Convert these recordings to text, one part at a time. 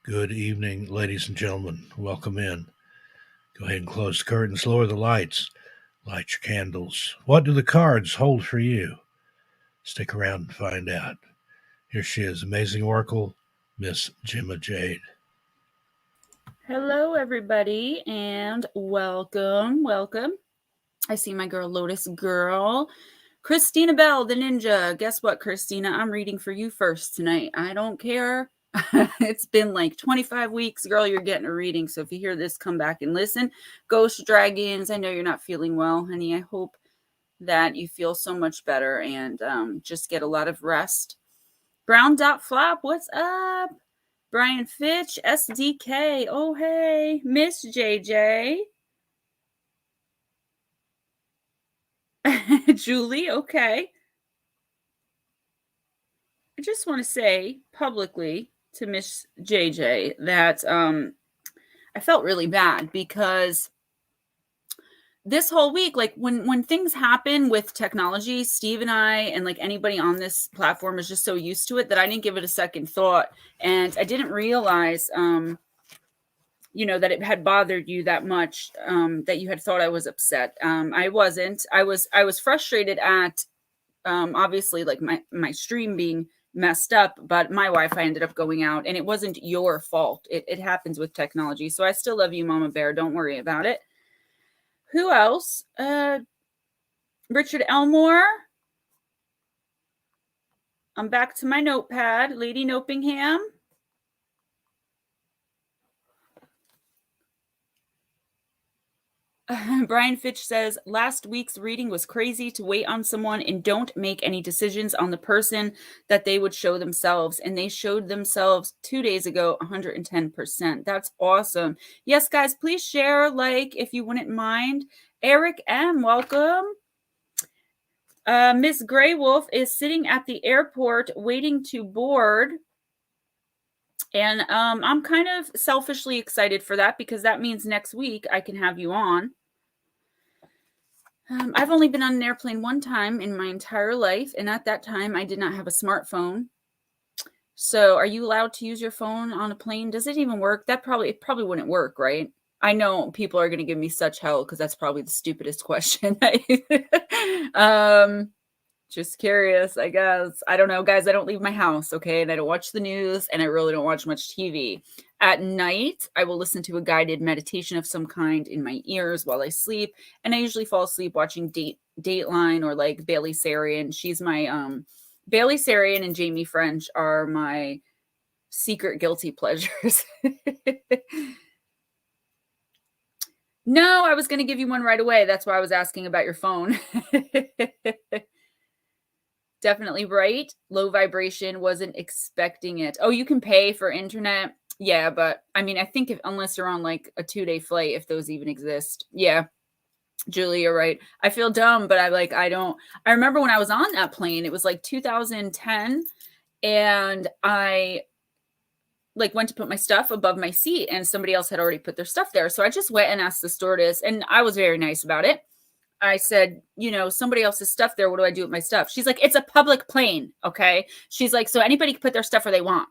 Good evening, ladies and gentlemen. Welcome in. Go ahead and close the curtains, lower the lights, light your candles. What do the cards hold for you? Stick around and find out. Here she is, amazing Oracle, Miss GEMMA Jade. Hello, everybody, and welcome. I see my girl, Lotus Girl. Christina Bell, the ninja. Guess what, Christina? I'm reading for you first tonight. I don't care. It's been like 25 weeks, girl. You're getting a reading. So if you hear this, come back and listen. Ghost Dragons, I know you're not feeling well, honey. I hope that you feel so much better and just get a lot of rest. Brown Dot Flop, what's up? Brian Fitch, SDK. Oh, hey. Miss JJ. Julie, okay. I just want to say publicly to Miss JJ that I felt really bad because this whole week, like when things happen with technology, Steve and I and like anybody on this platform is just so used to it that I didn't give it a second thought. And I didn't realize, that it had bothered you that much, that you had thought I was upset. I wasn't. I was frustrated at, obviously, like my stream being messed up, but my Wi-Fi ended up going out and it wasn't your fault. It happens with technology. So I still love you, Mama Bear. Don't worry about it. Who else? Richard Elmore. I'm back to my notepad. Lady Nopingham. Brian Fitch says, last week's reading was crazy to wait on someone and don't make any decisions on the person that they would show themselves. And they showed themselves 2 days ago, 110%. That's awesome. Yes, guys, please share, like, if you wouldn't mind. Eric M., welcome. Miss Graywolf is sitting at the airport waiting to board. And I'm kind of selfishly excited for that because that means next week I can have you on. I've only been on an airplane one time in my entire life, and at that time, I did not have a smartphone. So, are you allowed to use your phone on a plane? Does it even work? It probably wouldn't work, right? I know people are going to give me such hell because that's probably the stupidest question. Just curious, I guess. I don't know, guys. I don't leave my house, okay? And I don't watch the news, and I really don't watch much TV. At night, I will listen to a guided meditation of some kind in my ears while I sleep. And I usually fall asleep watching Dateline or like Bailey Sarian. She's my Bailey Sarian and Jamie French are my secret guilty pleasures. No, I was going to give you one right away. That's why I was asking about your phone. Definitely right. Low vibration, wasn't expecting it. Oh, you can pay for internet. Yeah, but I mean, I think unless you're on like a 2-day flight, if those even exist. Yeah. Julie, you're right. I feel dumb, but I remember when I was on that plane, it was like 2010 and I like went to put my stuff above my seat and somebody else had already put their stuff there. So I just went and asked the stewardess and I was very nice about it. I said, somebody else's stuff there. What do I do with my stuff? She's like, it's a public plane. Okay. She's like, so anybody can put their stuff where they want.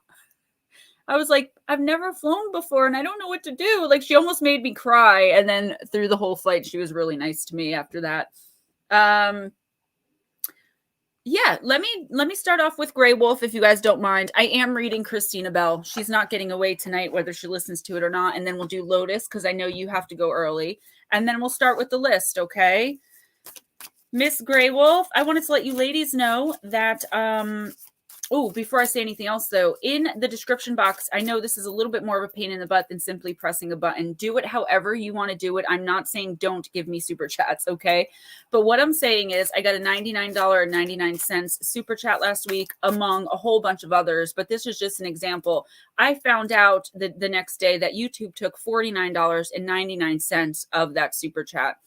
I was like, I've never flown before and I don't know what to do. Like she almost made me cry. And then through the whole flight, she was really nice to me after that. Yeah, let me start off with Graywolf, if you guys don't mind. I am reading Christina Bell. She's not getting away tonight, whether she listens to it or not. And then we'll do Lotus, because I know you have to go early. And then we'll start with the list, okay? Miss Graywolf, I wanted to let you ladies know that, before I say anything else, though, in the description box, I know this is a little bit more of a pain in the butt than simply pressing a button. Do it however you want to do it. I'm not saying don't give me super chats, okay? But what I'm saying is I got a $99.99 super chat last week among a whole bunch of others, but this is just an example. I found out the next day that YouTube took $49.99 of that super chat.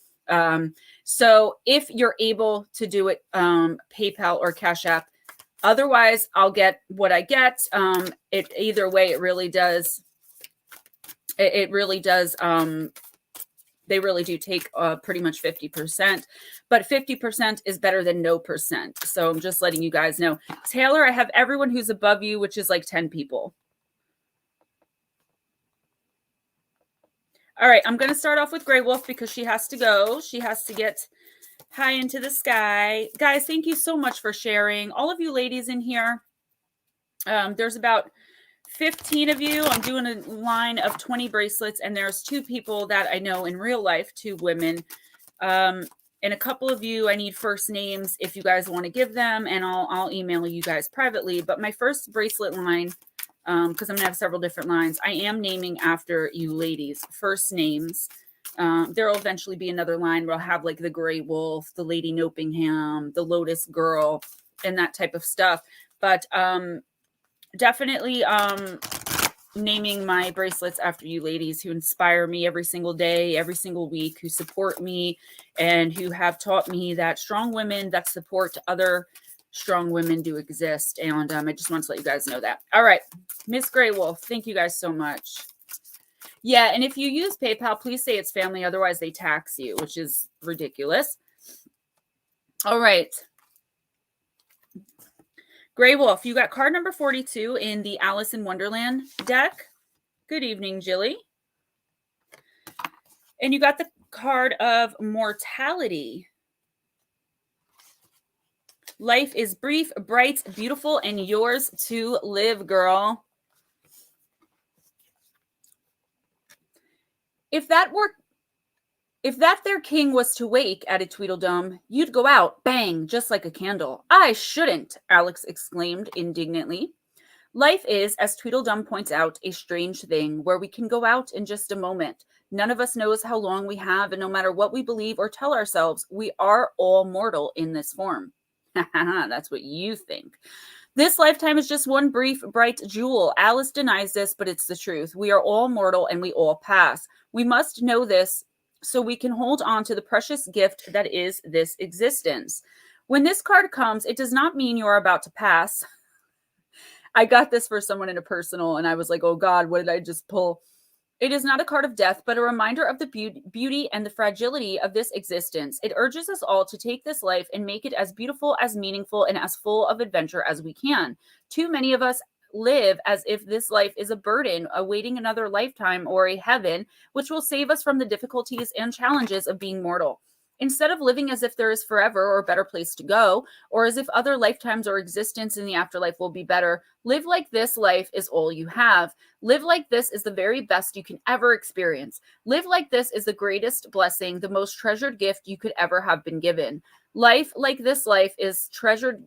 So if you're able to do it, PayPal or CashApp, otherwise, I'll get what I get. Either way, it really does. It really does. They really do take pretty much 50%, but 50% is better than no percent. So I'm just letting you guys know. Taylor, I have everyone who's above you, which is like 10 people. All right, I'm going to start off with Graywolf because she has to go. She has to get high into the sky. Guys, thank you so much for sharing. All of you ladies in here, there's about 15 of you. I'm doing a line of 20 bracelets, and there's 2 people that I know in real life, 2 women. And a couple of you, I need first names if you guys want to give them, and I'll email you guys privately. But my first bracelet line, because I'm going to have several different lines, I am naming after you ladies, first names. There will eventually be another line where I'll have like the Graywolf, the Lady Nopingham, the Lotus Girl, and that type of stuff. But definitely naming my bracelets after you ladies who inspire me every single day, every single week, who support me, and who have taught me that strong women that support other strong women do exist. And I just want to let you guys know that. All right, Miss Graywolf, thank you guys so much. Yeah, and if you use PayPal, please say it's family, otherwise they tax you, which is ridiculous. All right. Graywolf, you got card number 42 in the Alice in Wonderland deck. Good evening, Jilly. And you got the card of Mortality. Life is brief, bright, beautiful, and yours to live, girl. If that their king was to wake, added Tweedledum, you'd go out, bang, just like a candle. I shouldn't, Alex exclaimed indignantly. Life is, as Tweedledum points out, a strange thing where we can go out in just a moment. None of us knows how long we have, and no matter what we believe or tell ourselves, we are all mortal in this form. That's what you think. This lifetime is just one brief, bright jewel. Alice denies this, but it's the truth. We are all mortal and we all pass. We must know this so we can hold on to the precious gift that is this existence. When this card comes, it does not mean you're about to pass. I got this for someone in a personal, and I was like, oh God, what did I just pull? It is not a card of death, but a reminder of the beauty and the fragility of this existence. It urges us all to take this life and make it as beautiful, as meaningful, and as full of adventure as we can. Too many of us live as if this life is a burden awaiting another lifetime or a heaven, which will save us from the difficulties and challenges of being mortal. Instead of living as if there is forever or a better place to go, or as if other lifetimes or existence in the afterlife will be better, live like this life is all you have. Live like this is the very best you can ever experience. Live like this is the greatest blessing, the most treasured gift you could ever have been given. Life like this life is treasured.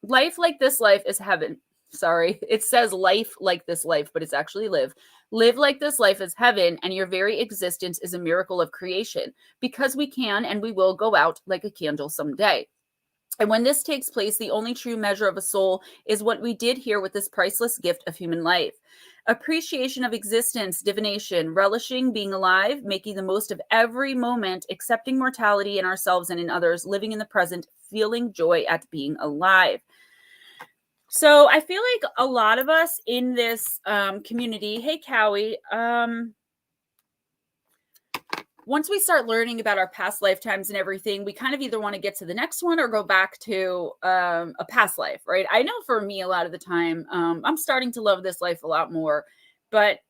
Life like this life is heaven. Sorry, it says life like this life, but it's actually live. Live like this life is heaven, and your very existence is a miracle of creation, because we can and we will go out like a candle someday. And when this takes place, the only true measure of a soul is what we did here with this priceless gift of human life. Appreciation of existence, divination, relishing being alive, making the most of every moment, accepting mortality in ourselves and in others, living in the present, feeling joy at being alive. So I feel like a lot of us in this community, hey, Cowie, once we start learning about our past lifetimes and everything, we kind of either want to get to the next one or go back to a past life, right? I know for me, a lot of the time, I'm starting to love this life a lot more. But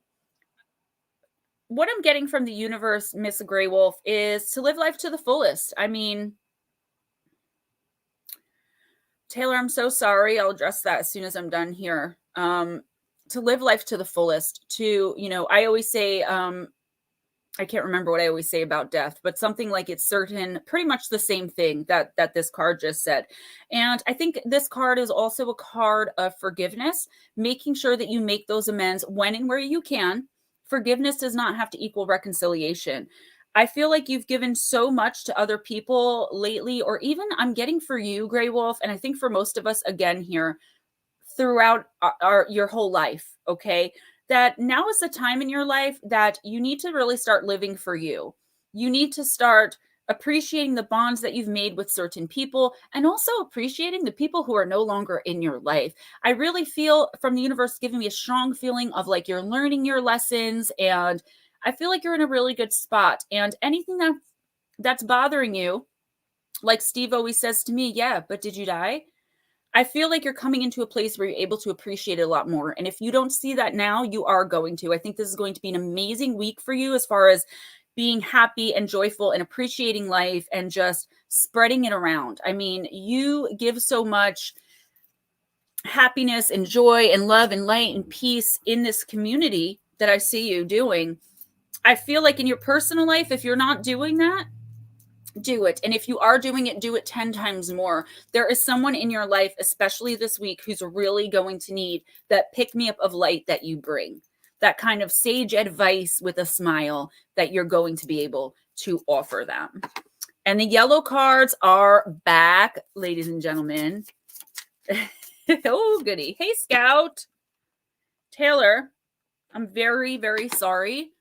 what I'm getting from the universe, Miss Graywolf, is to live life to the fullest. I mean, Taylor, I'm so sorry. I'll address that as soon as I'm done here. To live life to the fullest, to, I always say, I can't remember what I always say about death, but something like it's certain, pretty much the same thing that this card just said. And I think this card is also a card of forgiveness, making sure that you make those amends when and where you can. Forgiveness does not have to equal reconciliation. I feel like you've given so much to other people lately, or even I'm getting for you, Graywolf, and I think for most of us again here throughout your whole life, okay? That now is the time in your life that you need to really start living for you. You need to start appreciating the bonds that you've made with certain people, and also appreciating the people who are no longer in your life. I really feel from the universe giving me a strong feeling of like you're learning your lessons, and I feel like you're in a really good spot. And anything that's bothering you, like Steve always says to me, yeah, but did you die? I feel like you're coming into a place where you're able to appreciate it a lot more. And if you don't see that now, you are going to. I think this is going to be an amazing week for you as far as being happy and joyful and appreciating life and just spreading it around. I mean, you give so much happiness and joy and love and light and peace in this community that I see you doing. I feel like in your personal life, if you're not doing that, do it. And if you are doing it, do it 10 times more. There is someone in your life, especially this week, who's really going to need that pick me up of light that you bring, that kind of sage advice with a smile that you're going to be able to offer them. And the yellow cards are back, ladies and gentlemen. Oh, goody. Hey, Scout. Taylor, I'm very, very sorry.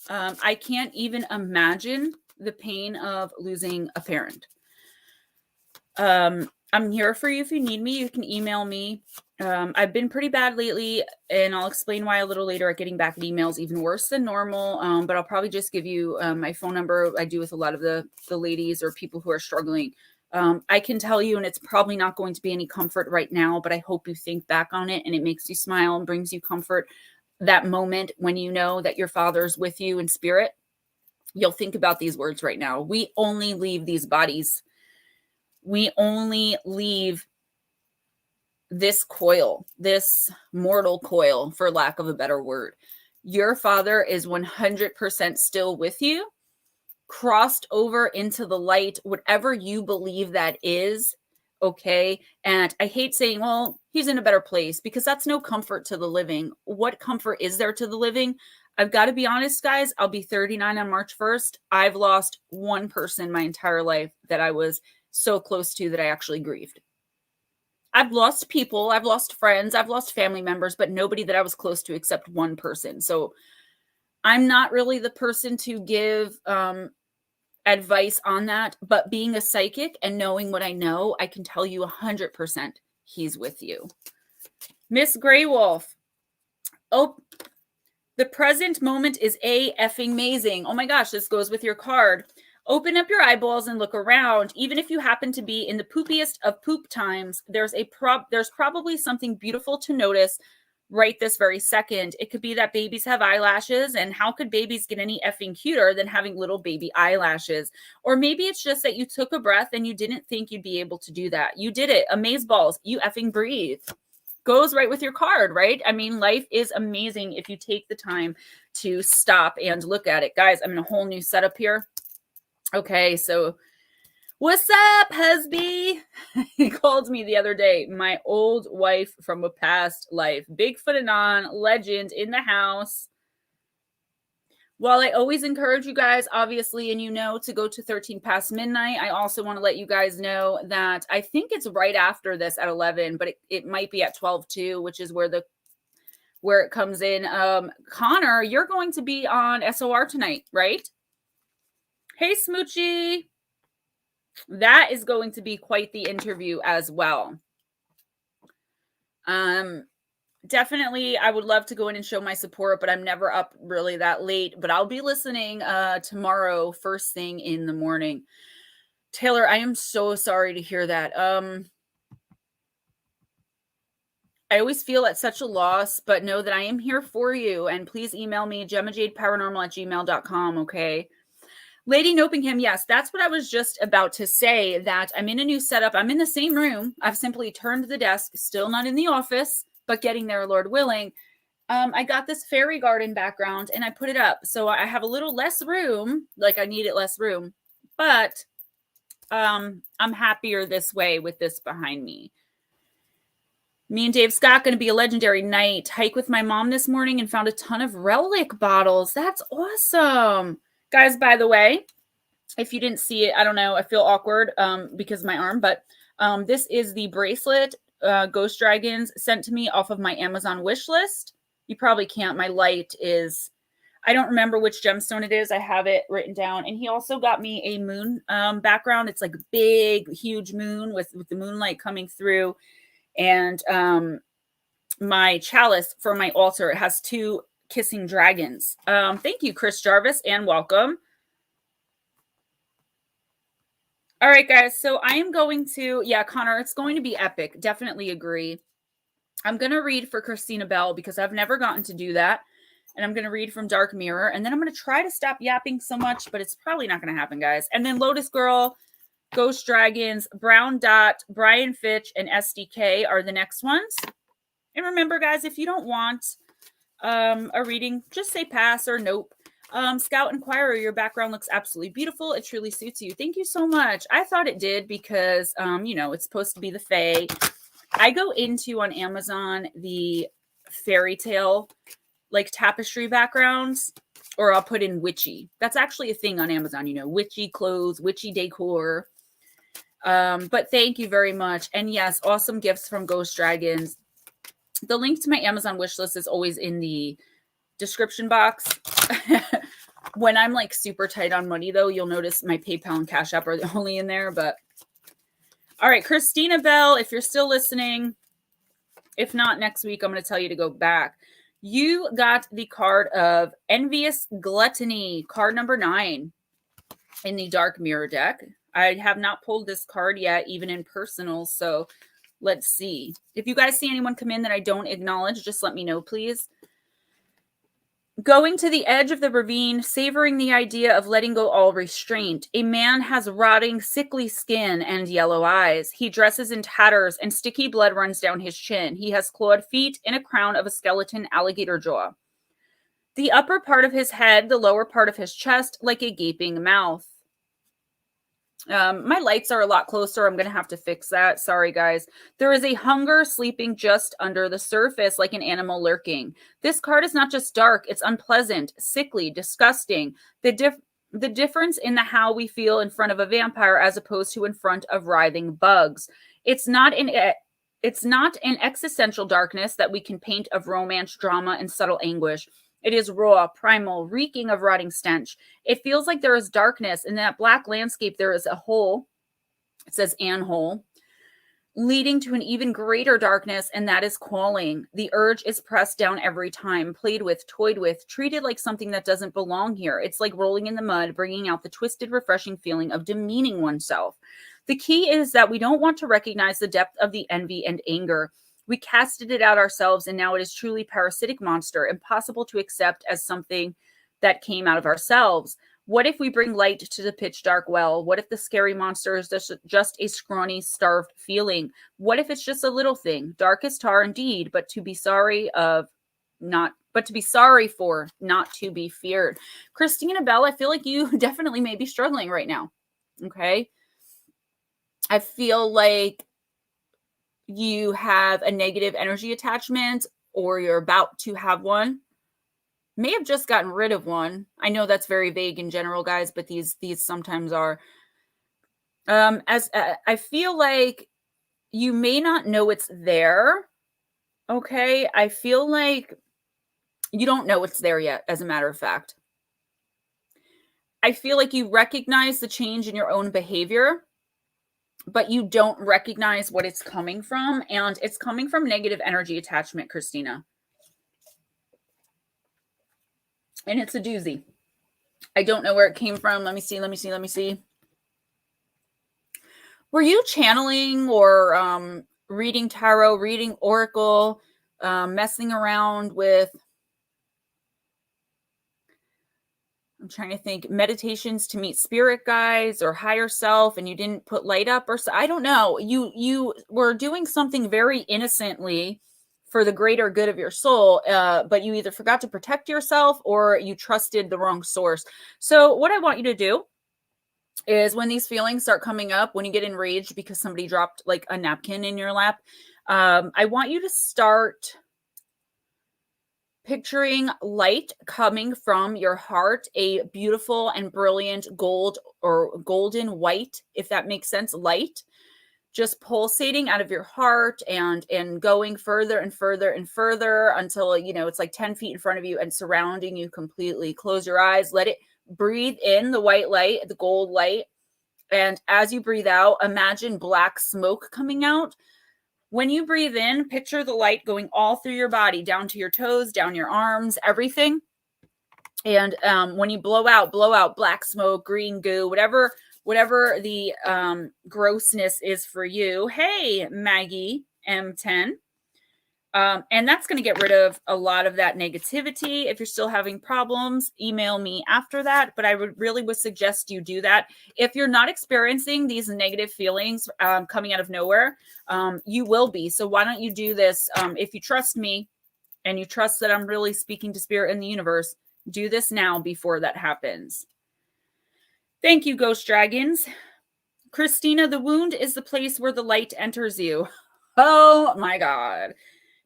I can't even imagine the pain of losing a parent. I'm here for you if you need me. You can email me. I've been pretty bad lately, and I'll explain why a little later at getting back at emails, even worse than normal. But I'll probably just give you my phone number. I do with a lot of the ladies or people who are struggling. I can tell you, and it's probably not going to be any comfort right now, but I hope you think back on it and it makes you smile and brings you comfort. That moment when you know that your father's with you in spirit, you'll think about these words right now. We only leave these bodies. We only leave this coil, this mortal coil, for lack of a better word. Your father is 100% still with you, crossed over into the light, whatever you believe that is. Okay. And I hate saying, well, he's in a better place, because that's no comfort to the living. What comfort is there to the living? I've got to be honest, guys. I'll be 39 on March 1st. I've lost one person my entire life that I was so close to that I actually grieved. I've lost people. I've lost friends. I've lost family members, but nobody that I was close to except one person. So I'm not really the person to give advice on that, but being a psychic and knowing what I know, I can tell you 100% he's with you. Miss Graywolf. Oh, the present moment is effing amazing. Oh my gosh, this goes with your card. Open up your eyeballs and look around. Even if you happen to be in the poopiest of poop times, there's probably something beautiful to notice right this very second. It could be that babies have eyelashes, and how could babies get any effing cuter than having little baby eyelashes? Or maybe it's just that you took a breath and you didn't think you'd be able to do that. You did it. Amazeballs. You effing breathe. Goes right with your card, right? I mean, life is amazing if you take the time to stop and look at it. Guys, I'm in a whole new setup here. Okay, so what's up, husby? He called me the other day, my old wife from a past life. Bigfoot Anon, legend in the house. While I always encourage you guys, obviously, and you know, to go to 13 past midnight, I also want to let you guys know that I think it's right after this at 11, but it might be at 12 too, which is where it comes in. Connor, you're going to be on SOR tonight, right? Hey, Smoochie. That is going to be quite the interview as well. Definitely, I would love to go in and show my support, but I'm never up really that late. But I'll be listening tomorrow, first thing in the morning. Taylor, I am so sorry to hear that. I always feel at such a loss, but know that I am here for you. And please email me, GemmaJadeParanormal@gmail.com, okay? Lady Nopingham, yes, that's what I was just about to say, that I'm in a new setup. I'm in the same room. I've simply turned the desk, still not in the office, but getting there, Lord willing. I got this fairy garden background and I put it up. So I have a little less room, like I needed less room, but I'm happier this way with this behind me. Me and Dave Scott going to be a legendary night. Hike with my mom this morning and found a ton of relic bottles. That's awesome. Guys, by the way, if you didn't see it, I don't know, I feel awkward because of my arm, but this is the bracelet Ghost Dragons sent to me off of my Amazon wish list. You probably can't. My light is, I don't remember which gemstone it is. I have it written down. And he also got me a moon background. It's like a big, huge moon with the moonlight coming through. And my chalice for my altar, it has 2 kissing dragons. Thank you, Chris Jarvis, and welcome. All right, guys. So I am going to, yeah, Connor, it's going to be epic. Definitely agree. I'm going to read for Christina Bell because I've never gotten to do that. And I'm going to read from Dark Mirror. And then I'm going to try to stop yapping so much, but it's probably not going to happen, guys. And then Lotus Girl, Ghost Dragons, Brown Dot, Brian Fitch, and SDK are the next ones. And remember, guys, if you don't want a reading, just say pass or nope. Scout Inquirer, your background looks absolutely beautiful. It truly suits you. Thank you so much. I thought it did because, you know, it's supposed to be the Fae. I go into on Amazon the fairy tale, like tapestry backgrounds, or I'll put in witchy. That's actually a thing on Amazon, you know, witchy clothes, witchy decor. But thank you very much. And yes, awesome gifts from Ghost Dragons. The link to my Amazon wish list is always in the description box. When I'm like super tight on money, though, you'll notice my PayPal and Cash App are only in there. But all right, Christina Bell, if you're still listening, if not next week, I'm going to tell you to go back. You got the card of Envious Gluttony, card number 9 in the Dark Mirror deck. I have not pulled this card yet, even in personal. So let's see. If you guys see anyone come in that I don't acknowledge, just let me know, please. Going to the edge of the ravine, savoring the idea of letting go all restraint. A man has rotting, sickly skin and yellow eyes. He dresses in tatters and sticky blood runs down his chin. He has clawed feet and a crown of a skeleton alligator jaw. The upper part of his head, the lower part of his chest, like a gaping mouth. My lights are a lot closer. I'm going to have to fix that. Sorry, guys. There is a hunger sleeping just under the surface like an animal lurking. This card is not just dark. It's unpleasant, sickly, disgusting. The difference in the how we feel in front of a vampire as opposed to in front of writhing bugs. It's not an existential darkness that we can paint of romance, drama, and subtle anguish. It is raw, primal, reeking of rotting stench. It feels like there is darkness. In that black landscape, there is a hole. It says an hole, leading to an even greater darkness, and that is calling. The urge is pressed down every time, played with, toyed with, treated like something that doesn't belong here. It's like rolling in the mud, bringing out the twisted, refreshing feeling of demeaning oneself. The key is that we don't want to recognize the depth of the envy and anger. We casted it out ourselves, and now it is truly parasitic monster, impossible to accept as something that came out of ourselves. What if we bring light to the pitch dark well? What if the scary monster is just a scrawny, starved feeling? What if it's just a little thing, dark as tar indeed, but to be sorry for, not to be feared? Christina Bell, I feel like you definitely may be struggling right now. Okay. I feel like you have a negative energy attachment, or you're about to have one. May have just gotten rid of one. I know that's very vague in general, guys, but these sometimes are. I feel like you may not know it's there. Okay, I feel like you don't know it's there yet, as a matter of fact. I feel like you recognize the change in your own behavior, but you don't recognize what it's coming from, and it's coming from negative energy attachment, Christina. And it's a doozy. I don't know where it came from. Let me see. Were you channeling or reading tarot, reading oracle, messing around with, I'm trying to think, meditations to meet spirit guides or higher self, and you didn't put light up, or so? I don't know. You were doing something very innocently for the greater good of your soul, but you either forgot to protect yourself or you trusted the wrong source. So what I want you to do is, when these feelings start coming up, when you get enraged because somebody dropped like a napkin in your lap, I want you to start picturing light coming from your heart, a beautiful and brilliant gold or golden white, if that makes sense, light, just pulsating out of your heart and going further and further and further until, you know, it's like 10 feet in front of you and surrounding you completely. Close your eyes, let it breathe in the white light, the gold light. And as you breathe out, imagine black smoke coming out. When you breathe in, picture the light going all through your body, down to your toes, down your arms, everything. And when you blow out black smoke, green goo, whatever whatever the grossness is for you. Hey, Maggie M10. And that's going to get rid of a lot of that negativity. If you're still having problems, email me after that. But I would suggest you do that. If you're not experiencing these negative feelings coming out of nowhere, you will be. So why don't you do this? If you trust me and you trust that I'm really speaking to spirit in the universe, do this now before that happens. Thank you, Ghost Dragons. Christina, the wound is the place where the light enters you. Oh my God.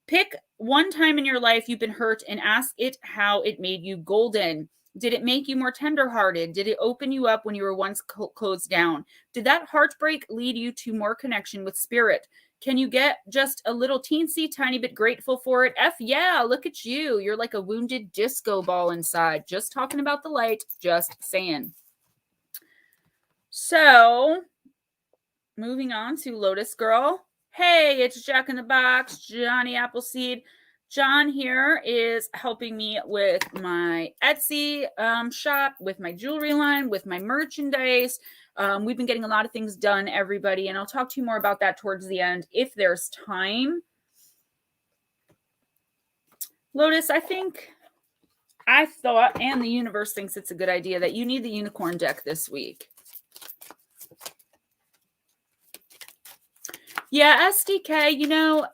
Pick one time in your life you've been hurt and ask it how it made you golden. Did it make you more tenderhearted? Did it open you up when you were once closed down? Did that heartbreak lead you to more connection with spirit? Can you get just a little teensy tiny bit grateful for it? Yeah, look at you. You're like a wounded disco ball inside. Just talking about the light, just saying. So, moving on to Lotus Girl. Hey, it's Jack in the Box, Johnny Appleseed. John here is helping me with my Etsy shop, with my jewelry line, with my merchandise. We've been getting a lot of things done, everybody, and I'll talk to you more about that towards the end if there's time. Lotus, I thought, and the universe thinks it's a good idea, that you need the unicorn deck this week. Yeah, SDK,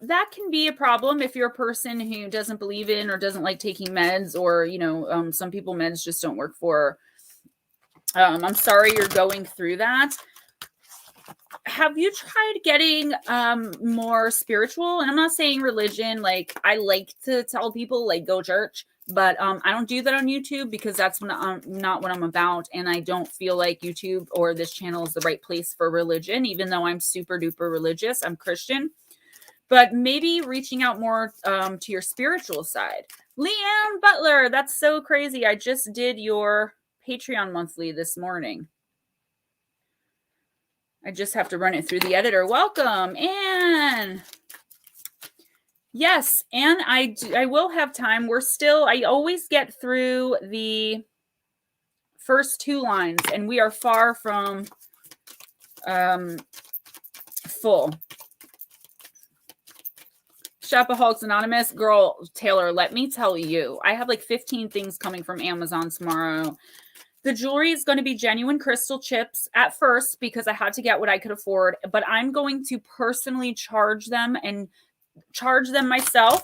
that can be a problem if you're a person who doesn't believe in or doesn't like taking meds, or, some people meds just don't work for. I'm sorry you're going through that. Have you tried getting more spiritual? And I'm not saying religion. Like, I like to tell people, like, go church. But I don't do that on YouTube because that's not what I'm about. And I don't feel like YouTube or this channel is the right place for religion, even though I'm super duper religious. I'm Christian. But maybe reaching out more to your spiritual side. Leanne Butler, that's so crazy. I just did your Patreon monthly this morning. I just have to run it through the editor. Welcome, Anne. Yes, and I will have time. I always get through the first two lines, and we are far from full. Shopaholics Anonymous, girl, Taylor, let me tell you, I have like 15 things coming from Amazon tomorrow. The jewelry is going to be genuine crystal chips at first because I had to get what I could afford, but I'm going to personally charge them myself.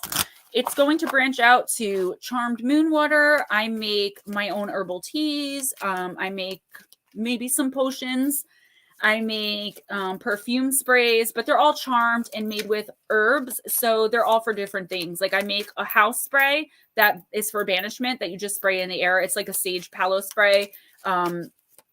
It's going to branch out to charmed moon water. I make my own herbal teas. I make maybe some potions. I make perfume sprays, but they're all charmed and made with herbs. So they're all for different things. Like I make a house spray that is for banishment that you just spray in the air. It's like a sage palo spray.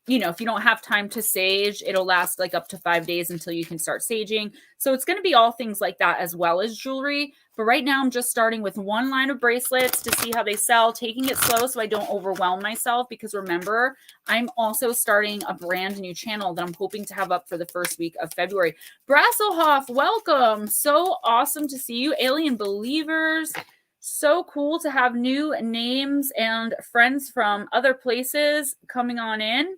If you don't have time to sage, it'll last like up to 5 days until you can start saging. So it's going to be all things like that as well as jewelry. But right now I'm just starting with one line of bracelets to see how they sell, taking it slow so I don't overwhelm myself. Because remember, I'm also starting a brand new channel that I'm hoping to have up for the first week of February. Brasselhoff, welcome. So awesome to see you. Alien Believers. So cool to have new names and friends from other places coming on in.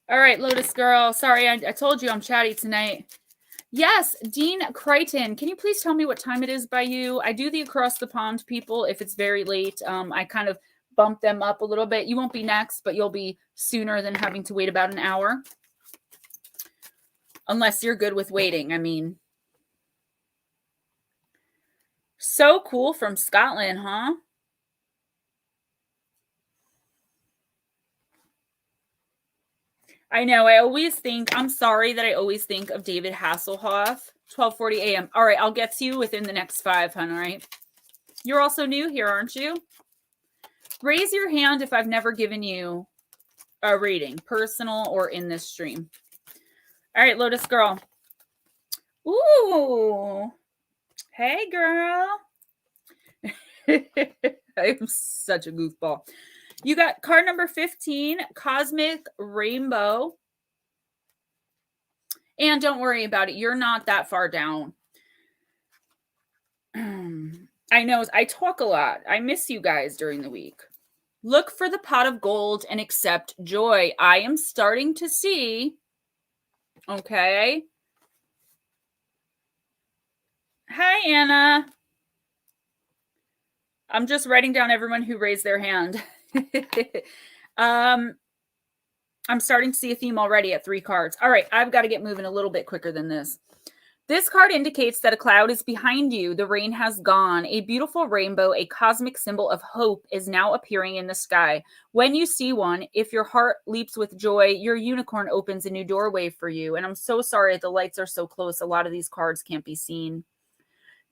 All right, Lotus Girl. Sorry, I told you I'm chatty tonight. Yes, Dean Crichton. Can you please tell me what time it is by you? I do the across the pond people if it's very late. I kind of bump them up a little bit. You won't be next, but you'll be sooner than having to wait about an hour. Unless you're good with waiting, I mean. So cool from Scotland, huh? I know. I'm sorry that I always think of David Hasselhoff. 12:40 a.m. All right, I'll get to you within the next 5, hon, all right? You're also new here, aren't you? Raise your hand if I've never given you a reading, personal or in this stream. All right, Lotus Girl. Ooh. Hey, girl. I'm such a goofball. You got card number 15, Cosmic Rainbow. And don't worry about it. You're not that far down. I know I talk a lot. I miss you guys during the week. Look for the pot of gold and accept joy. I am starting to see. Okay. Hi, Anna. I'm just writing down everyone who raised their hand. I'm starting to see a theme already at 3 cards. All right, I've got to get moving a little bit quicker than this. This card indicates that a cloud is behind you. The rain has gone. A beautiful rainbow, a cosmic symbol of hope, is now appearing in the sky. When you see one, if your heart leaps with joy, your unicorn opens a new doorway for you. And I'm so sorry the lights are so close. A lot of these cards can't be seen.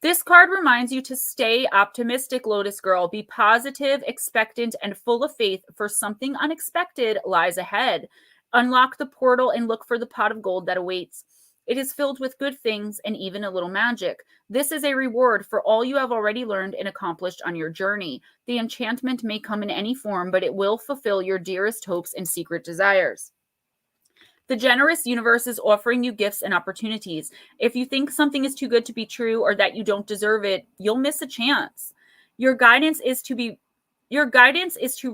This card reminds you to stay optimistic, Lotus Girl. Be positive, expectant, and full of faith, for something unexpected lies ahead. Unlock the portal and look for the pot of gold that awaits. It is filled with good things and even a little magic. This is a reward for all you have already learned and accomplished on your journey. The enchantment may come in any form, but it will fulfill your dearest hopes and secret desires. The generous universe is offering you gifts and opportunities. If you think something is too good to be true or that you don't deserve it, you'll miss a chance. Your guidance is to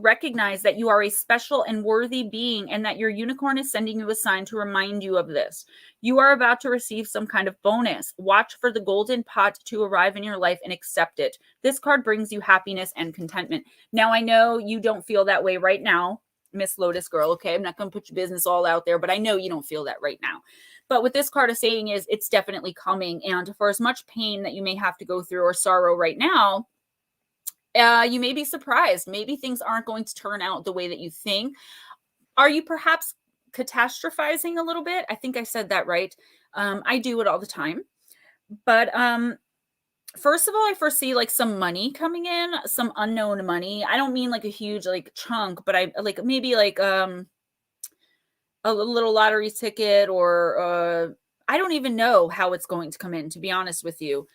recognize that you are a special and worthy being, and that your unicorn is sending you a sign to remind you of this. You are about to receive some kind of bonus. Watch for the golden pot to arrive in your life and accept it. This card brings you happiness and contentment. Now, I know you don't feel that way right now, Miss Lotus Girl, okay? I'm not going to put your business all out there, but I know you don't feel that right now. But what this card is saying is it's definitely coming. And for as much pain that you may have to go through or sorrow right now, you may be surprised. Maybe things aren't going to turn out the way that you think. Are you perhaps catastrophizing a little bit? I think I said that right. I do it all the time. But first of all, I foresee like some money coming in, some unknown money. I don't mean like a huge like chunk, but I like maybe like a little lottery ticket, or I don't even know how it's going to come in, to be honest with you.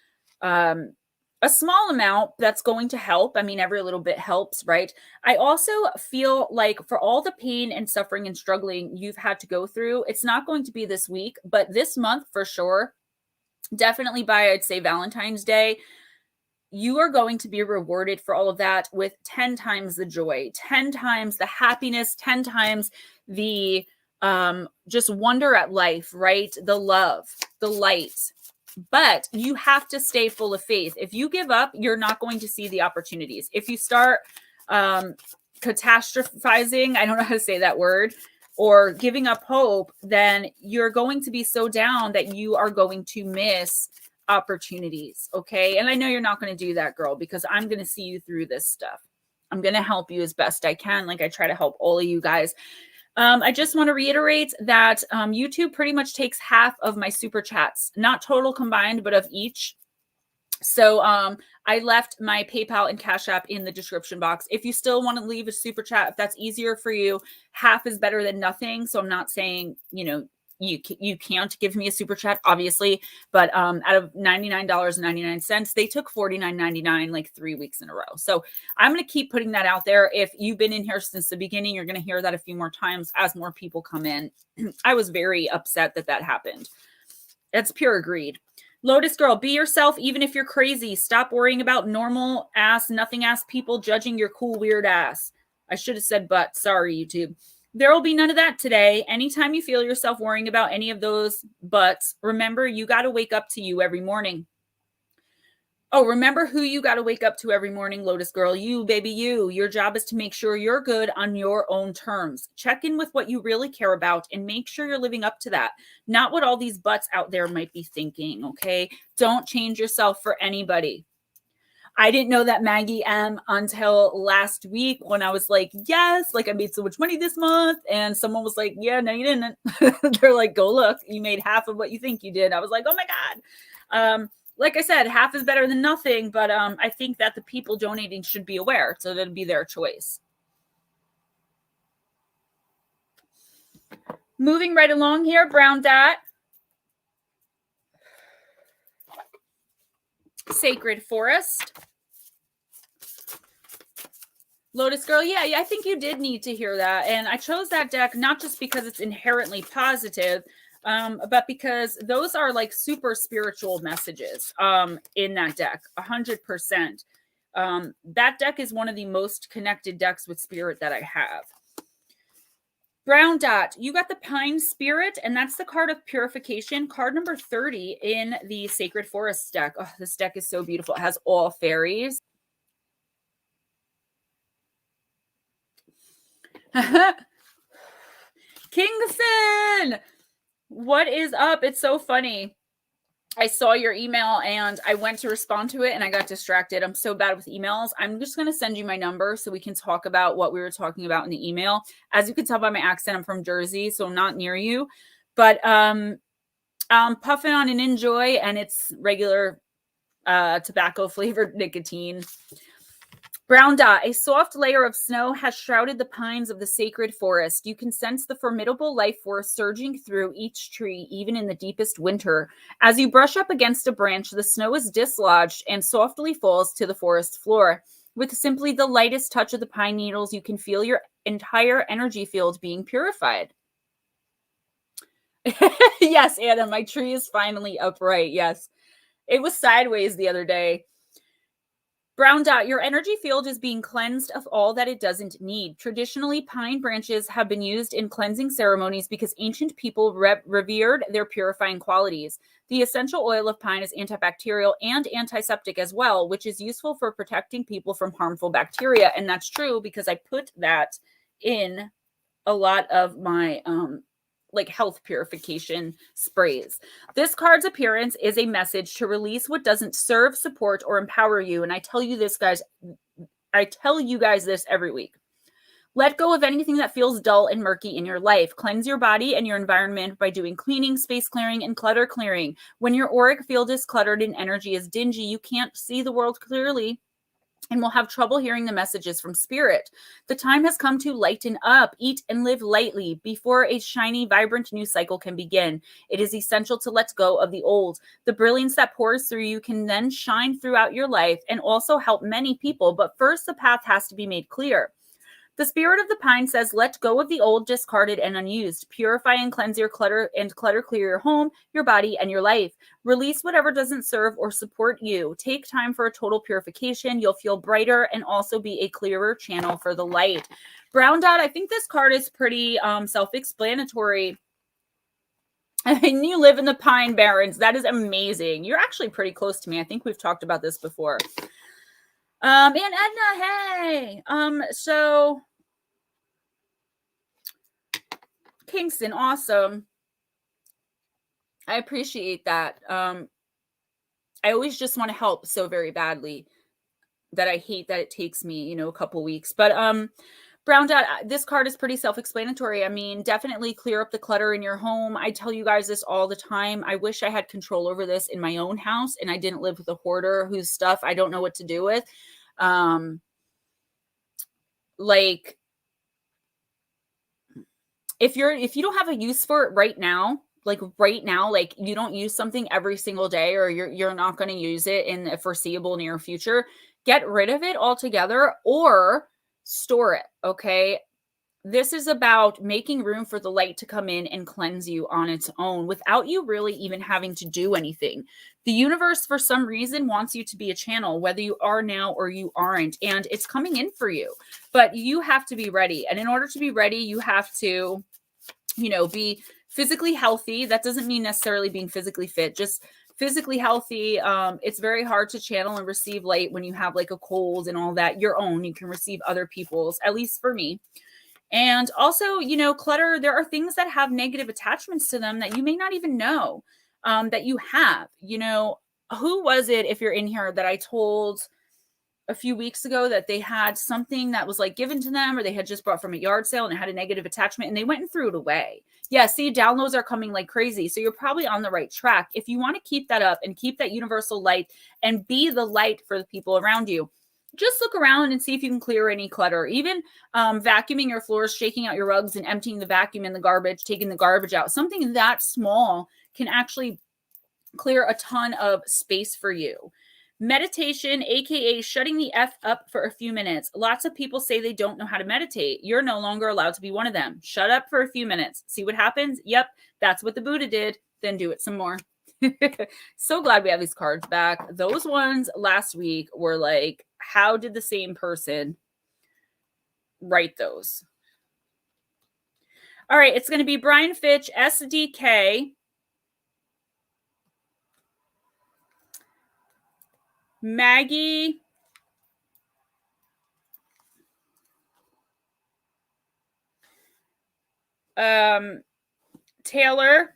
A small amount that's going to help. I mean, every little bit helps, right? I also feel like for all the pain and suffering and struggling you've had to go through, it's not going to be this week, but this month for sure. Definitely by, I'd say, Valentine's Day, you are going to be rewarded for all of that with 10 times the joy, 10 times the happiness, 10 times the just wonder at life, right? The love, the light. But you have to stay full of faith. If you give up, you're not going to see the opportunities. If you start catastrophizing, I don't know how to say that word, or giving up hope, then you're going to be so down that you are going to miss opportunities. Okay. And I know you're not going to do that, girl, because I'm going to see you through this stuff. I'm going to help you as best I can. Like I try to help all of you guys. I just want to reiterate that YouTube pretty much takes half of my super chats, not total combined, but of each. So I left my PayPal and Cash App in the description box. If you still want to leave a super chat, if that's easier for you, half is better than nothing. So I'm not saying, you know, you can't give me a super chat, obviously, but out of $99.99, they took $49.99 like 3 weeks in a row. So I'm going to keep putting that out there. If you've been in here since the beginning, you're going to hear that a few more times as more people come in. I was very upset that that happened. That's pure greed. Lotus Girl, be yourself even if you're crazy. Stop worrying about normal ass, nothing ass people judging your cool, weird ass. I should have said but. Sorry, YouTube. There will be none of that today. Anytime you feel yourself worrying about any of those buts, remember you got to wake up to you every morning. Oh, remember who you got to wake up to every morning, Lotus Girl. You, baby, you. Your job is to make sure you're good on your own terms. Check in with what you really care about and make sure you're living up to that. Not what all these butts out there might be thinking, okay? Don't change yourself for anybody. I didn't know that Maggie M until last week when I was like, yes, like I made so much money this month. And someone was like, yeah, no, you didn't. They're like, go look, you made half of what you think you did. I was like, oh my God. Like I said, half is better than nothing, but I think that the people donating should be aware, so that'd be their choice. Moving right along here, Brown Dot. Sacred Forest. Lotus Girl, yeah, I think you did need to hear that. And I chose that deck not just because it's inherently positive. but because those are like super spiritual messages in that deck, 100%. That deck is one of the most connected decks with spirit that I have. Brown dot, you got the Pine Spirit, and that's the card of purification, card number 30 in the Sacred Forest deck. Oh, this deck is so beautiful. It has all fairies. Kingston, what is up? It's so funny. I saw your email and I went to respond to it and I got distracted. I'm so bad with emails. I'm just going to send you my number so we can talk about what we were talking about in the email. As you can tell by my accent, I'm from Jersey, so I'm not near you. But I'm puffing on an Enjoy, and it's regular tobacco flavored nicotine. Brown dot, a soft layer of snow has shrouded the pines of the sacred forest. You can sense the formidable life force surging through each tree, even in the deepest winter. As you brush up against a branch, the snow is dislodged and softly falls to the forest floor. With simply the lightest touch of the pine needles, you can feel your entire energy field being purified. Yes, Anna, my tree is finally upright. Yes, it was sideways the other day. Brown dot, your energy field is being cleansed of all that it doesn't need. Traditionally, pine branches have been used in cleansing ceremonies because ancient people revered their purifying qualities. The essential oil of pine is antibacterial and antiseptic as well, which is useful for protecting people from harmful bacteria. And that's true because I put that in a lot of my like health purification sprays. This card's appearance is a message to release what doesn't serve, support, or empower you. And I tell you this, guys, I tell you guys this every week. Let go of anything that feels dull and murky in your life. Cleanse your body and your environment by doing cleaning, space clearing, and clutter clearing. When your auric field is cluttered and energy is dingy, you can't see the world clearly and will have trouble hearing the messages from spirit. The time has come to lighten up, eat and live lightly before a shiny, vibrant new cycle can begin. It is essential to let go of the old. The brilliance that pours through you can then shine throughout your life and also help many people. But first, the path has to be made clear. The spirit of the pine says, let go of the old, discarded, and unused. Purify and cleanse your clutter and clutter clear your home, your body, and your life. Release whatever doesn't serve or support you. Take time for a total purification. You'll feel brighter and also be a clearer channel for the light. Brown dot, I think this card is pretty self-explanatory. And you live in the Pine Barrens. That is amazing. You're actually pretty close to me. I think we've talked about this before. And Edna, hey. So Kingston, awesome. I appreciate that. I always just want to help so very badly that I hate that it takes me, a couple weeks. But Brown dot, this card is pretty self-explanatory. I mean, definitely clear up the clutter in your home. I tell you guys this all the time. I wish I had control over this in my own house and I didn't live with a hoarder whose stuff I don't know what to do with. Like if you don't have a use for it right now, like you don't use something every single day, or you're not going to use it in the foreseeable near future, get rid of it altogether or store it. Okay. This is about making room for the light to come in and cleanse you on its own without you really even having to do anything. The universe, for some reason, wants you to be a channel, whether you are now or you aren't, and it's coming in for you. But you have to be ready. And in order to be ready, you have to, be physically healthy. That doesn't mean necessarily being physically fit, just physically healthy. It's very hard to channel and receive light when you have like a cold and all that. Your own, you can receive other people's, at least for me. And also, clutter, there are things that have negative attachments to them that you may not even know that you have. Who was it, if you're in here, that I told a few weeks ago that they had something that was like given to them or they had just brought from a yard sale and it had a negative attachment and they went and threw it away. Yeah, see, downloads are coming like crazy. So you're probably on the right track. If you want to keep that up and keep that universal light and be the light for the people around you, just look around and see if you can clear any clutter. Even vacuuming your floors, shaking out your rugs and emptying the vacuum in the garbage, taking the garbage out. Something that small can actually clear a ton of space for you. Meditation, aka shutting the F up for a few minutes. Lots of people say they don't know how to meditate. You're no longer allowed to be one of them. Shut up for a few minutes. See what happens? Yep, that's what the Buddha did. Then do it some more. So glad we have these cards back. Those ones last week were like, how did the same person write those? All right, it's going to be Brian Fitch, SDK, Maggie, Taylor,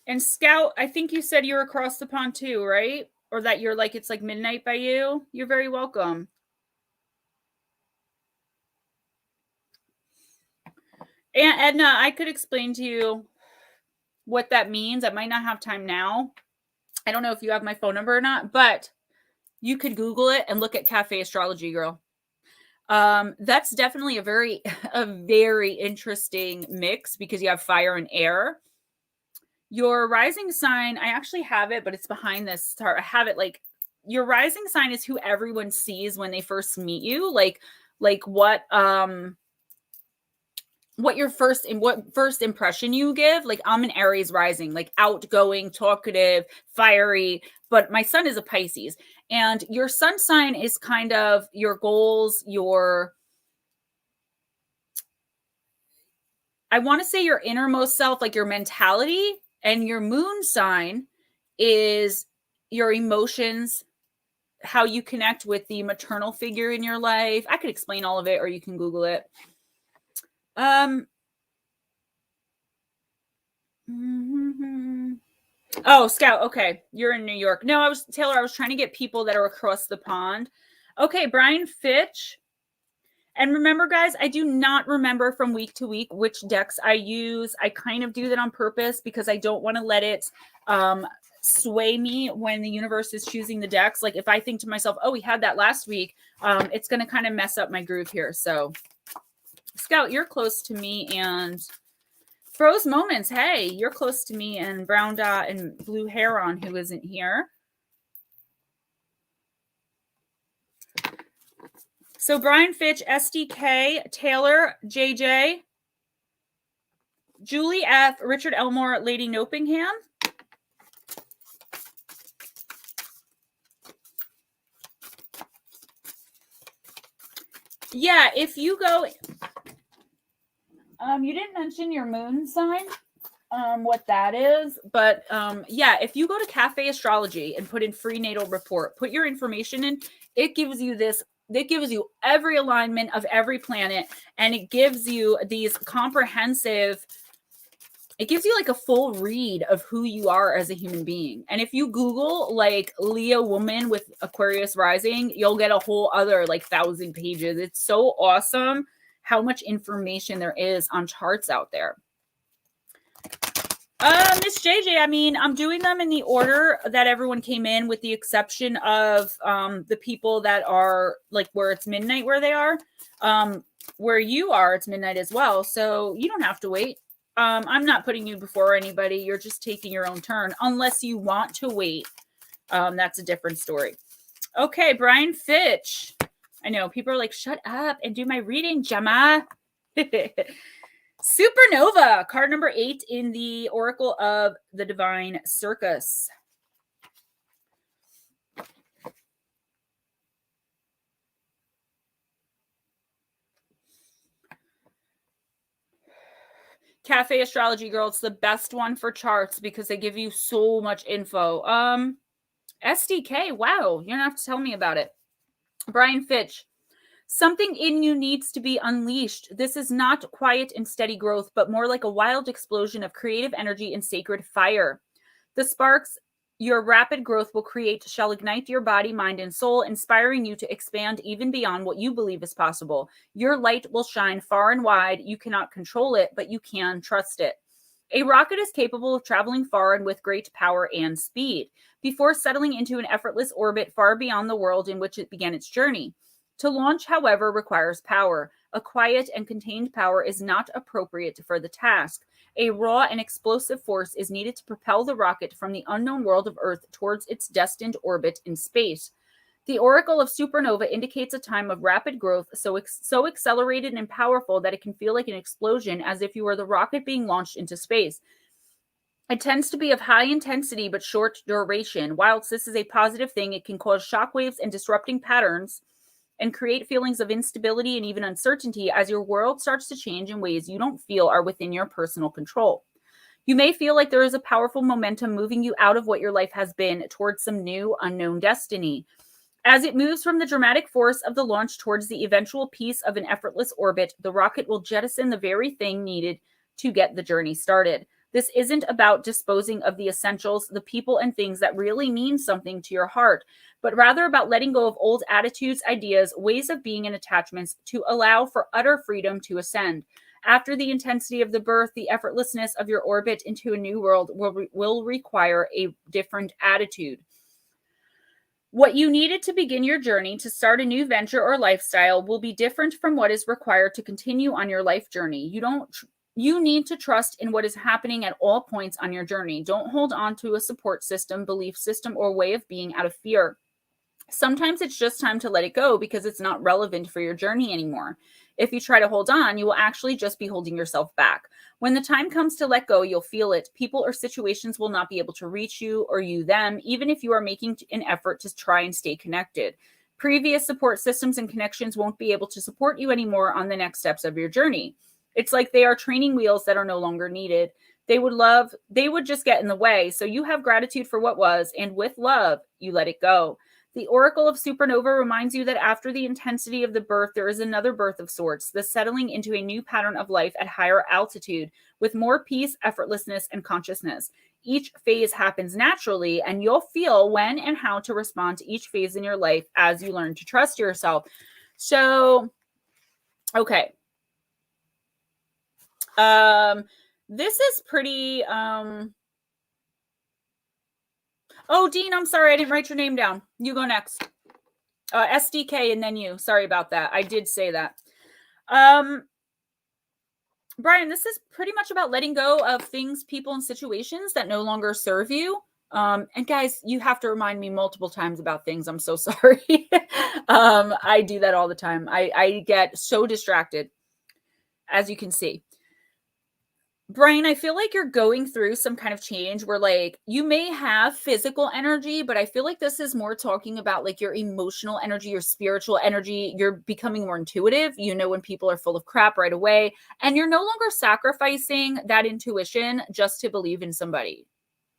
and Scout. I think you said you're across the pond too, right? Or that you're like, it's like midnight by you. You're very welcome. And Edna, I could explain to you what that means. I might not have time now. I don't know if you have my phone number or not, but you could Google it and look at Cafe Astrology Girl. That's definitely a very interesting mix because you have fire and air. Your rising sign, I actually have it, but it's behind this star. I have it like your rising sign is who everyone sees when they first meet you. Like what your first impression you give. Like I'm an Aries rising, like outgoing, talkative, fiery, but my sun is a Pisces. And your sun sign is kind of your goals, I want to say your innermost self, like your mentality. And your moon sign is your emotions, how you connect with the maternal figure in your life. I could explain all of it, or you can Google it. Oh, Scout. Okay. You're in New York. No, Taylor, I was trying to get people that are across the pond. Okay. Brian Fitch. And remember, guys, I do not remember from week to week which decks I use. I kind of do that on purpose because I don't want to let it sway me when the universe is choosing the decks. Like if I think to myself, oh, we had that last week, it's going to kind of mess up my groove here. So Scout, you're close to me, and Froze Moments, hey, you're close to me, and Brown Dot and Blue Heron, who isn't here. So Brian Fitch, SDK, Taylor, JJ, Julie F, Richard Elmore, Lady Nopingham. Yeah, if you go, you didn't mention your moon sign, what that is, but yeah, if you go to Cafe Astrology and put in Prenatal Report, put your information in, it gives you this. It gives you every alignment of every planet, and it gives you these comprehensive, it gives you like a full read of who you are as a human being. And if you Google like Leo woman with Aquarius rising, you'll get a whole other like 1,000 pages. It's so awesome how much information there is on charts out there. Miss JJ, I mean, I'm doing them in the order that everyone came in, with the exception of the people that are like where it's midnight where they are. Where you are, it's midnight as well. So you don't have to wait. I'm not putting you before anybody. You're just taking your own turn, unless you want to wait. That's a different story. Okay, Brian Fitch. I know people are like, shut up and do my reading, Gemma. Supernova, card number 8 in the Oracle of the Divine Circus. Cafe Astrology Girl, it's the best one for charts because they give you so much info. SDK, wow, you're gonna have to tell me about it. Brian Fitch. Something in you needs to be unleashed. This is not quiet and steady growth, but more like a wild explosion of creative energy and sacred fire. The sparks your rapid growth will create shall ignite your body, mind, and soul, inspiring you to expand even beyond what you believe is possible. Your light will shine far and wide. You cannot control it, but you can trust it. A rocket is capable of traveling far and with great power and speed, before settling into an effortless orbit far beyond the world in which it began its journey. To launch, however, requires power. A quiet and contained power is not appropriate for the task. A raw and explosive force is needed to propel the rocket from the unknown world of Earth towards its destined orbit in space. The Oracle of Supernova indicates a time of rapid growth, so accelerated and powerful that it can feel like an explosion, as if you were the rocket being launched into space. It tends to be of high intensity but short duration. Whilst this is a positive thing, it can cause shockwaves and disrupting patterns and create feelings of instability and even uncertainty as your world starts to change in ways you don't feel are within your personal control. You may feel like there is a powerful momentum moving you out of what your life has been towards some new unknown destiny. As it moves from the dramatic force of the launch towards the eventual peace of an effortless orbit, the rocket will jettison the very thing needed to get the journey started. This isn't about disposing of the essentials, the people and things that really mean something to your heart, but rather about letting go of old attitudes, ideas, ways of being, and attachments to allow for utter freedom to ascend. After the intensity of the birth, the effortlessness of your orbit into a new world will require a different attitude. What you needed to begin your journey to start a new venture or lifestyle will be different from what is required to continue on your life journey. You need to trust in what is happening at all points on your journey. Don't hold on to a support system, belief system, or way of being out of fear. Sometimes it's just time to let it go because it's not relevant for your journey anymore. If you try to hold on, you will actually just be holding yourself back. When the time comes to let go, you'll feel it. People or situations will not be able to reach you or you them, even if you are making an effort to try and stay connected. Previous support systems and connections won't be able to support you anymore on the next steps of your journey. It's like they are training wheels that are no longer needed. They would just get in the way. So you have gratitude for what was, and with love, you let it go. The Oracle of Supernova reminds you that after the intensity of the birth, there is another birth of sorts, the settling into a new pattern of life at higher altitude, with more peace, effortlessness, and consciousness. Each phase happens naturally, and you'll feel when and how to respond to each phase in your life as you learn to trust yourself. So, okay. This is pretty, oh, Dean, I'm sorry. I didn't write your name down. You go next. SDK and then you. Sorry about that. I did say that. Brian, this is pretty much about letting go of things, people, and situations that no longer serve you. And guys, you have to remind me multiple times about things. I'm so sorry. I do that all the time. I get so distracted, as you can see. Brian, I feel like you're going through some kind of change where like you may have physical energy, but I feel like this is more talking about like your emotional energy, your spiritual energy. You're becoming more intuitive. You know when people are full of crap right away, and you're no longer sacrificing that intuition just to believe in somebody.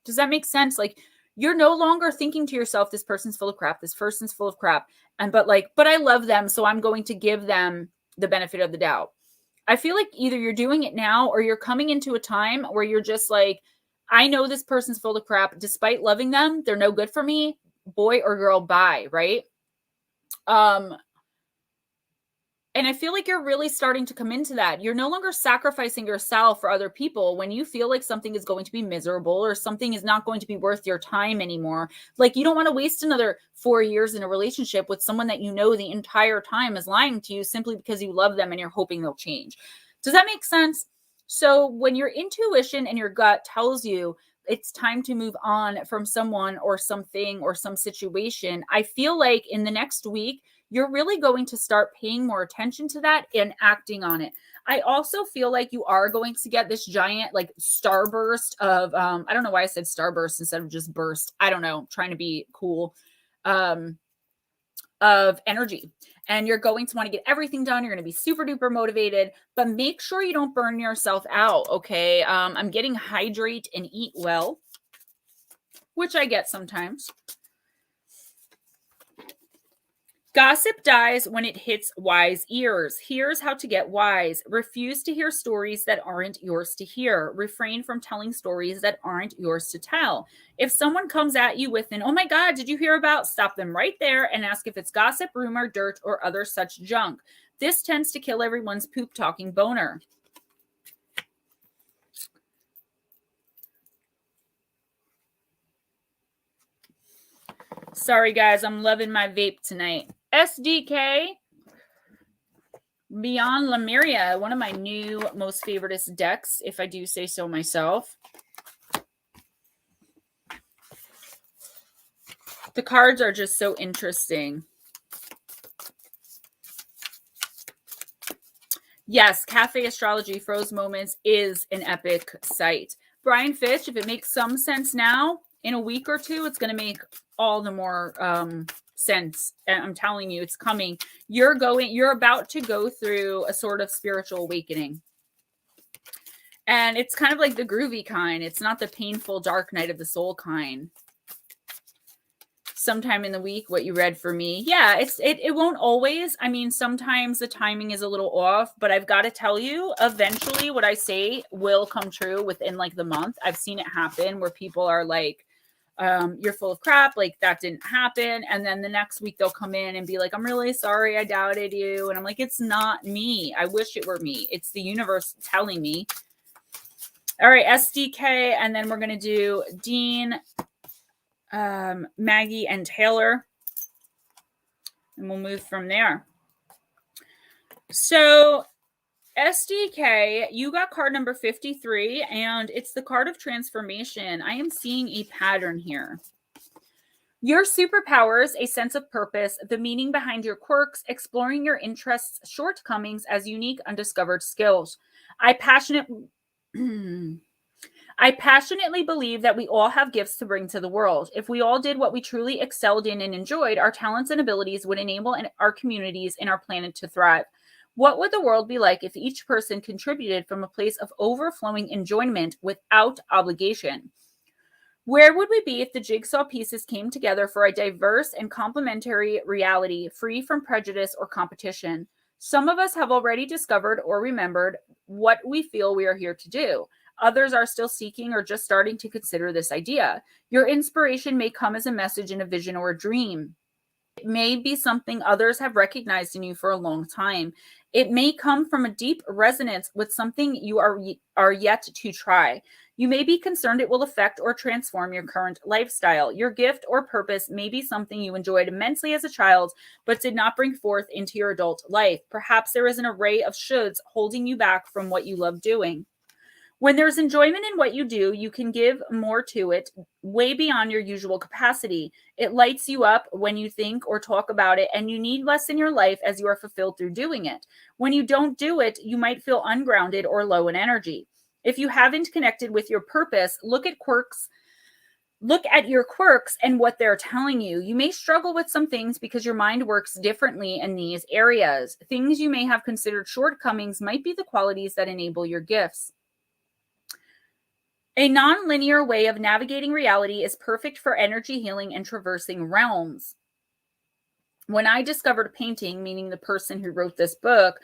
Does that make sense? Like you're no longer thinking to yourself, this person's full of crap, this person's full of crap. But I love them, so I'm going to give them the benefit of the doubt. I feel like either you're doing it now or you're coming into a time where you're just like, I know this person's full of crap. Despite loving them, they're no good for me. Boy or girl, bye, right? And I feel like you're really starting to come into that. You're no longer sacrificing yourself for other people when you feel like something is going to be miserable or something is not going to be worth your time anymore. Like you don't want to waste another 4 years in a relationship with someone that you know the entire time is lying to you simply because you love them and you're hoping they'll change. Does that make sense? So when your intuition and your gut tells you it's time to move on from someone or something or some situation, I feel like in the next week, you're really going to start paying more attention to that and acting on it. I also feel like you are going to get this giant like starburst of, I don't know why I said starburst instead of just burst. I don't know, trying to be cool, of energy. And you're going to want to get everything done. You're going to be super duper motivated, but make sure you don't burn yourself out. Okay. I'm getting hydrate and eat well, which I get sometimes. Gossip dies when it hits wise ears. Here's how to get wise. Refuse to hear stories that aren't yours to hear. Refrain from telling stories that aren't yours to tell. If someone comes at you with an, oh my God, did you hear about? Stop them right there and ask if it's gossip, rumor, dirt, or other such junk. This tends to kill everyone's poop talking boner. Sorry, guys, I'm loving my vape tonight. SDK, Beyond Lemuria, one of my new most favoriteest decks, if I do say so myself. The cards are just so interesting. Yes, Cafe Astrology Froze Moments is an epic site. Brian Fish, if it makes some sense now, in a week or two, it's going to make all the more sense. And I'm telling you, it's coming. You're about to go through a sort of spiritual awakening. And it's kind of like the groovy kind. It's not the painful dark night of the soul kind. Sometime in the week, what you read for me. Yeah, it won't always. I mean, sometimes the timing is a little off, but I've got to tell you, eventually what I say will come true within like the month. I've seen it happen where people are like, you're full of crap, like that didn't happen. And then the next week they'll come in and be like, I'm really sorry, I doubted you. And I'm like, it's not me. I wish it were me. It's the universe telling me. All right, SDK, and then we're going to do Dean, Maggie, and Taylor, and we'll move from there. So SDK, you got card number 53, and it's the card of transformation. I am seeing a pattern here. Your superpowers, a sense of purpose, the meaning behind your quirks, exploring your interests, shortcomings as unique, undiscovered skills. I passionately believe that we all have gifts to bring to the world. If we all did what we truly excelled in and enjoyed, our talents and abilities would enable our communities and our planet to thrive. What would the world be like if each person contributed from a place of overflowing enjoyment without obligation? Where would we be if the jigsaw pieces came together for a diverse and complementary reality, free from prejudice or competition? Some of us have already discovered or remembered what we feel we are here to do. Others are still seeking or just starting to consider this idea. Your inspiration may come as a message in a vision or a dream. It may be something others have recognized in you for a long time. It may come from a deep resonance with something you are yet to try. You may be concerned it will affect or transform your current lifestyle. Your gift or purpose may be something you enjoyed immensely as a child, but did not bring forth into your adult life. Perhaps there is an array of shoulds holding you back from what you love doing. When there's enjoyment in what you do, you can give more to it, way beyond your usual capacity. It lights you up when you think or talk about it, and you need less in your life as you are fulfilled through doing it. When you don't do it, you might feel ungrounded or low in energy. If you haven't connected with your purpose, look at your quirks and what they're telling you. You may struggle with some things because your mind works differently in these areas. Things you may have considered shortcomings might be the qualities that enable your gifts. A non-linear way of navigating reality is perfect for energy healing and traversing realms. When I discovered painting, meaning the person who wrote this book,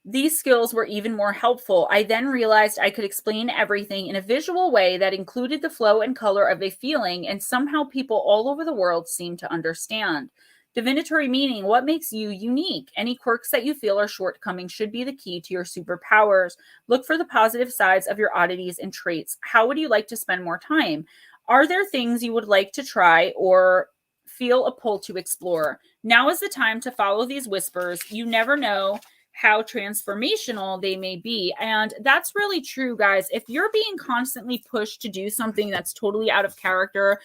these skills were even more helpful. I then realized I could explain everything in a visual way that included the flow and color of a feeling, and somehow people all over the world seem to understand. Divinatory meaning, what makes you unique? Any quirks that you feel are shortcomings should be the key to your superpowers. Look for the positive sides of your oddities and traits. How would you like to spend more time? Are there things you would like to try or feel a pull to explore? Now is the time to follow these whispers. You never know how transformational they may be. And that's really true, guys. If you're being constantly pushed to do something that's totally out of character,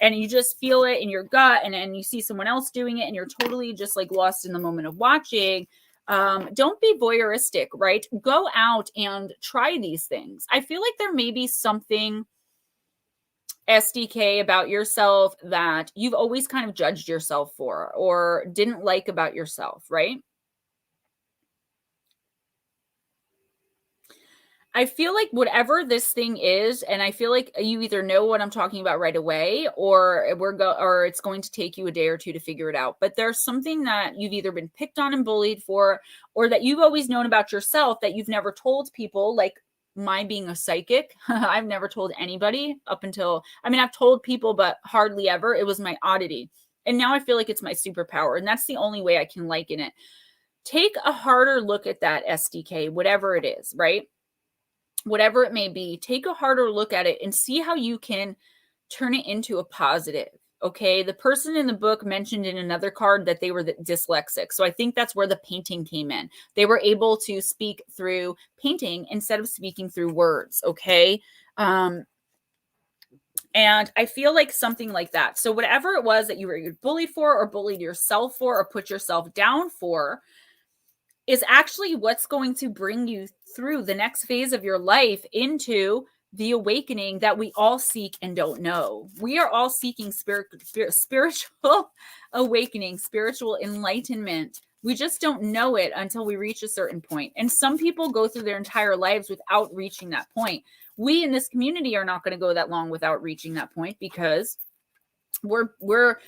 and you just feel it in your gut, and you see someone else doing it and you're totally just like lost in the moment of watching, don't be voyeuristic, right? Go out and try these things. I feel like there may be something, SDK, about yourself that you've always kind of judged yourself for or didn't like about yourself, right? I feel like whatever this thing is, and I feel like you either know what I'm talking about right away, or or it's going to take you a day or two to figure it out. But there's something that you've either been picked on and bullied for, or that you've always known about yourself that you've never told people, like my being a psychic. I've never told anybody up until, I've told people, but hardly ever. It was my oddity. And now I feel like it's my superpower. And that's the only way I can liken it. Take a harder look at that, SDK, whatever it is, right? Whatever it may be, take a harder look at it and see how you can turn it into a positive. Okay. The person in the book mentioned in another card that they were dyslexic. So I think that's where the painting came in. They were able to speak through painting instead of speaking through words. Okay. And I feel like something like that. So whatever it was that you were bullied for or bullied yourself for or put yourself down for is actually what's going to bring you through the next phase of your life into the awakening that we all seek and don't know. We are all seeking spiritual awakening, spiritual enlightenment. We just don't know it until we reach a certain point. And some people go through their entire lives without reaching that point. We in this community are not going to go that long without reaching that point because we're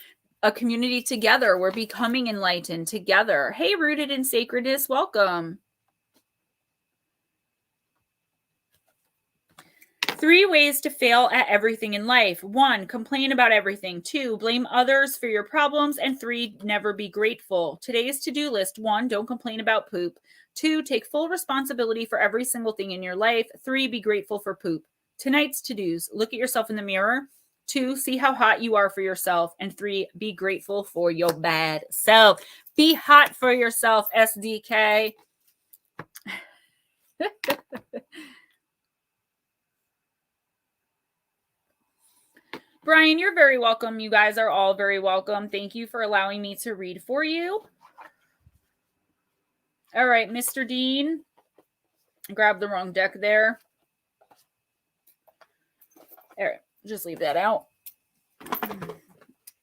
a community together. We're becoming enlightened together. Hey, Rooted in Sacredness, welcome. 3 ways to fail at everything in life. 1, complain about everything. 2, blame others for your problems. And 3, never be grateful. Today's to-do list. 1, don't complain about poop. 2, take full responsibility for every single thing in your life. 3, be grateful for poop. Tonight's to-dos. Look at yourself in the mirror. 2, see how hot you are for yourself. And 3, be grateful for your bad self. Be hot for yourself, SDK. Brian, you're very welcome. You guys are all very welcome. Thank you for allowing me to read for you. All right, Mr. Dean. Grab the wrong deck there. All right, just leave that out.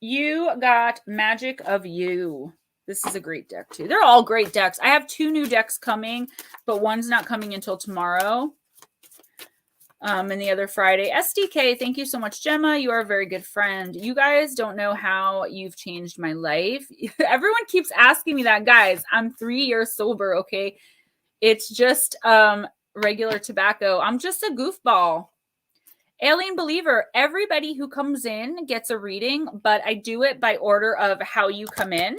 You got Magick of You. This is a great deck too. They're all great decks. I have 2 new decks coming, but one's not coming until tomorrow. And the other Friday. SDK, thank you so much, Gemma. You are a very good friend. You guys don't know how you've changed my life. Everyone keeps asking me that, guys. I'm 3 years sober, okay? It's just regular tobacco. I'm just a goofball. Alien Believer, everybody who comes in gets a reading, but I do it by order of how you come in.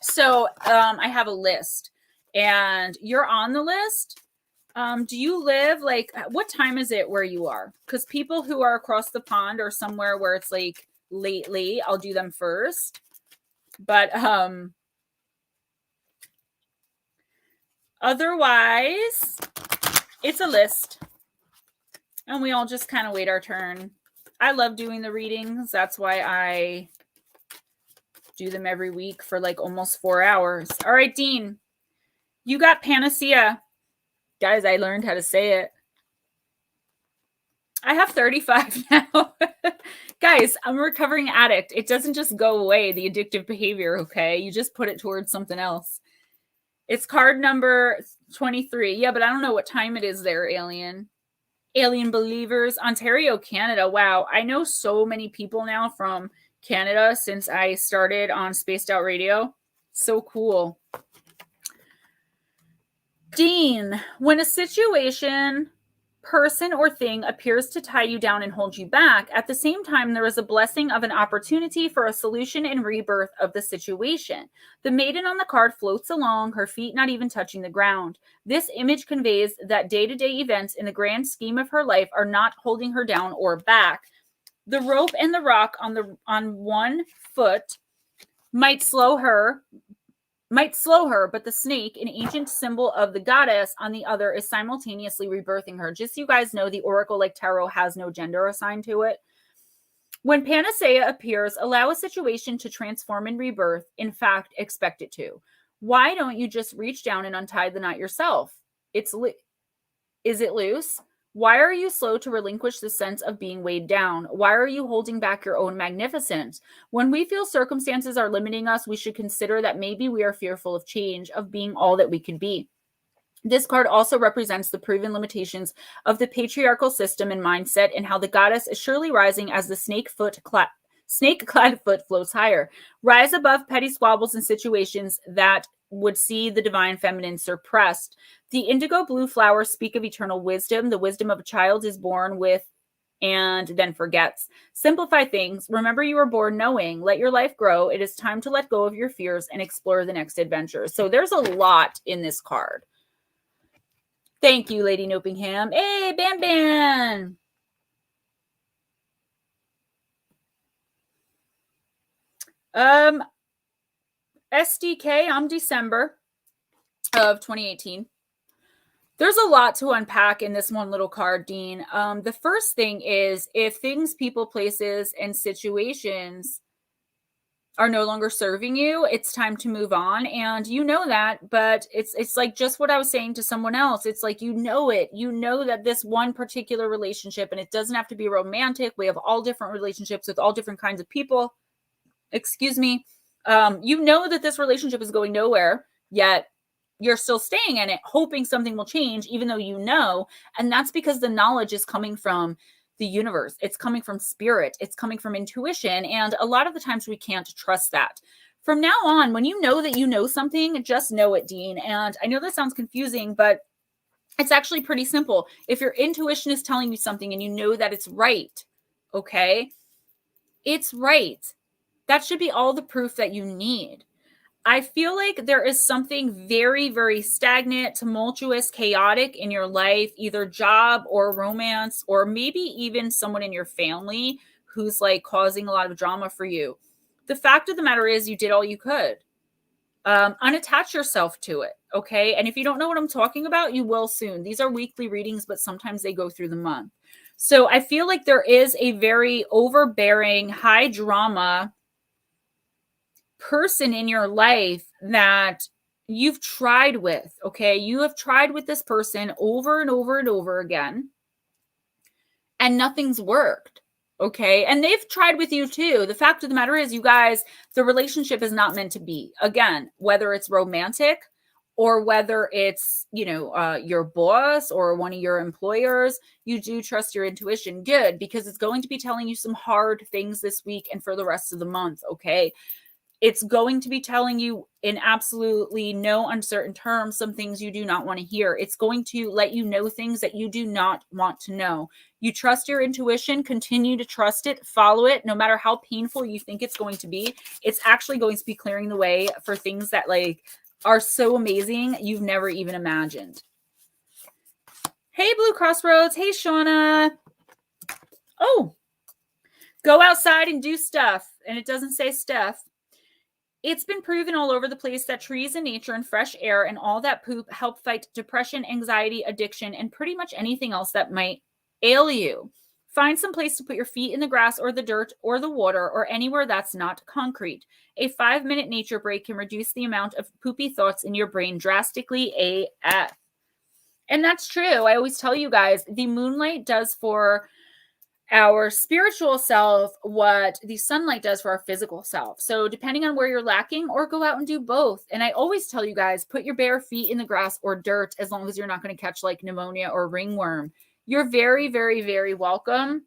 So I have a list, and you're on the list. Do you live, like, what time is it where you are? Because people who are across the pond or somewhere where it's like lately, I'll do them first. But otherwise, it's a list. And we all just kind of wait our turn. I love doing the readings. That's why I do them every week for like almost 4 hours. All right, Dean, you got Panacea. Guys, I learned how to say it. I have 35 now. Guys, I'm a recovering addict. It doesn't just go away, the addictive behavior, okay? You just put it towards something else. It's card number 23. Yeah, but I don't know what time it is there, Alien. Alien Believers, Ontario, Canada. Wow, I know so many people now from Canada since I started on Spaced Out Radio. So cool. Dean, when a situation, person, or thing appears to tie you down and hold you back, at the same time, there is a blessing of an opportunity for a solution and rebirth of the situation. The maiden on the card floats along, her feet not even touching the ground. This image conveys that day-to-day events in the grand scheme of her life are not holding her down or back. The rope and the rock on one foot might slow her, but the snake, an ancient symbol of the goddess, on the other is simultaneously rebirthing her. Just so you guys know, the Oracle, like tarot, has no gender assigned to it. When Panacea appears, allow a situation to transform and rebirth. In fact, expect it to. Why don't you just reach down and untie the knot yourself? Is it loose? Why are you slow to relinquish the sense of being weighed down? Why are you holding back your own magnificence? When we feel circumstances are limiting us, we should consider that maybe we are fearful of change, of being all that we could be. This card also represents the proven limitations of the patriarchal system and mindset, and how the goddess is surely rising as the snake-clad foot floats higher. Rise above petty squabbles and situations that would see the divine feminine suppressed. The indigo blue flowers speak of eternal wisdom. The wisdom of a child is born with and then forgets. Simplify things. Remember, you were born knowing. Let your life grow. It is time to let go of your fears and explore the next adventure. So there's a lot in this card. Thank you, Lady Nopingham. Hey, Ban Ban. SDK on December of 2018. There's a lot to unpack in this one little card, Dean. The first thing is if things, people, places, and situations are no longer serving you, it's time to move on. And you know that, but it's like just what I was saying to someone else. It's like, you know it. You know that this one particular relationship, and it doesn't have to be romantic. We have all different relationships with all different kinds of people. Excuse me. You know that this relationship is going nowhere, yet you're still staying in it, hoping something will change, even though you know. And that's because the knowledge is coming from the universe. It's coming from spirit. It's coming from intuition. And a lot of the times we can't trust that. From now on, when you know that you know something, just know it, Dean. And I know that sounds confusing, but it's actually pretty simple. If your intuition is telling you something and you know that it's right, okay, it's right. That should be all the proof that you need. I feel like there is something very, very stagnant, tumultuous, chaotic in your life, either job or romance, or maybe even someone in your family who's like causing a lot of drama for you. The fact of the matter is you did all you could. Unattach yourself to it, okay? And if you don't know what I'm talking about, you will soon. These are weekly readings, but sometimes they go through the month. So I feel like there is a very overbearing, high drama person in your life that you've tried with, okay? You have tried with this person over and over and over again, and nothing's worked, okay? And they've tried with you too. The fact of the matter is, you guys, the relationship is not meant to be. Again, whether it's romantic or whether it's, you know, your boss or one of your employers, you do trust your intuition. Good, because it's going to be telling you some hard things this week and for the rest of the month, okay? It's going to be telling you in absolutely no uncertain terms some things you do not want to hear. It's going to let you know things that you do not want to know. You trust your intuition, continue to trust it, follow it, no matter how painful you think it's going to be. It's actually going to be clearing the way for things that like are so amazing you've never even imagined. Hey, Blue Crossroads. Hey, Shauna. Oh, go outside and do stuff. And it doesn't say stuff. It's been proven all over the place that trees and nature and fresh air and all that poop help fight depression, anxiety, addiction, and pretty much anything else that might ail you. Find some place to put your feet in the grass or the dirt or the water or anywhere that's not concrete. A 5-minute nature break can reduce the amount of poopy thoughts in your brain drastically AF. And that's true. I always tell you guys, the moonlight does for our spiritual self what the sunlight does for our physical self. So depending on where you're lacking, or go out and do both. And I always tell you guys, put your bare feet in the grass or dirt, as long as you're not going to catch like pneumonia or ringworm. You're very, very, very welcome.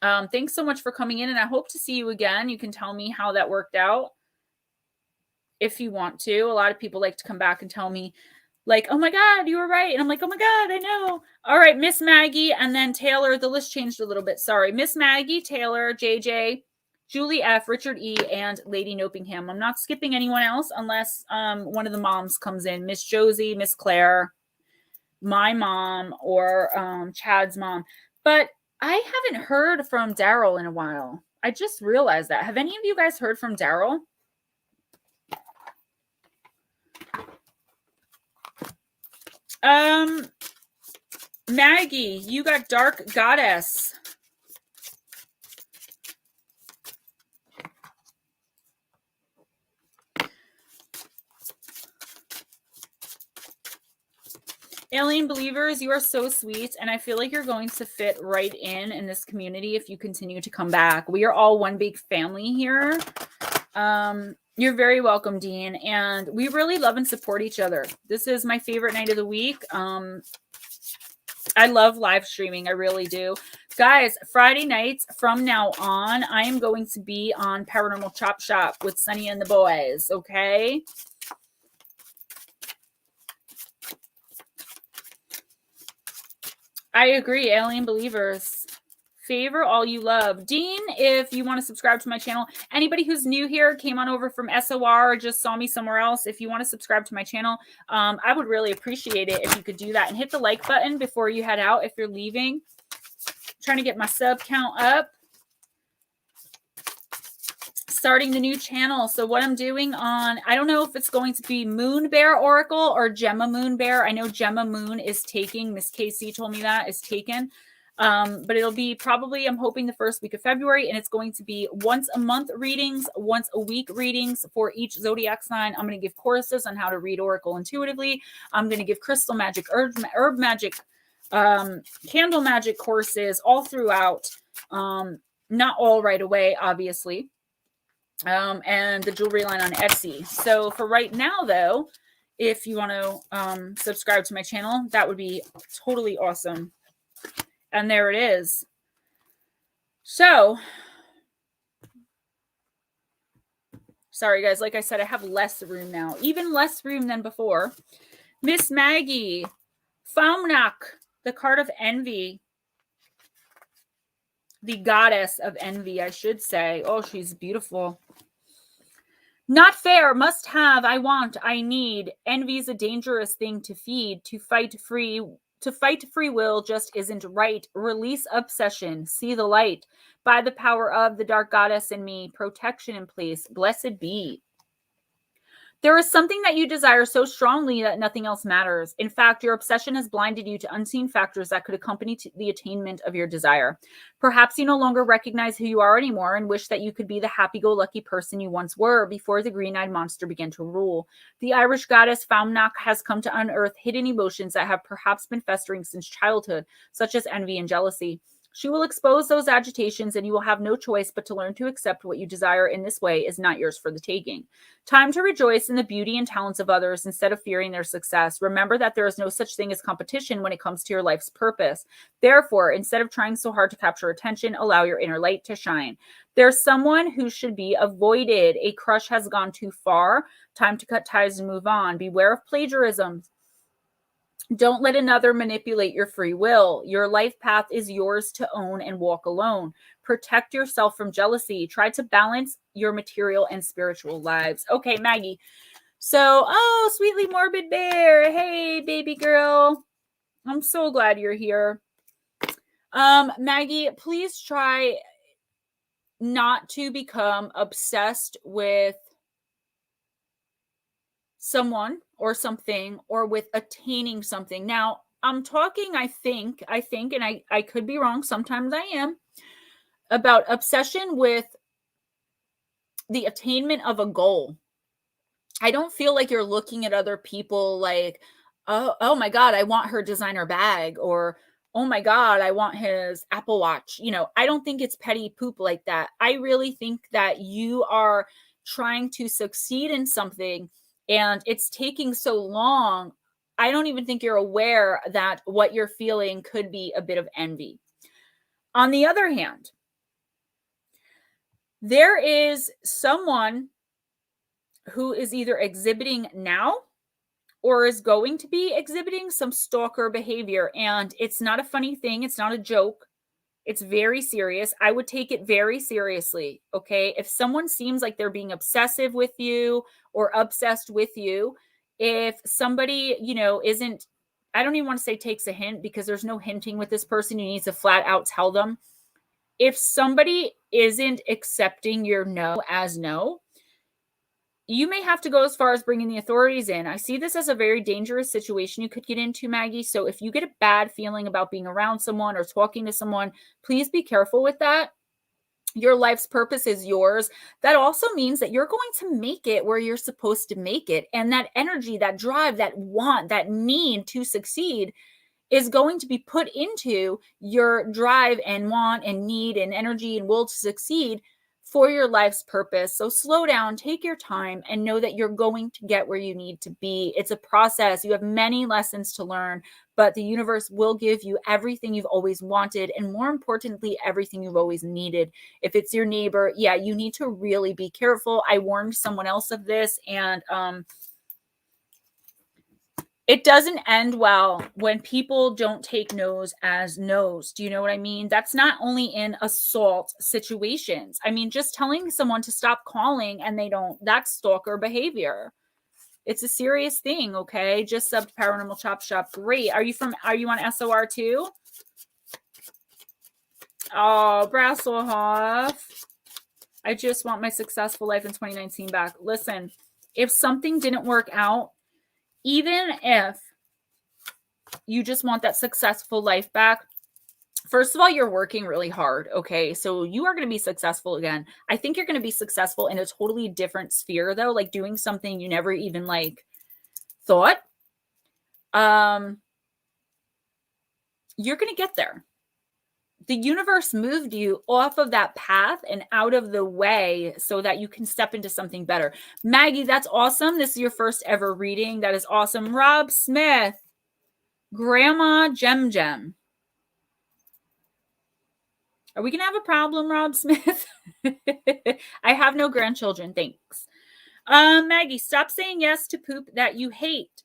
Thanks so much for coming in, and I hope to see you again. You can tell me how that worked out if you want to. A lot of people like to come back and tell me, like, oh my God, you were right. And I'm like, oh my God, I know. All right, Miss Maggie, and then Taylor. The list changed a little bit. Sorry. Miss Maggie, Taylor, JJ, Julie F, Richard E, and Lady Nopingham. I'm not skipping anyone else unless one of the moms comes in. Miss Josie, Miss Claire, my mom, or Chad's mom. But I haven't heard from Daryl in a while. I just realized that. Have any of you guys heard from Daryl? Maggie, you got Dark Goddess. Alien Believers, you are so sweet, and I feel like you're going to fit right in this community if you continue to come back. We are all one big family here. You're very welcome, Dean, and we really love and support each other. This is my favorite night of the week. I love live streaming. I really do. Guys, Friday nights from now on, I am going to be on Paranormal Chop Shop with Sunny and the boys, okay? I agree, Alien Believers. Favor all you love. Dean, if you want to subscribe to my channel, anybody who's new here, came on over from SOR, or just saw me somewhere else, if you want to subscribe to my channel, I would really appreciate it if you could do that. And hit the like button before you head out if you're leaving. I'm trying to get my sub count up. starting the new channel. So what I'm doing on, I don't know if it's going to be Moon Bear Oracle or Gemma Moon Bear. I know Gemma Moon is taking, Miss Casey told me that is taken. But it'll be probably, I'm hoping, the first week of February, and it's going to be once a month readings, once a week readings for each zodiac sign. I'm going to give courses on how to read Oracle intuitively. I'm going to give crystal magic, herb magic, candle magic courses all throughout. Not all right away, obviously. And the jewelry line on Etsy. So for right now, though, if you want to subscribe to my channel, that would be totally awesome. And there it is. So, sorry guys, like I said, I have less room now, even less room than before. Miss Maggie, Faumnak, the card of envy, the goddess of envy, I should say. Oh, she's beautiful. Not fair, must have, I want, I need. Envy is a dangerous thing to feed. To fight free will just isn't right. Release obsession. See the light. By the power of the dark goddess in me, protection in place. Blessed be. There is something that you desire so strongly that nothing else matters. In fact, your obsession has blinded you to unseen factors that could accompany the attainment of your desire. Perhaps you no longer recognize who you are anymore and wish that you could be the happy-go-lucky person you once were before the green-eyed monster began to rule. The Irish goddess Faumnak has come to unearth hidden emotions that have perhaps been festering since childhood, such as envy and jealousy. She will expose those agitations, and you will have no choice but to learn to accept what you desire in this way is not yours for the taking. Time to rejoice in the beauty and talents of others instead of fearing their success. Remember that there is no such thing as competition when it comes to your life's purpose. Therefore, instead of trying so hard to capture attention, allow your inner light to shine. There's someone who should be avoided. A crush has gone too far. Time to cut ties and move on. Beware of plagiarism. Don't let another manipulate your free will. Your life path is yours to own and walk alone. Protect yourself from jealousy. Try to balance your material and spiritual lives. Okay, Maggie. So, oh, Sweetly Morbid Bear. Hey, baby girl. I'm so glad you're here. Maggie, please try not to become obsessed with someone or something, or with attaining something. Now, I'm talking, I think, and I could be wrong, sometimes I am, about obsession with the attainment of a goal. I don't feel like you're looking at other people like, oh my God, I want her designer bag, or oh my God, I want his Apple Watch. You know, I don't think it's petty poop like that. I really think that you are trying to succeed in something, and it's taking so long. I don't even think you're aware that what you're feeling could be a bit of envy. On the other hand, there is someone who is either exhibiting now or is going to be exhibiting some stalker behavior. And it's not a funny thing. It's not a joke. It's very serious. I would take it very seriously, okay? If someone seems like they're being obsessive with you or obsessed with you, if somebody, you know, isn't, I don't even want to say takes a hint, because there's no hinting with this person. You need to flat out tell them. If somebody isn't accepting your no as no, you may have to go as far as bringing the authorities in. I see this as a very dangerous situation you could get into, Maggie. So if you get a bad feeling about being around someone or talking to someone, please be careful with that. Your life's purpose is yours. That also means that you're going to make it where you're supposed to make it. And that energy, that drive, that want, that need to succeed is going to be put into your drive and want and need and energy and will to succeed for your life's purpose. So slow down, take your time, and know that you're going to get where you need to be. It's a process. You have many lessons to learn, but the universe will give you everything you've always wanted, and more importantly, everything you've always needed. If it's your neighbor, yeah, you need to really be careful. I warned someone else of this, and it doesn't end well when people don't take no's as no's. Do you know what I mean? That's not only in assault situations. I mean, just telling someone to stop calling and they don't, that's stalker behavior. It's a serious thing, okay? Just sub Paranormal Chop Shop. Great. Are you on SOR too? Oh, Brasselhoff. I just want my successful life in 2019 back. Listen, if something didn't work out, even if you just want that successful life back, first of all, you're working really hard, okay? So you are going to be successful again. I think you're going to be successful in a totally different sphere, though, like doing something you never even like thought. You're going to get there. The universe moved you off of that path and out of the way so that you can step into something better. Maggie, that's awesome. This is your first ever reading. That is awesome. Rob Smith, Grandma Gem. Are we going to have a problem, Rob Smith? I have no grandchildren. Thanks. Maggie, stop saying yes to poop that you hate.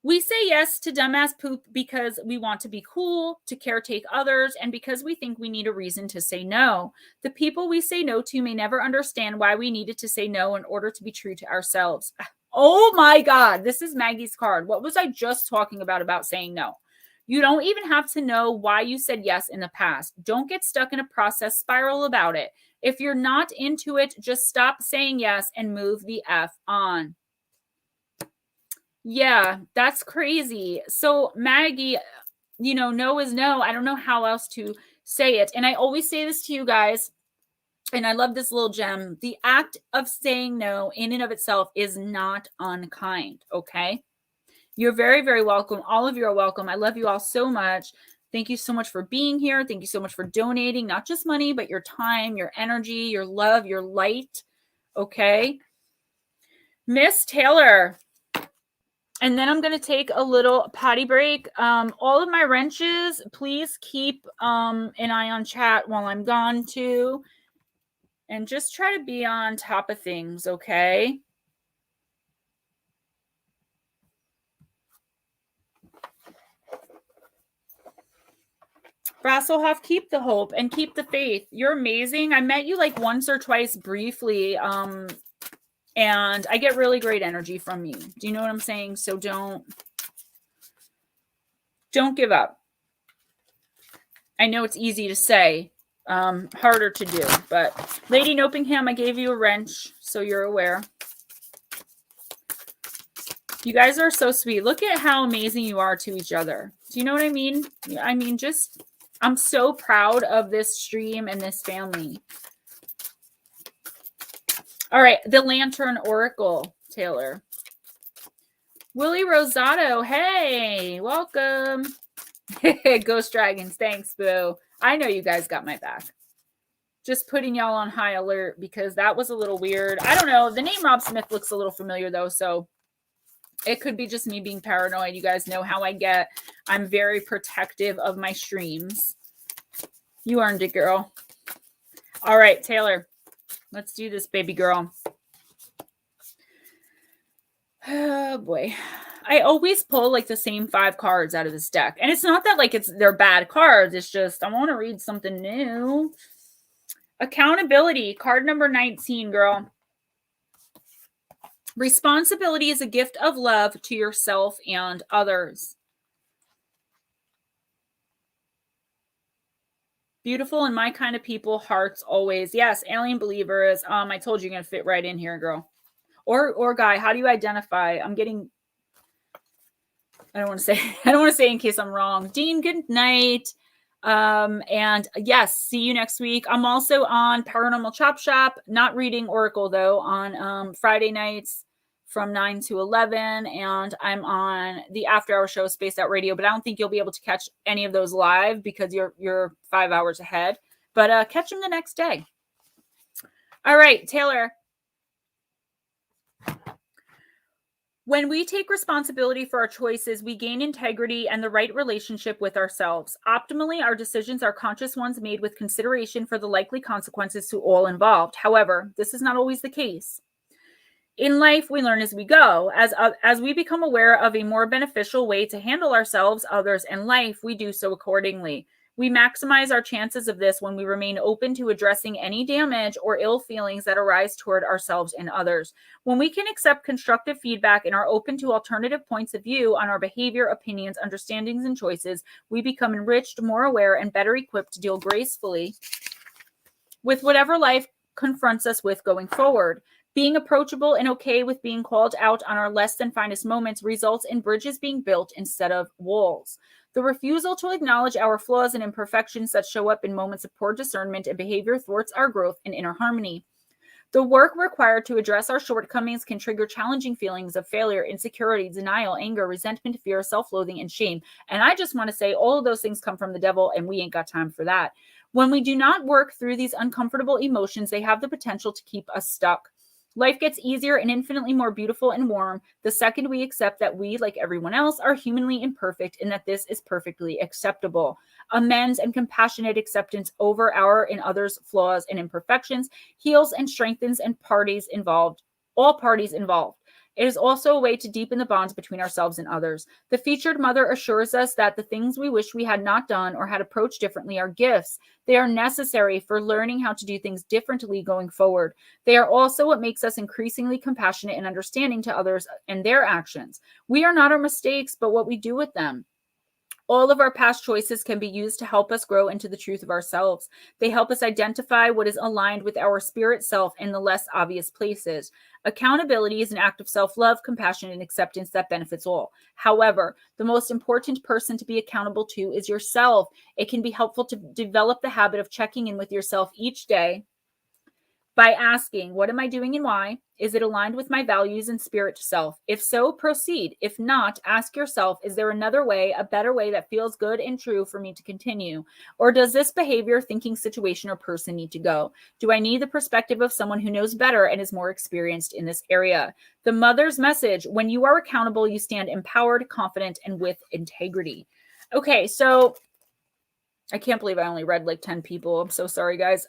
We say yes to dumbass poop because we want to be cool, to caretake others, and because we think we need a reason to say no. The people we say no to may never understand why we needed to say no in order to be true to ourselves. Oh my God, this is Maggie's card. What was I just talking about saying no? You don't even have to know why you said yes in the past. Don't get stuck in a process spiral about it. If you're not into it, just stop saying yes and move the F on. Yeah, that's crazy. So Maggie, no is no. I don't know how else to say it. And I always say this to you guys, and I love this little gem. The act of saying no in and of itself is not unkind, okay? You're very, very welcome. All of you are welcome. I love you all so much. Thank you so much for being here. Thank you so much for donating, not just money, but your time, your energy, your love, your light, okay? Miss Taylor. And then I'm going to take a little potty break. All of my wrenches, please keep an eye on chat while I'm gone too. And just try to be on top of things, okay? Brasselhoff, keep the hope and keep the faith. You're amazing. I met you like once or twice briefly. And I get really great energy from you. Do you know what I'm saying? So don't give up. I know it's easy to say, harder to do, but Lady Nopingham, I gave you a wrench, so you're aware. You guys are so sweet. Look at how amazing you are to each other. Do you know what I mean? I mean, I'm so proud of this stream and this family. All right, the Lantern Oracle, Taylor. Willie Rosato, hey, welcome. Ghost Dragons, thanks, boo. I know you guys got my back. Just putting y'all on high alert because that was a little weird. I don't know. The name Rob Smith looks a little familiar, though, so it could be just me being paranoid. You guys know how I get. I'm very protective of my streams. You earned it, girl. All right, Taylor. Let's do this, baby girl. Oh, boy. I always pull like the same 5 cards out of this deck. And it's not that like they're bad cards. It's just I want to read something new. Accountability, card number 19, girl. Responsibility is a gift of love to yourself and others. Beautiful and my kind of people, hearts always. Yes, alien believers. I told you you're gonna fit right in here, girl. Or guy. How do you identify? I'm getting. I don't want to say in case I'm wrong. Dean, good night. And yes, see you next week. I'm also on Paranormal Chop Shop. Not reading Oracle though. On Friday nights from 9 to 11, and I'm on the After Hour show Spaced Out Radio, but I don't think you'll be able to catch any of those live because you're 5 hours ahead, but catch them the next day. All right, Taylor. When we take responsibility for our choices, we gain integrity and the right relationship with ourselves. Optimally, our decisions are conscious ones made with consideration for the likely consequences to all involved. However, this is not always the case. In life, we learn as we go. As we become aware of a more beneficial way to handle ourselves, others, and life, we do so accordingly. We maximize our chances of this when we remain open to addressing any damage or ill feelings that arise toward ourselves and others. When we can accept constructive feedback and are open to alternative points of view on our behavior, opinions, understandings, and choices, we become enriched, more aware, and better equipped to deal gracefully with whatever life confronts us with going forward. Being approachable and okay with being called out on our less than finest moments results in bridges being built instead of walls. The refusal to acknowledge our flaws and imperfections that show up in moments of poor discernment and behavior thwarts our growth and inner harmony. The work required to address our shortcomings can trigger challenging feelings of failure, insecurity, denial, anger, resentment, fear, self-loathing, and shame. And I just want to say all of those things come from the devil, and we ain't got time for that. When we do not work through these uncomfortable emotions, they have the potential to keep us stuck. Life gets easier and infinitely more beautiful and warm the second we accept that we, like everyone else, are humanly imperfect and that this is perfectly acceptable. Amends and compassionate acceptance over our and others' flaws and imperfections heals and strengthens all parties involved. It is also a way to deepen the bonds between ourselves and others. The featured mother assures us that the things we wish we had not done or had approached differently are gifts. They are necessary for learning how to do things differently going forward. They are also what makes us increasingly compassionate and understanding to others and their actions. We are not our mistakes, but what we do with them. All of our past choices can be used to help us grow into the truth of ourselves. They help us identify what is aligned with our spirit self in the less obvious places. Accountability is an act of self-love, compassion, and acceptance that benefits all. However, the most important person to be accountable to is yourself. It can be helpful to develop the habit of checking in with yourself each day by asking, what am I doing and why? Is it aligned with my values and spirit self? If so, proceed. If not, ask yourself, is there another way, a better way that feels good and true for me to continue? Or does this behavior, thinking, situation, or person need to go? Do I need the perspective of someone who knows better and is more experienced in this area? The mother's message: when you are accountable, you stand empowered, confident, and with integrity. Okay, so I can't believe I only read like 10 people. I'm so sorry, guys.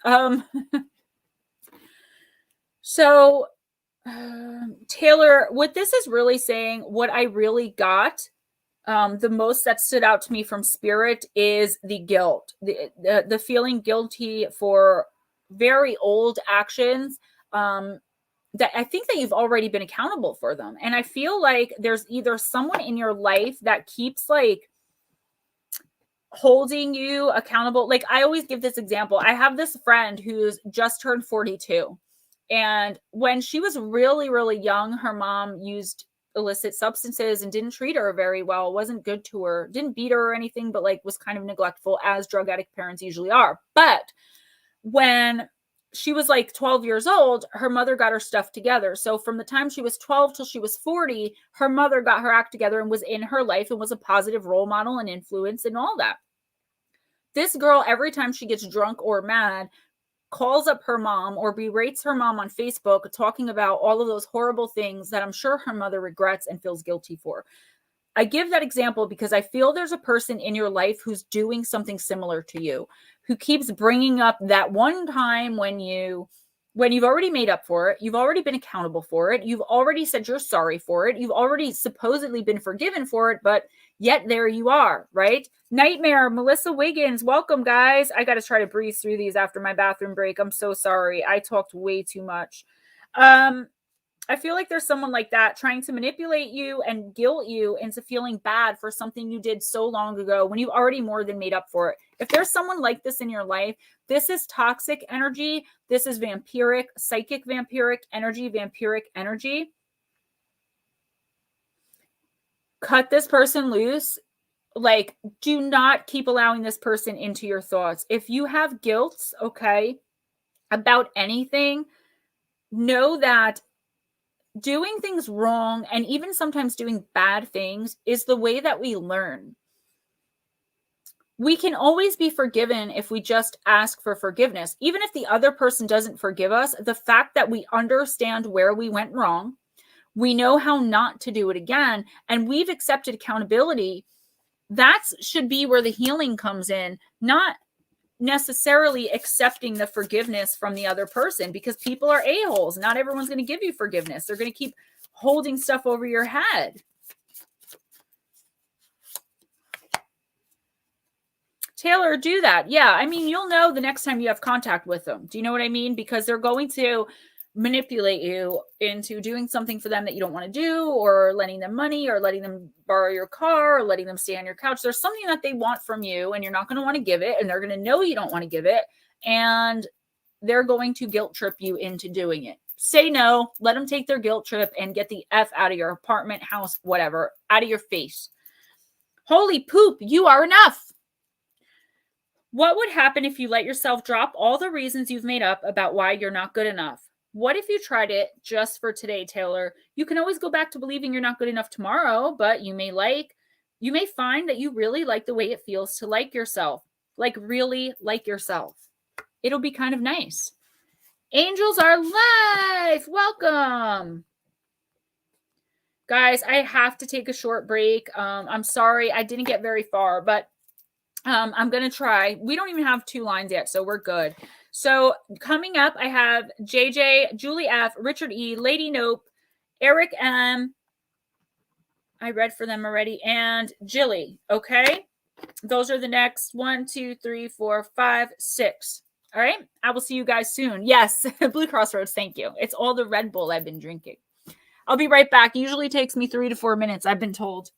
So, Taylor, what this is really saying, what I really got, the most that stood out to me from spirit is the guilt, the feeling guilty for very old actions, that I think that you've already been accountable for them. And I feel like there's either someone in your life that keeps like holding you accountable. Like I always give this example. I have this friend who's just turned 42. And when she was really, really young, her mom used illicit substances and didn't treat her very well, wasn't good to her, didn't beat her or anything, but like was kind of neglectful, as drug addict parents usually are. But when she was like 12 years old, her mother got her stuff together. So from the time she was 12 till she was 40, her mother got her act together and was in her life and was a positive role model and influence and all that. This girl, every time she gets drunk or mad, calls up her mom or berates her mom on Facebook, talking about all of those horrible things that I'm sure her mother regrets and feels guilty for. I give that example because I feel there's a person in your life who's doing something similar to you, who keeps bringing up that one time when you've already made up for it, you've already been accountable for it, you've already said you're sorry for it, you've already supposedly been forgiven for it, but yet there you are, right? Nightmare, Melissa Wiggins, welcome, guys. I got to try to breeze through these after my bathroom break. I'm so sorry. I talked way too much. I feel like there's someone like that trying to manipulate you and guilt you into feeling bad for something you did so long ago when you've already more than made up for it. If there's someone like this in your life, this is toxic energy. This is vampiric, psychic vampiric energy. Cut this person loose. Like, do not keep allowing this person into your thoughts. If you have guilt, okay, about anything, know that doing things wrong and even sometimes doing bad things is the way that we learn. We can always be forgiven if we just ask for forgiveness. Even if the other person doesn't forgive us, the fact that we understand where we went wrong, we know how not to do it again, and we've accepted accountability, that should be where the healing comes in, not necessarily accepting the forgiveness from the other person, because people are a-holes. Not everyone's going to give you forgiveness. They're going to keep holding stuff over your head. Taylor, do that. Yeah, I mean, you'll know the next time you have contact with them. Do you know what I mean? Because they're going to manipulate you into doing something for them that you don't want to do, or lending them money, or letting them borrow your car, or letting them stay on your couch. There's something that they want from you and you're not going to want to give it, and they're going to know you don't want to give it. And they're going to guilt trip you into doing it. Say no, let them take their guilt trip and get the F out of your apartment, house, whatever, out of your face. Holy poop, you are enough. What would happen if you let yourself drop all the reasons you've made up about why you're not good enough? What if you tried it just for today, Taylor? You can always go back to believing you're not good enough tomorrow, but you may find that you really like the way it feels to like yourself. Like really like yourself. It'll be kind of nice. Angels are live. Welcome. Guys, I have to take a short break. I'm sorry. I didn't get very far, but I'm going to try. We don't even have 2 lines yet, so we're good. So coming up, I have JJ, Julie F, Richard E, Lady Nope, Eric M. I read for them already. And Jilly. Okay. Those are the next 1, 2, 3, 4, 5, 6. All right. I will see you guys soon. Yes. Blue Crossroads. Thank you. It's all the Red Bull I've been drinking. I'll be right back. Usually takes me 3 to 4 minutes. I've been told.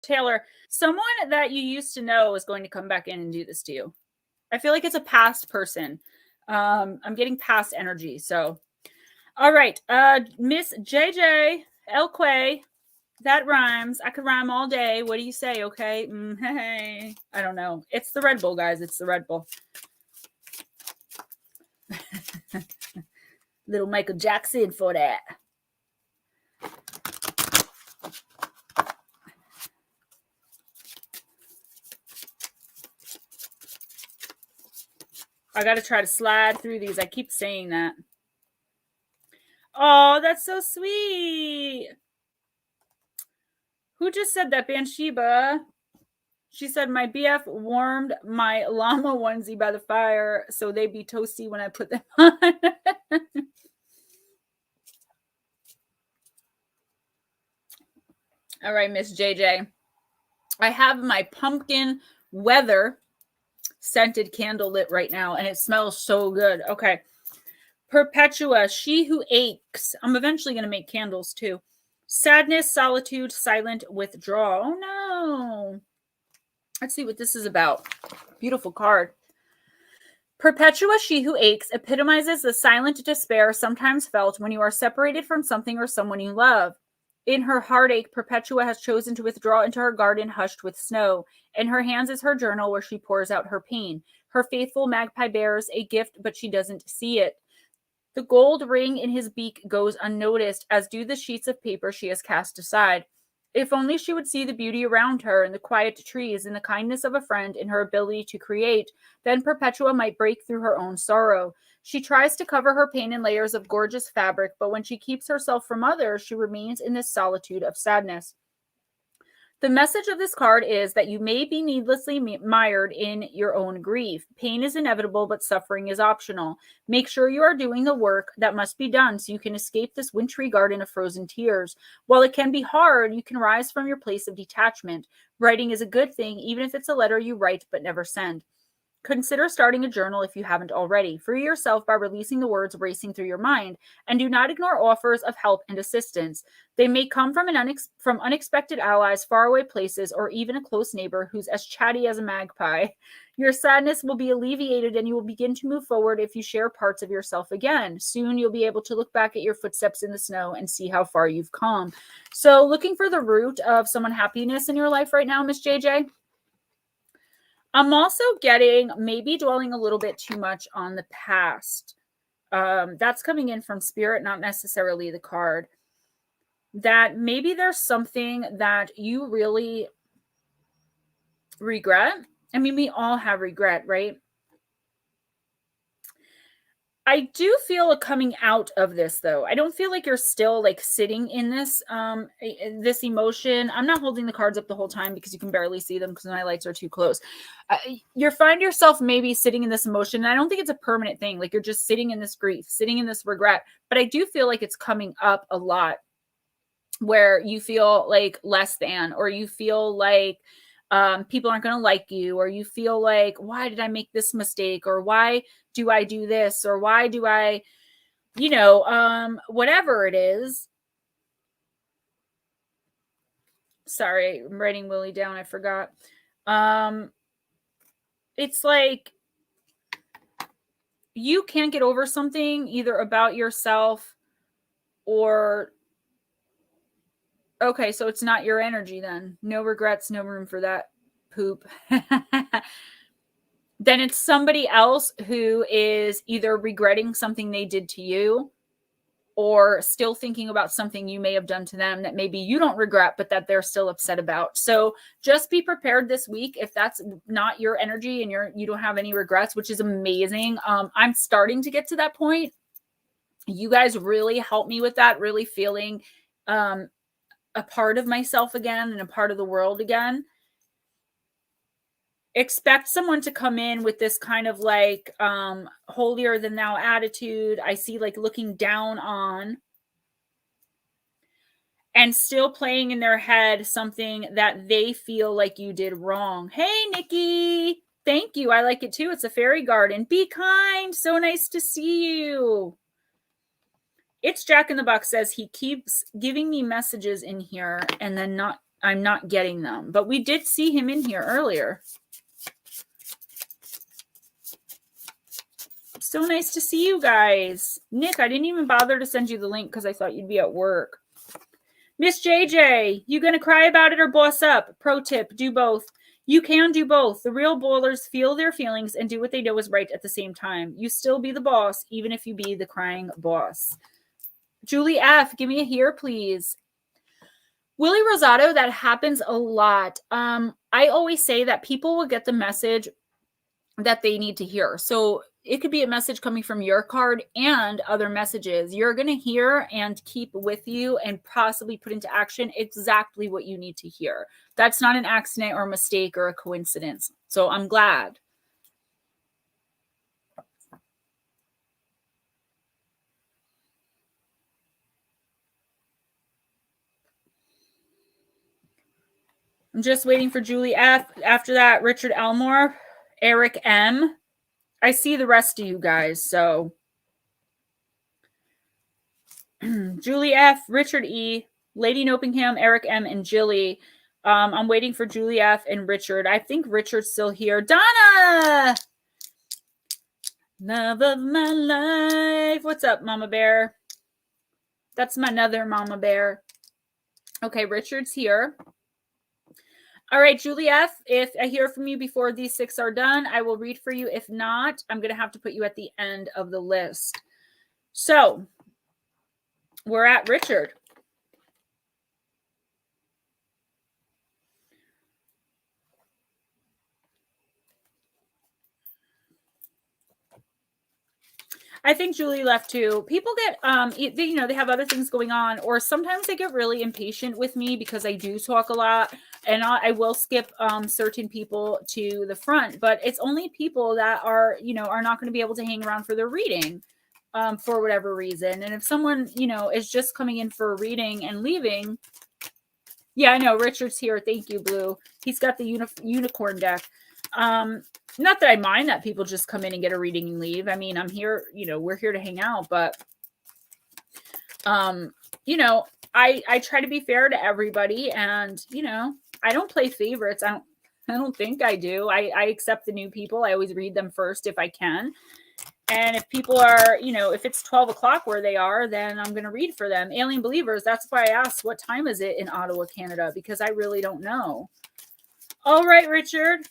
Taylor, someone that you used to know is going to come back in and do this to you. I feel like it's a past person. I'm getting past energy. So, all right. Miss JJ Elque, that rhymes. I could rhyme all day. What do you say? Okay. Hey. I don't know. It's the Red Bull, guys. It's the Red Bull. Little Michael Jackson for that. I got to try to slide through these. I keep saying that. Oh, that's so sweet. Who just said that? Bathsheba. She said, my BF warmed my llama onesie by the fire so they be toasty when I put them on. All right, Miss JJ. I have my pumpkin weather scented candle lit right now, and it smells so good. Okay. Perpetua, she who aches. I'm eventually going to make candles too. Sadness, solitude, silent withdrawal. Oh no. Let's see what this is about. Beautiful card. Perpetua, she who aches, epitomizes the silent despair sometimes felt when you are separated from something or someone you love. In her heartache, Perpetua has chosen to withdraw into her garden hushed with snow. In her hands is her journal where she pours out her pain. Her faithful magpie bears a gift, but she doesn't see it. The gold ring in his beak goes unnoticed, as do the sheets of paper she has cast aside. If only she would see the beauty around her in the quiet trees, in the kindness of a friend, in her ability to create, then Perpetua might break through her own sorrow. She tries to cover her pain in layers of gorgeous fabric, but when she keeps herself from others, she remains in this solitude of sadness. The message of this card is that you may be needlessly mired in your own grief. Pain is inevitable, but suffering is optional. Make sure you are doing the work that must be done so you can escape this wintry garden of frozen tears. While it can be hard, you can rise from your place of detachment. Writing is a good thing, even if it's a letter you write but never send. Consider starting a journal if you haven't already. Free yourself by releasing the words racing through your mind, and do not ignore offers of help and assistance. They may come from unexpected allies, faraway places, or even a close neighbor who's as chatty as a magpie. Your sadness will be alleviated, and you will begin to move forward if you share parts of yourself again. Soon you'll be able to look back at your footsteps in the snow and see how far you've come. So, looking for the root of some unhappiness in your life right now, Miss JJ? I'm also getting maybe dwelling a little bit too much on the past. That's coming in from Spirit, not necessarily the card. That maybe there's something that you really regret. I mean, we all have regret, right? I do feel a coming out of this, though. I don't feel like you're still like sitting in this this emotion. I'm not holding the cards up the whole time because you can barely see them because my lights are too close. You find yourself maybe sitting in this emotion, and I don't think it's a permanent thing. Like you're just sitting in this grief, sitting in this regret. But I do feel like it's coming up a lot, where you feel like less than, or you feel like people aren't going to like you, or you feel like, why did I make this mistake? Or why do I do this? Or why do I, whatever it is. Sorry, I'm writing Willie down. I forgot. It's like you can't get over something either about yourself or, okay, so it's not your energy then. No regrets, no room for that poop. Then it's somebody else who is either regretting something they did to you or still thinking about something you may have done to them that maybe you don't regret, but that they're still upset about. So just be prepared this week if that's not your energy and you don't have any regrets, which is amazing. I'm starting to get to that point. You guys really help me with that, really feeling a part of myself again and a part of the world again. Expect someone to come in with this kind of like holier than thou attitude. I see like looking down on and still playing in their head something that they feel like you did wrong. Hey, Nikki. Thank you. I like it too. It's a fairy garden. Be kind. So nice to see you. It's Jack in the Box says he keeps giving me messages in here and then I'm not getting them. But we did see him in here earlier. So nice to see you guys. Nick, I didn't even bother to send you the link because I thought you'd be at work. Miss JJ, you going to cry about it or boss up? Pro tip, do both. You can do both. The real ballers feel their feelings and do what they know is right at the same time. You still be the boss, even if you be the crying boss. Julie F., give me a here, please. Willie Rosado, that happens a lot. I always say that people will get the message that they need to hear. So it could be a message coming from your card and other messages. You're going to hear and keep with you and possibly put into action exactly what you need to hear. That's not an accident or a mistake or a coincidence. So I'm glad. I'm just waiting for Julie F. After that, Richard Elmore, Eric M. I see the rest of you guys, so Julie F., Richard E., Lady Nopingham, Eric M., and Jilly. I'm waiting for Julie F. and Richard. I think Richard's still here. Donna! Love of my life. What's up, Mama Bear? That's my other Mama Bear. Okay, Richard's here. All right, Julie F., if I hear from you before these 6 are done, I will read for you. If not, I'm going to have to put you at the end of the list. So, we're at Richard. I think Julie left too. People get, they have other things going on, or sometimes they get really impatient with me because I do talk a lot, and I will skip certain people to the front. But it's only people that are not going to be able to hang around for their reading, for whatever reason. And if someone is just coming in for a reading and leaving, yeah, I know Richard's here. Thank you, Blue. He's got the unicorn deck. Not that I mind that people just come in and get a reading and leave. I mean, I'm here, we're here to hang out, but I try to be fair to everybody, and I don't play favorites. I don't think I do. I accept the new people. I always read them first if I can. And if people are, if it's 12 o'clock where they are, then I'm going to read for them. Alien Believers, that's why I asked, what time is it in Ottawa, Canada? Because I really don't know. All right, Richard.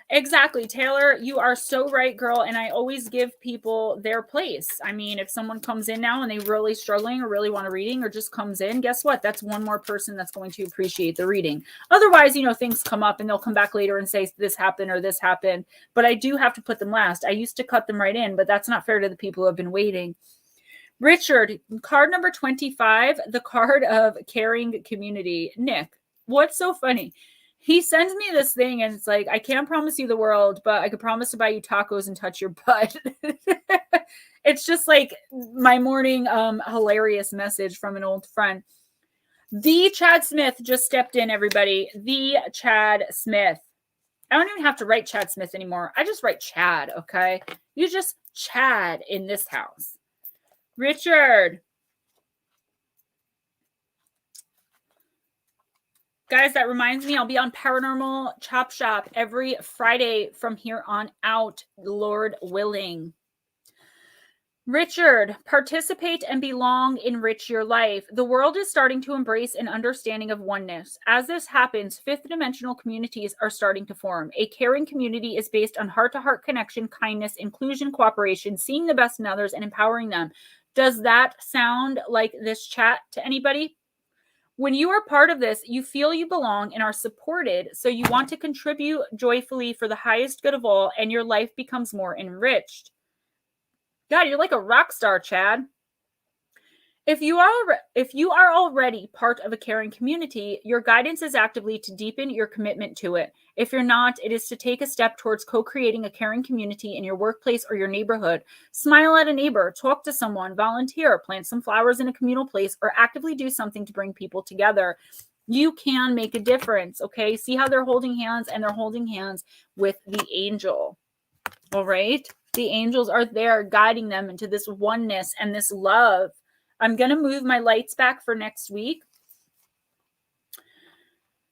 Exactly. Taylor, you are so right, girl. And I always give people their place. I mean, if someone comes in now and they're really struggling or really want a reading or just comes in, guess what? That's one more person that's going to appreciate the reading. Otherwise, things come up and they'll come back later and say this happened or this happened. But I do have to put them last. I used to cut them right in, but that's not fair to the people who have been waiting. Richard, card number 25, the card of caring community. Nick, what's so funny? He sends me this thing and it's like, I can't promise you the world, but I could promise to buy you tacos and touch your butt. It's just like my morning hilarious message from an old friend. The Chad Smith just stepped in, everybody. The Chad Smith. I don't even have to write Chad Smith anymore. I just write Chad, okay? You just Chad in this house. Richard. Guys, that reminds me, I'll be on Paranormal Chop Shop every Friday from here on out, Lord willing. Richard, participate and belong, enrich your life. The world is starting to embrace an understanding of oneness. As this happens, fifth dimensional communities are starting to form. A caring community is based on heart-to-heart connection, kindness, inclusion, cooperation, seeing the best in others, and empowering them. Does that sound like this chat to anybody? When you are part of this, you feel you belong and are supported, so you want to contribute joyfully for the highest good of all, and your life becomes more enriched. God, you're like a rock star, Chad. If you are already part of a caring community, your guidance is actively to deepen your commitment to it. If you're not, it is to take a step towards co-creating a caring community in your workplace or your neighborhood. Smile at a neighbor, talk to someone, volunteer, plant some flowers in a communal place, or actively do something to bring people together. You can make a difference, okay? See how they're holding hands, and they're holding hands with the angel, all right? The angels are there guiding them into this oneness and this love. I'm going to move my lights back for next week.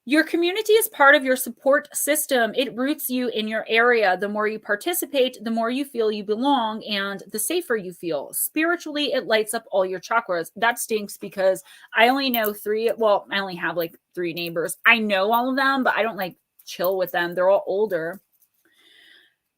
Your community is part of your support system. It roots you in your area. The more you participate, the more you feel you belong, and the safer you feel. Spiritually, it lights up all your chakras. That stinks because I only know I only have like 3 neighbors. I know all of them, but I don't like chill with them. They're all older.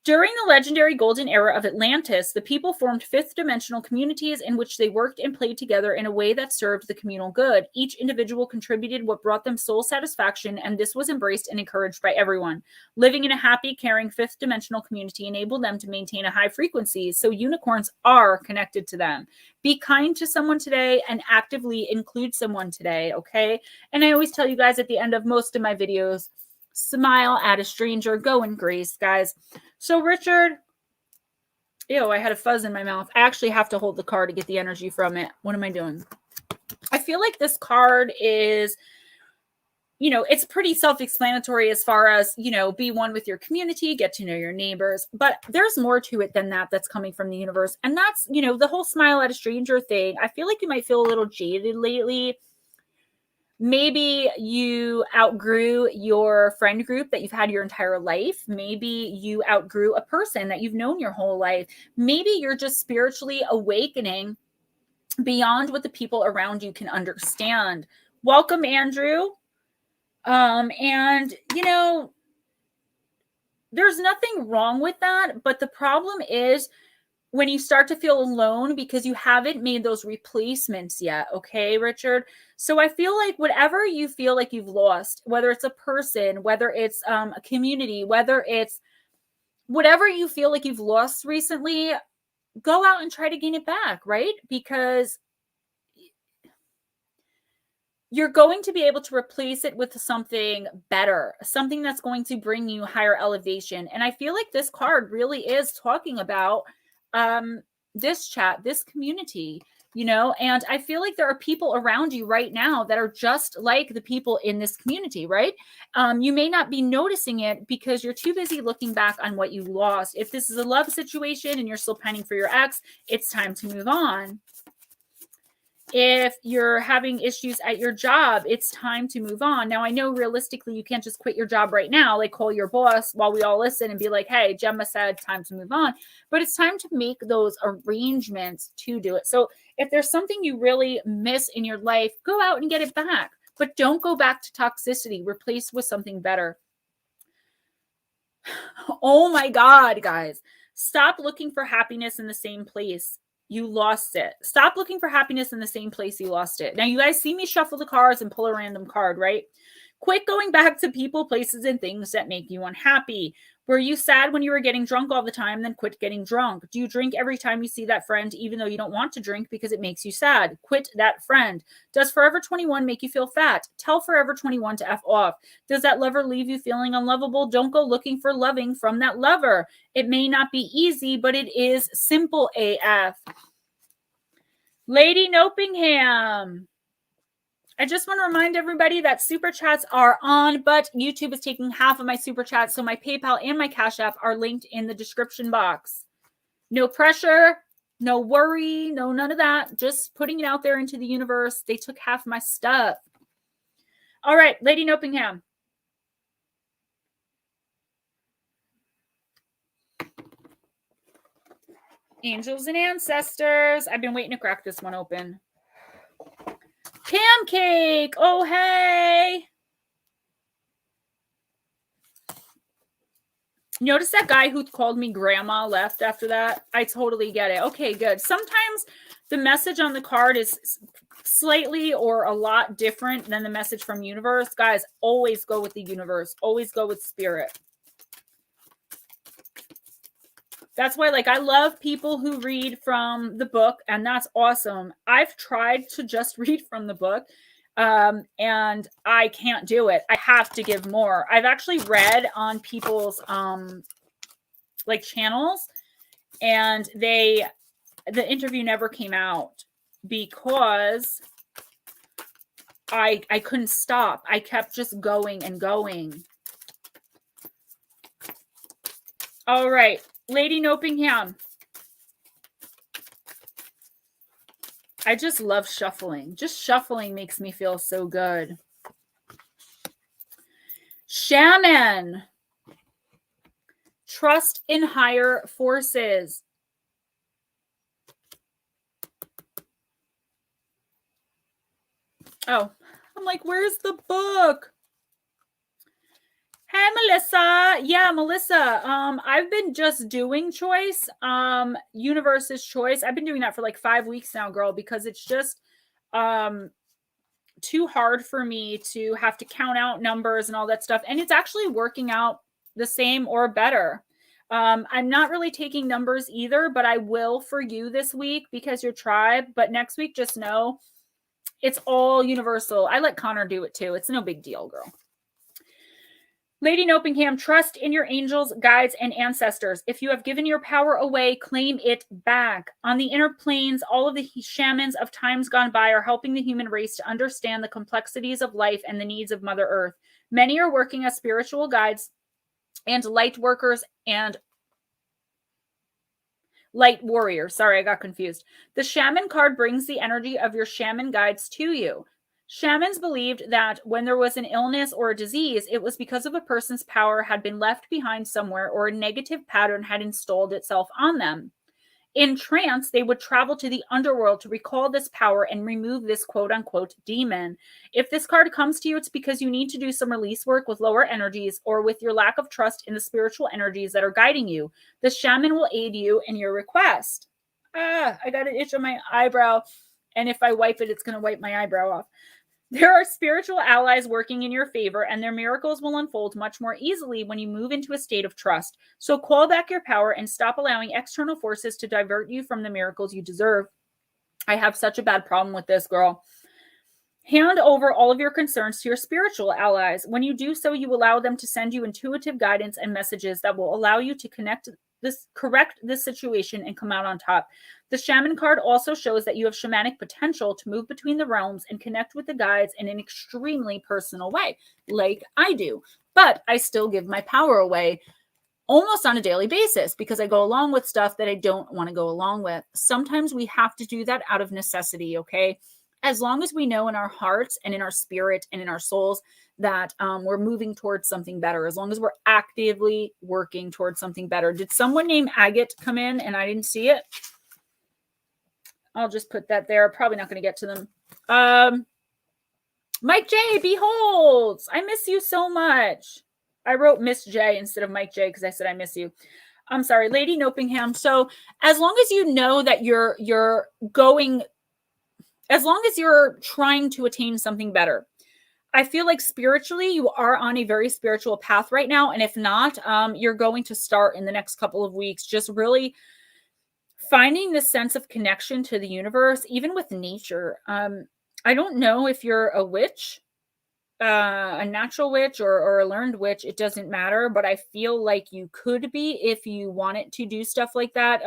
During the legendary golden era of Atlantis, the people formed fifth dimensional communities in which they worked and played together in a way that served the communal good. Each individual contributed what brought them soul satisfaction, and this was embraced and encouraged by everyone. Living in a happy, caring fifth dimensional community enabled them to maintain a high frequency, so unicorns are connected to them. Be kind to someone today and actively include someone today, okay? And I always tell you guys at the end of most of my videos, smile at a stranger, go in grace, guys. So Richard, ew, I had a fuzz in my mouth. I actually have to hold the card to get the energy from it. What am I doing? I feel like this card is, it's pretty self-explanatory as far as, be one with your community, get to know your neighbors, but there's more to it than that that's coming from the universe. And that's, the whole smile at a stranger thing. I feel like you might feel a little jaded lately. Maybe you outgrew your friend group that you've had your entire life. Maybe you outgrew a person that you've known your whole life. Maybe you're just spiritually awakening beyond what the people around you can understand. Welcome, Andrew. And, there's nothing wrong with that. But the problem is when you start to feel alone because you haven't made those replacements yet. Okay, Richard? So I feel like whatever you feel like you've lost, whether it's a person, whether it's a community, whether it's whatever you feel like you've lost recently, go out and try to gain it back, right? Because you're going to be able to replace it with something better, something that's going to bring you higher elevation. And I feel like this card really is talking about this chat, this community, you know, and I feel like there are people around you right now that are just like the people in this community, right? You may not be noticing it because you're too busy looking back on what you lost. If this is a love situation and you're still pining for your ex, it's time to move on. If you're having issues at your job, it's time to move on. Now, I know realistically you can't just quit your job right now, like call your boss while we all listen and be like, hey, Gemma said time to move on. But it's time to make those arrangements to do it. So if there's something you really miss in your life, go out and get it back. But don't go back to toxicity. Replace with something better. Oh my God, guys. Stop looking for happiness in the same place you lost it. Stop looking for happiness in the same place you lost it. Now, you guys see me shuffle the cards and pull a random card, right? Quit going back to people, places, and things that make you unhappy. Were you sad when you were getting drunk all the time? Then quit getting drunk. Do you drink every time you see that friend, even though you don't want to drink because it makes you sad? Quit that friend. Does Forever 21 make you feel fat? Tell Forever 21 to F off. Does that lover leave you feeling unlovable? Don't go looking for loving from that lover. It may not be easy, but it is simple AF. Lady Nopingham. I just want to remind everybody that super chats are on, but YouTube is taking half of my super chats. So my PayPal and my Cash App are linked in the description box. No pressure, no worry, no none of that. Just putting it out there into the universe. They took half my stuff. All right, Lady Nopingham. Angels and ancestors. I've been waiting to crack this one open. Pancake. Oh, hey. Notice that guy who called me grandma left after that? I totally get it. Okay, good. Sometimes the message on the card is slightly or a lot different than the message from universe. Guys, always go with the universe. Always go with spirit. That's why, like, I love people who read from the book, and that's awesome. I've tried to just read from the book, and I can't do it. I have to give more. I've actually read on people's, like, channels, and the interview never came out because I couldn't stop. I kept just going and going. All right. Lady Nopingham. I just love shuffling. Just shuffling makes me feel so good. Shaman. Trust in higher forces. Oh, I'm like, where's the book? Hey, Melissa. Yeah, Melissa. I've been just doing choice, universe's choice. I've been doing that for like 5 weeks now, girl, because it's just too hard for me to have to count out numbers and all that stuff. And it's actually working out the same or better. I'm not really taking numbers either, but I will for you this week because your tribe. But next week, just know it's all universal. I let Connor do it too. It's no big deal, girl. Lady Nopingham, trust in your angels, guides, and ancestors. If you have given your power away, claim it back. On the inner planes, all of the shamans of times gone by are helping the human race to understand the complexities of life and the needs of Mother Earth. Many are working as spiritual guides and light workers and light warriors. Sorry, I got confused. The shaman card brings the energy of your shaman guides to you. Shamans believed that when there was an illness or a disease, it was because of a person's power had been left behind somewhere or a negative pattern had installed itself on them. In trance, they would travel to the underworld to recall this power and remove this quote-unquote demon. If this card comes to you, it's because you need to do some release work with lower energies or with your lack of trust in the spiritual energies that are guiding you. The shaman will aid you in your request. I got an itch on my eyebrow, and if I wipe it, it's going to wipe my eyebrow off. There are spiritual allies working in your favor, and their miracles will unfold much more easily when you move into a state of trust. So call back your power and stop allowing external forces to divert you from the miracles you deserve. I have such a bad problem with this, girl. Hand over all of your concerns to your spiritual allies. When you do so, you allow them to send you intuitive guidance and messages that will allow you to correct this situation and come out on top. The Shaman card also shows that you have shamanic potential to move between the realms and connect with the guides in an extremely personal way, like I do. But I still give my power away almost on a daily basis because I go along with stuff that I don't want to go along with. Sometimes we have to do that out of necessity, okay? As long as we know in our hearts and in our spirit and in our souls that we're moving towards something better, as long as we're actively working towards something better. Did someone named Agate come in and I didn't see it? I'll just put that there. Probably not going to get to them. Mike J, beholds. I miss you so much. I wrote Miss J instead of Mike J because I said I miss you. I'm sorry, Lady Nopingham. So as long as you know that you're going, as long as you're trying to attain something better, I feel like spiritually you are on a very spiritual path right now. And if not, you're going to start in the next couple of weeks, just really finding this sense of connection to the universe, even with nature. I don't know if you're a witch, a natural witch or a learned witch. It doesn't matter, but I feel like you could be if you wanted to do stuff like that.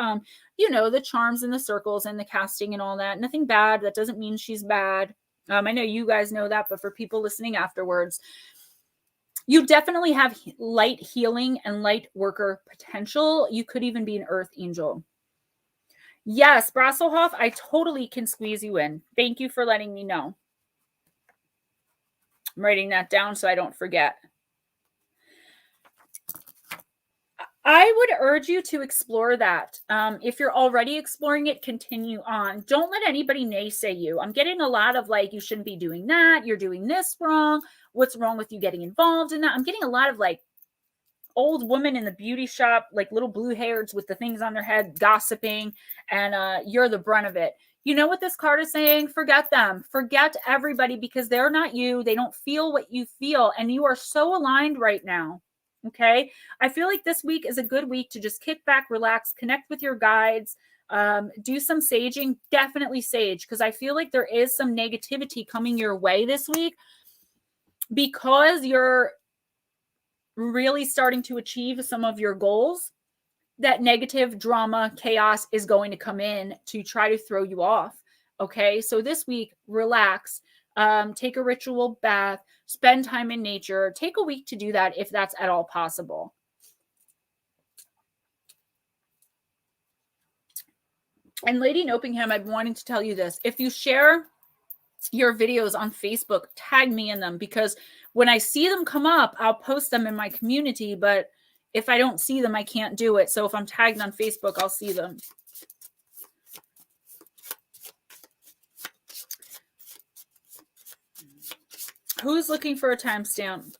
You know, the charms and the circles and the casting and all that. Nothing bad. That doesn't mean she's bad. I know you guys know that, but for people listening afterwards, you definitely have light healing and light worker potential. You could even be an earth angel. Yes, Brasselhoff, I totally can squeeze you in. Thank you for letting me know. I'm writing that down so I don't forget. I would urge you to explore that. If you're already exploring it, continue on. Don't let anybody naysay you. I'm getting a lot of like, you shouldn't be doing that. You're doing this wrong. What's wrong with you getting involved in that? I'm getting a lot of like old women in the beauty shop, like little blue hairs with the things on their head, gossiping, and you're the brunt of it. You know what this card is saying? Forget them. Forget everybody because they're not you. They don't feel what you feel, and you are so aligned right now. Okay? I feel like this week is a good week to just kick back, relax, connect with your guides, do some saging. Definitely sage, because I feel like there is some negativity coming your way this week because you're really starting to achieve some of your goals. That negative drama, chaos is going to come in to try to throw you off. Okay, so this week, relax, take a ritual bath, spend time in nature, take a week to do that if that's at all possible. And Lady Nopingham, I've been wanting to tell you this. If you share your videos on Facebook, tag me in them, because when I see them come up, I'll post them in my community, but if I don't see them, I can't do it. So if I'm tagged on Facebook, I'll see them. Who's looking for a timestamp?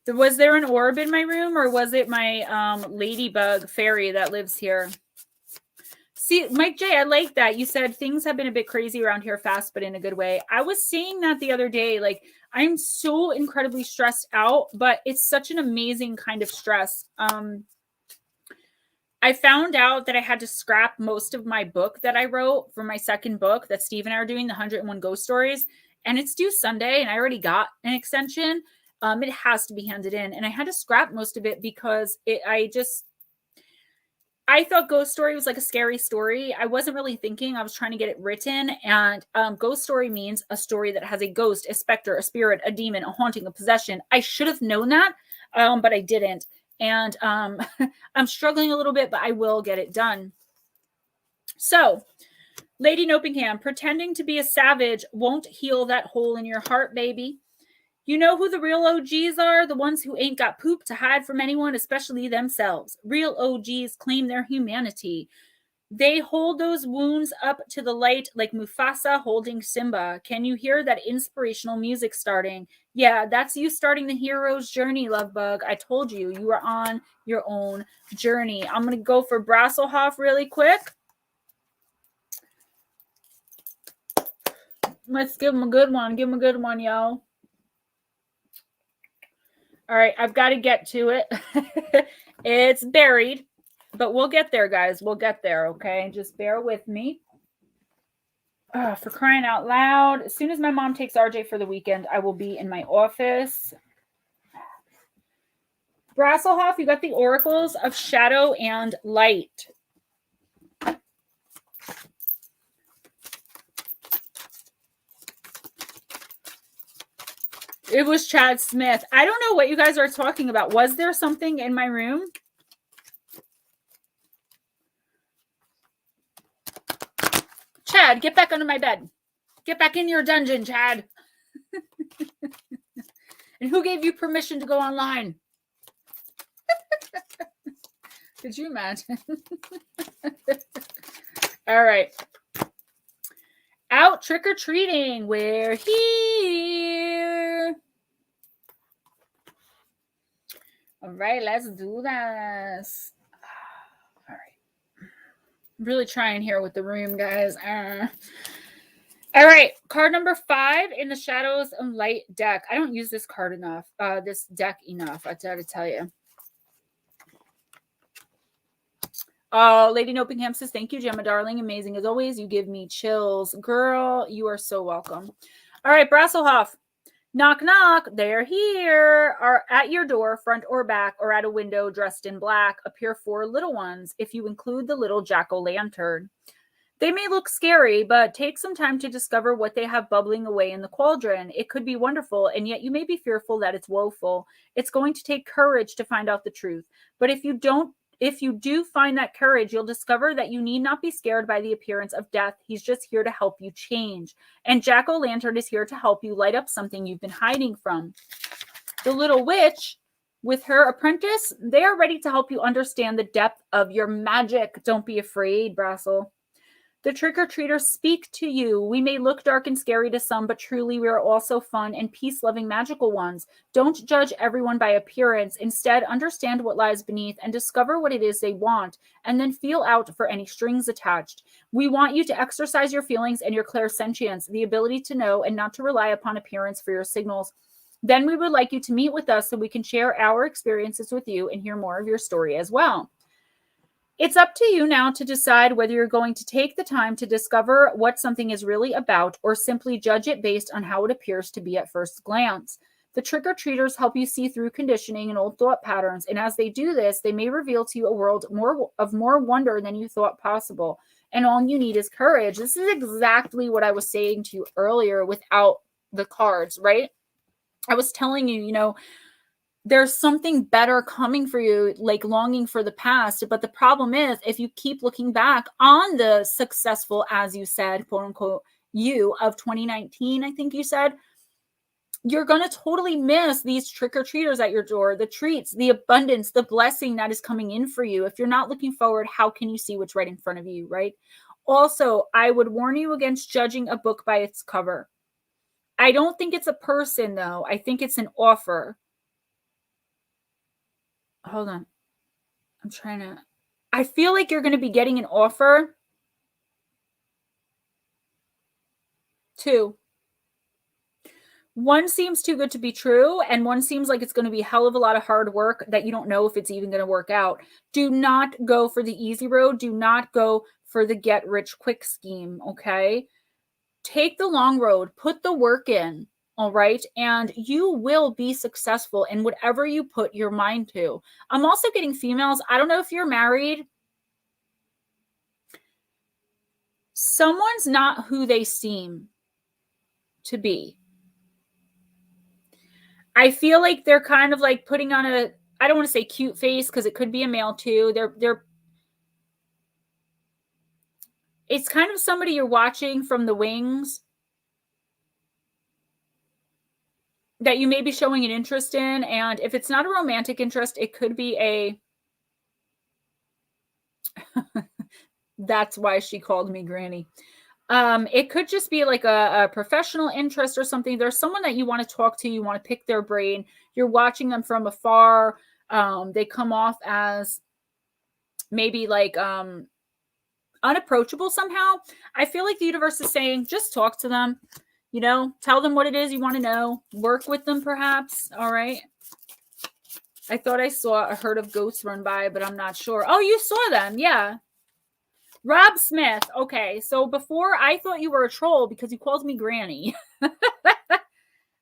Was there an orb in my room, or was it my ladybug fairy that lives here? See, Mike J, I like that. You said things have been a bit crazy around here fast, but in a good way. I was saying that the other day, like, I'm so incredibly stressed out, but it's such an amazing kind of stress. I found out that I had to scrap most of my book that I wrote for my second book that Steve and I are doing, the 101 Ghost Stories, and it's due Sunday, and I already got an extension. It has to be handed in, and I had to scrap most of it because I thought Ghost Story was like a scary story. I wasn't really thinking. I was trying to get it written. And Ghost Story means a story that has a ghost, a specter, a spirit, a demon, a haunting, a possession. I should have known that, but I didn't. And I'm struggling a little bit, but I will get it done. So, Lady Nopingham, pretending to be a savage won't heal that hole in your heart, baby. You know who the real OGs are? The ones who ain't got poop to hide from anyone, especially themselves. Real OGs claim their humanity. They hold those wounds up to the light like Mufasa holding Simba. Can you hear that inspirational music starting? Yeah, that's you starting the hero's journey, Lovebug. I told you, you are on your own journey. I'm going to go for Brasselhoff really quick. Let's give them a good one. Give them a good one, y'all. All right, I've got to get to it. It's buried, but we'll get there, guys. We'll get there, okay? Just bear with me. For crying out loud. As soon as my mom takes RJ for the weekend, I will be in my office. Brasselhoff, you got the oracles of shadow and light. It was Chad Smith. I don't know what you guys are talking about. Was there something in my room? Chad, get back under my bed. Get back in your dungeon, Chad. And who gave you permission to go online? Could you imagine? All right. Out trick-or-treating. We're here. All right, let's do this. All right. I'm really trying here with the room, guys. All right, card number 5 in the Shadows and Light deck. I don't use this card enough, this deck enough, I gotta tell you. Lady Nopingham says, thank you, Gemma, darling. Amazing as always. You give me chills. Girl, you are so welcome. All right, Brasselhoff. Knock, knock. They're here. Are at your door, front or back, or at a window dressed in black. Appear 4 little ones, if you include the little jack-o'-lantern. They may look scary, but take some time to discover what they have bubbling away in the cauldron. It could be wonderful, and yet you may be fearful that it's woeful. It's going to take courage to find out the truth. But if you do find that courage, you'll discover that you need not be scared by the appearance of death. He's just here to help you change. And Jack-o'-lantern is here to help you light up something you've been hiding from. The little witch with her apprentice, they are ready to help you understand the depth of your magic. Don't be afraid, Brassel. The trick-or-treaters speak to you. We may look dark and scary to some, but truly we are also fun and peace-loving magical ones. Don't judge everyone by appearance. Instead, understand what lies beneath and discover what it is they want, and then feel out for any strings attached. We want you to exercise your feelings and your clairsentience, the ability to know and not to rely upon appearance for your signals. Then we would like you to meet with us so we can share our experiences with you and hear more of your story as well. It's up to you now to decide whether you're going to take the time to discover what something is really about or simply judge it based on how it appears to be at first glance. The trick-or-treaters help you see through conditioning and old thought patterns, and as they do this, they may reveal to you a world of more wonder than you thought possible. And all you need is courage. This is exactly what I was saying to you earlier without the cards, right? I was telling you, you know, there's something better coming for you, like longing for the past. But the problem is, if you keep looking back on the successful, as you said, quote unquote, you of 2019, I think you said, you're going to totally miss these trick-or-treaters at your door, the treats, the abundance, the blessing that is coming in for you. If you're not looking forward, how can you see what's right in front of you, right? Also, I would warn you against judging a book by its cover. I don't think it's a person, though. I think it's an offer. Hold on. I feel like you're going to be getting an offer. 2. One seems too good to be true, and one seems like it's going to be a hell of a lot of hard work that you don't know if it's even going to work out. Do not go for the easy road. Do not go for the get rich quick scheme, okay? Take the long road. Put the work in. All right. And you will be successful in whatever you put your mind to. I'm also getting females. I don't know if you're married. Someone's not who they seem to be. I feel like they're kind of like putting on a, I don't want to say cute face because it could be a male too. It's kind of somebody you're watching from the wings that you may be showing an interest in. And if it's not a romantic interest, it could be a, that's why she called me Granny. It could just be like a professional interest or something. There's someone that you want to talk to. You want to pick their brain. You're watching them from afar. They come off as maybe like unapproachable somehow. I feel like the universe is saying, just talk to them. You know, tell them what it is you want to know. Work with them, perhaps. All right. I thought I saw a herd of goats run by, but I'm not sure. Oh, you saw them. Yeah. Rob Smith. Okay. So before, I thought you were a troll because you called me Granny.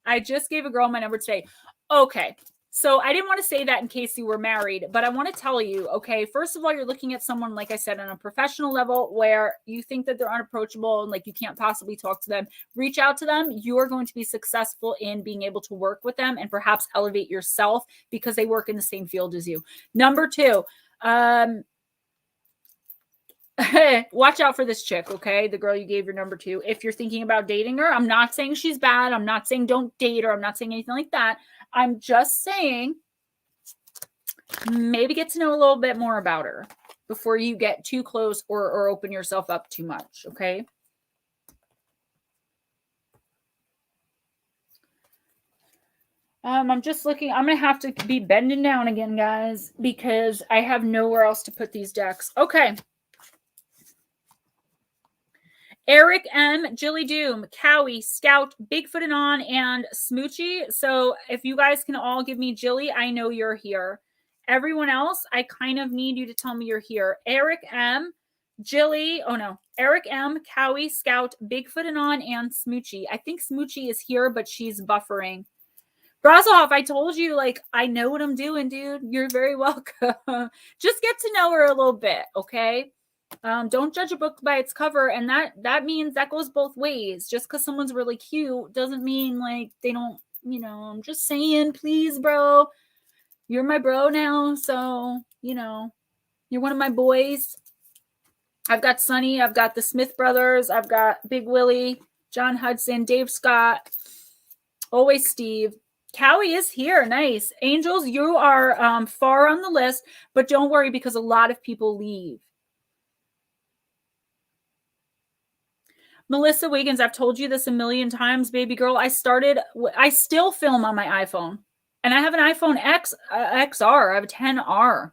I just gave a girl my number today. Okay. So I didn't want to say that in case you were married, but I want to tell you, okay, first of all, you're looking at someone, like I said, on a professional level where you think that they're unapproachable and like you can't possibly talk to them. Reach out to them. You are going to be successful in being able to work with them and perhaps elevate yourself because they work in the same field as you. Number two, watch out for this chick, okay? The girl you gave your number to. If you're thinking about dating her, I'm not saying she's bad. I'm not saying don't date her. I'm not saying anything like that. I'm just saying maybe get to know a little bit more about her before you get too close or open yourself up too much, okay? I'm just looking. I'm going to have to be bending down again, guys, because I have nowhere else to put these decks. Okay. Eric M, Jilly Doom, Cowie, Scout, Bigfoot and On, and Smoochie. So if you guys can all give me Jilly, I know you're here. Everyone else, I kind of need you to tell me you're here. Eric M, Jilly, oh no, Eric M, Cowie, Scout, Bigfoot and On, and Smoochie. I think Smoochie is here, but she's buffering. Brazoff, I told you, like, I know what I'm doing, dude. You're very welcome. Just get to know her a little bit, okay? Don't judge a book by its cover, and that means that goes both ways. Just because someone's really cute doesn't mean like they don't, you know. I'm just saying, please, bro, you're my bro now, so you know you're one of my boys. I've got Sonny, I've got the Smith brothers, I've got Big Willie, John Hudson, Dave Scott, always Steve. Cowie is here. Nice. Angels, you are far on the list, but don't worry because a lot of people leave. Melissa Wiggins, I've told you this a million times, baby girl. I still film on my iPhone. And I have an iPhone XR. I have a 10R.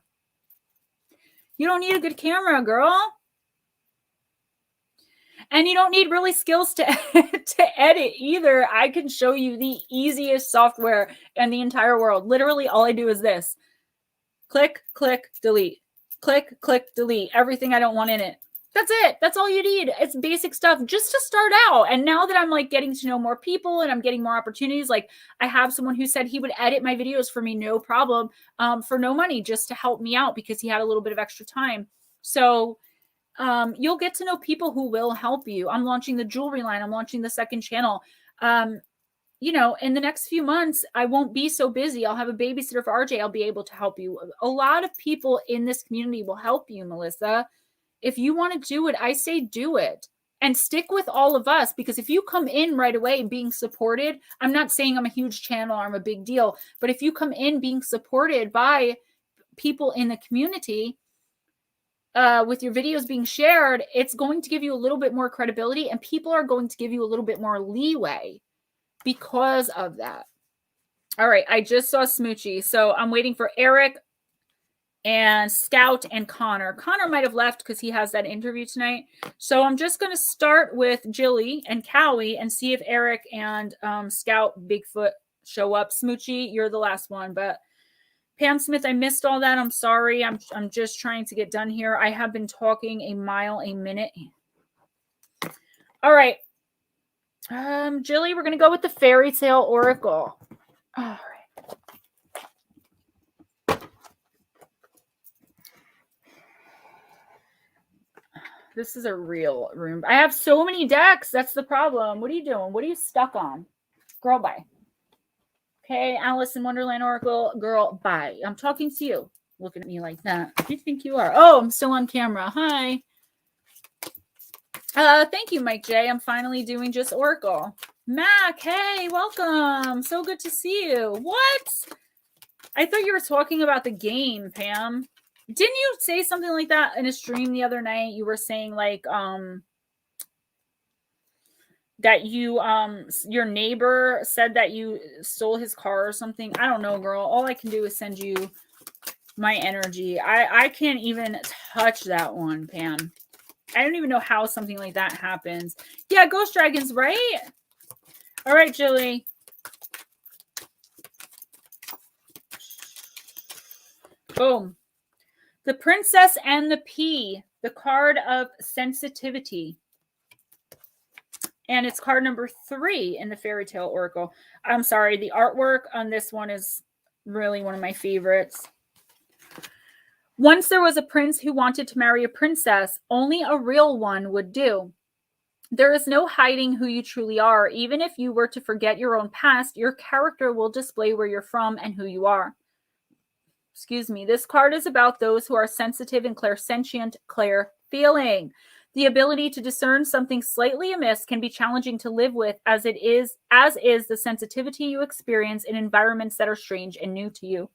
You don't need a good camera, girl. And you don't need really skills to edit either. I can show you the easiest software in the entire world. Literally, all I do is this. Click, click, delete. Click, click, delete. Everything I don't want in it. That's it. That's all you need. It's basic stuff just to start out. And now that I'm like getting to know more people and I'm getting more opportunities, like I have someone who said he would edit my videos for me, no problem, for no money, just to help me out because he had a little bit of extra time. So you'll get to know people who will help you. I'm launching the jewelry line. I'm launching the second channel. You know, in the next few months, I won't be so busy. I'll have a babysitter for RJ. I'll be able to help you. A lot of people in this community will help you, Melissa. If you want to do it, I say do it and stick with all of us, because if you come in right away being supported, I'm not saying I'm a huge channel or I'm a big deal, but if you come in being supported by people in the community, with your videos being shared, it's going to give you a little bit more credibility and people are going to give you a little bit more leeway because of that. All right. I just saw Smoochie. So I'm waiting for Eric and Scout and Connor. Connor might have left because he has that interview tonight. So I'm just going to start with Jilly and Cowie and see if Eric and Scout, Bigfoot show up. Smoochie, you're the last one, but Pam Smith, I missed all that. I'm sorry. I'm just trying to get done here. I have been talking a mile a minute. All right. Jilly, we're going to go with the Faerytale Oracle. All right. This is a real room. I have so many decks. That's the problem. What are you doing? What are you stuck on? Girl, bye. Okay, Alice in Wonderland Oracle. Girl, bye. I'm talking to you. Looking at me like that. Who do you think you are? Oh, I'm still on camera. Hi. Thank you, Mike J. I'm finally doing just Oracle. Mac, hey, welcome. So good to see you. What? I thought you were talking about the game, Pam. Didn't you say something like that in a stream the other night? You were saying like that you your neighbor said that you stole his car or something. I don't know, girl. All I can do is send you my energy. I can't even touch that one, Pam. I don't even know how something like that happens. Yeah, Ghost Dragons, right? All right, Julie. Boom. The Princess and the Pea, the card of sensitivity. And it's card number 3 in the Faerytale Oracle. I'm sorry, the artwork on this one is really one of my favorites. Once there was a prince who wanted to marry a princess. Only a real one would do. There is no hiding who you truly are. Even if you were to forget your own past, your character will display where you're from and who you are. Excuse me. This card is about those who are sensitive and clairsentient, clair-feeling. The ability to discern something slightly amiss can be challenging to live with, as is the sensitivity you experience in environments that are strange and new to you.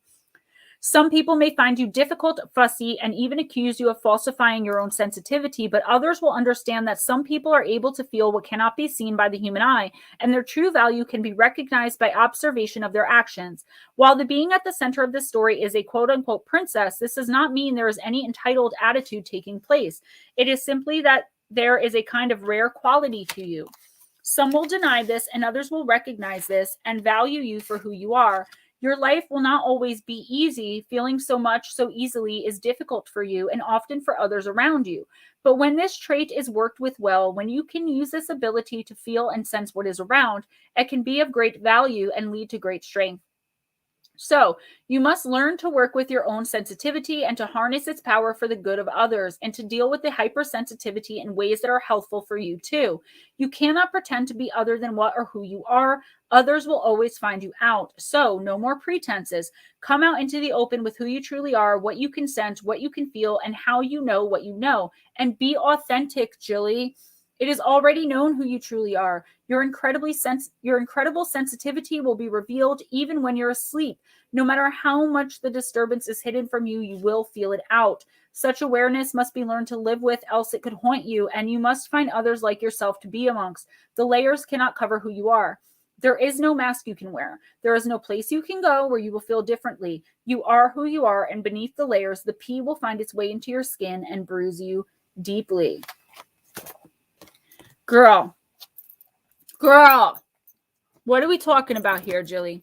Some people may find you difficult, fussy, and even accuse you of falsifying your own sensitivity, but others will understand that some people are able to feel what cannot be seen by the human eye, and their true value can be recognized by observation of their actions. While the being at the center of this story is a quote-unquote princess, this does not mean there is any entitled attitude taking place. It is simply that there is a kind of rare quality to you. Some will deny this, and others will recognize this and value you for who you are. Your life will not always be easy. Feeling so much so easily is difficult for you and often for others around you. But when this trait is worked with well, when you can use this ability to feel and sense what is around, it can be of great value and lead to great strength. So you must learn to work with your own sensitivity and to harness its power for the good of others, and to deal with the hypersensitivity in ways that are healthful for you too. You cannot pretend to be other than what or who you are. Others will always find you out. So no more pretenses. Come out into the open with who you truly are, what you can sense, what you can feel, and how you know what you know. And be authentic, Jilly. It is already known who you truly are. Your incredible sensitivity will be revealed even when you're asleep. No matter how much the disturbance is hidden from you, you will feel it out. Such awareness must be learned to live with, else it could haunt you, and you must find others like yourself to be amongst. The layers cannot cover who you are. There is no mask you can wear. There is no place you can go where you will feel differently. You are who you are, and beneath the layers, the pea will find its way into your skin and bruise you deeply. Girl, what are we talking about here, Jilly?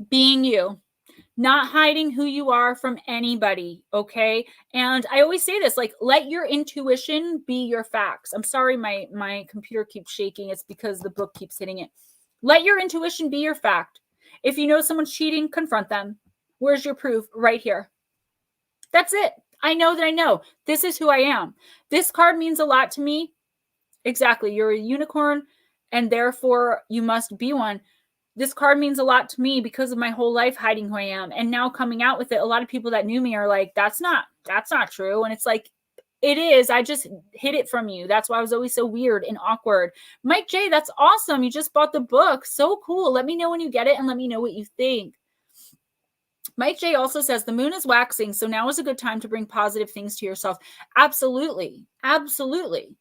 Being you, not hiding who you are from anybody, okay? And I always say this, like, let your intuition be your facts. I'm sorry, my computer keeps shaking. It's because the book keeps hitting it. Let your intuition be your fact. If you know someone's cheating, confront them. Where's your proof? Right here. That's it. I know that I know. This is who I am. This card means a lot to me. Exactly. You're a unicorn, and therefore you must be one. This card means a lot to me because of my whole life hiding who I am. And now coming out with it, a lot of people that knew me are like, that's not true. And it's like, it is. I just hid it from you. That's why I was always so weird and awkward. Mike J, that's awesome. You just bought the book. So cool. Let me know when you get it and let me know what you think. Mike J also says the moon is waxing, so now is a good time to bring positive things to yourself. Absolutely. Absolutely.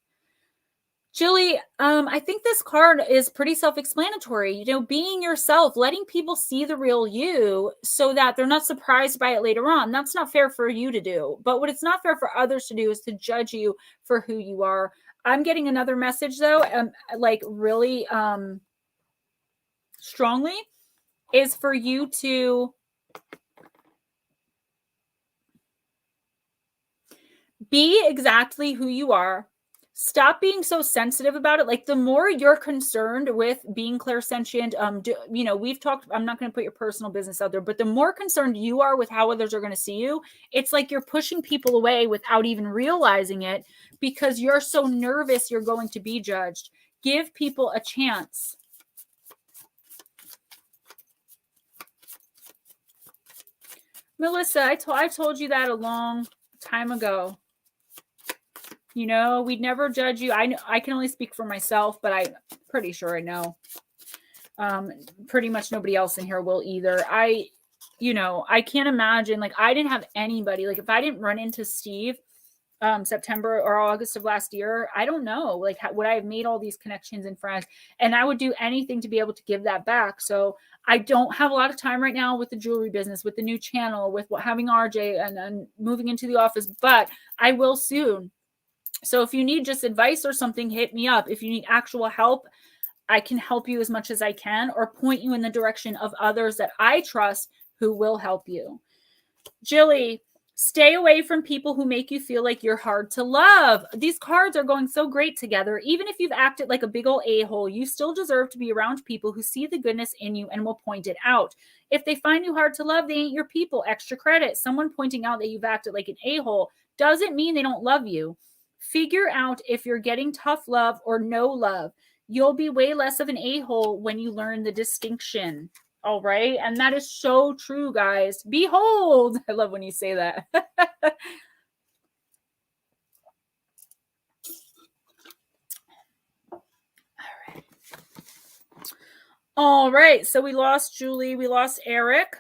Jilly, I think this card is pretty self-explanatory. You know, being yourself, letting people see the real you so that they're not surprised by it later on. That's not fair for you to do. But what it's not fair for others to do is to judge you for who you are. I'm getting another message, though, like really strongly, is for you to be exactly who you are. Stop being so sensitive about it. Like, the more you're concerned with being clairsentient, you know, we've talked, I'm not going to put your personal business out there, but the more concerned you are with how others are going to see you, it's like you're pushing people away without even realizing it because you're so nervous you're going to be judged. Give people a chance. Melissa, I told you that a long time ago. You know, we'd never judge you. I can only speak for myself, but I'm pretty sure I know. Pretty much nobody else in here will either. I can't imagine, like, I didn't have anybody. Like, if I didn't run into Steve September or August of last year, I don't know, like, would I have made all these connections and friends? And I would do anything to be able to give that back. So I don't have a lot of time right now with the jewelry business, with the new channel, with having RJ and moving into the office, but I will soon. So if you need just advice or something, hit me up. If you need actual help, I can help you as much as I can, or point you in the direction of others that I trust who will help you. Jilly, stay away from people who make you feel like you're hard to love. These cards are going so great together. Even if you've acted like a big old a-hole, you still deserve to be around people who see the goodness in you and will point it out. If they find you hard to love, they ain't your people. Extra credit. Someone pointing out that you've acted like an a-hole doesn't mean they don't love you. Figure out if you're getting tough love or no love. You'll be way less of an a-hole when you learn the distinction. All right. And that is so true, guys. Behold. I love when you say that. All right. So we lost Julie. We lost Eric.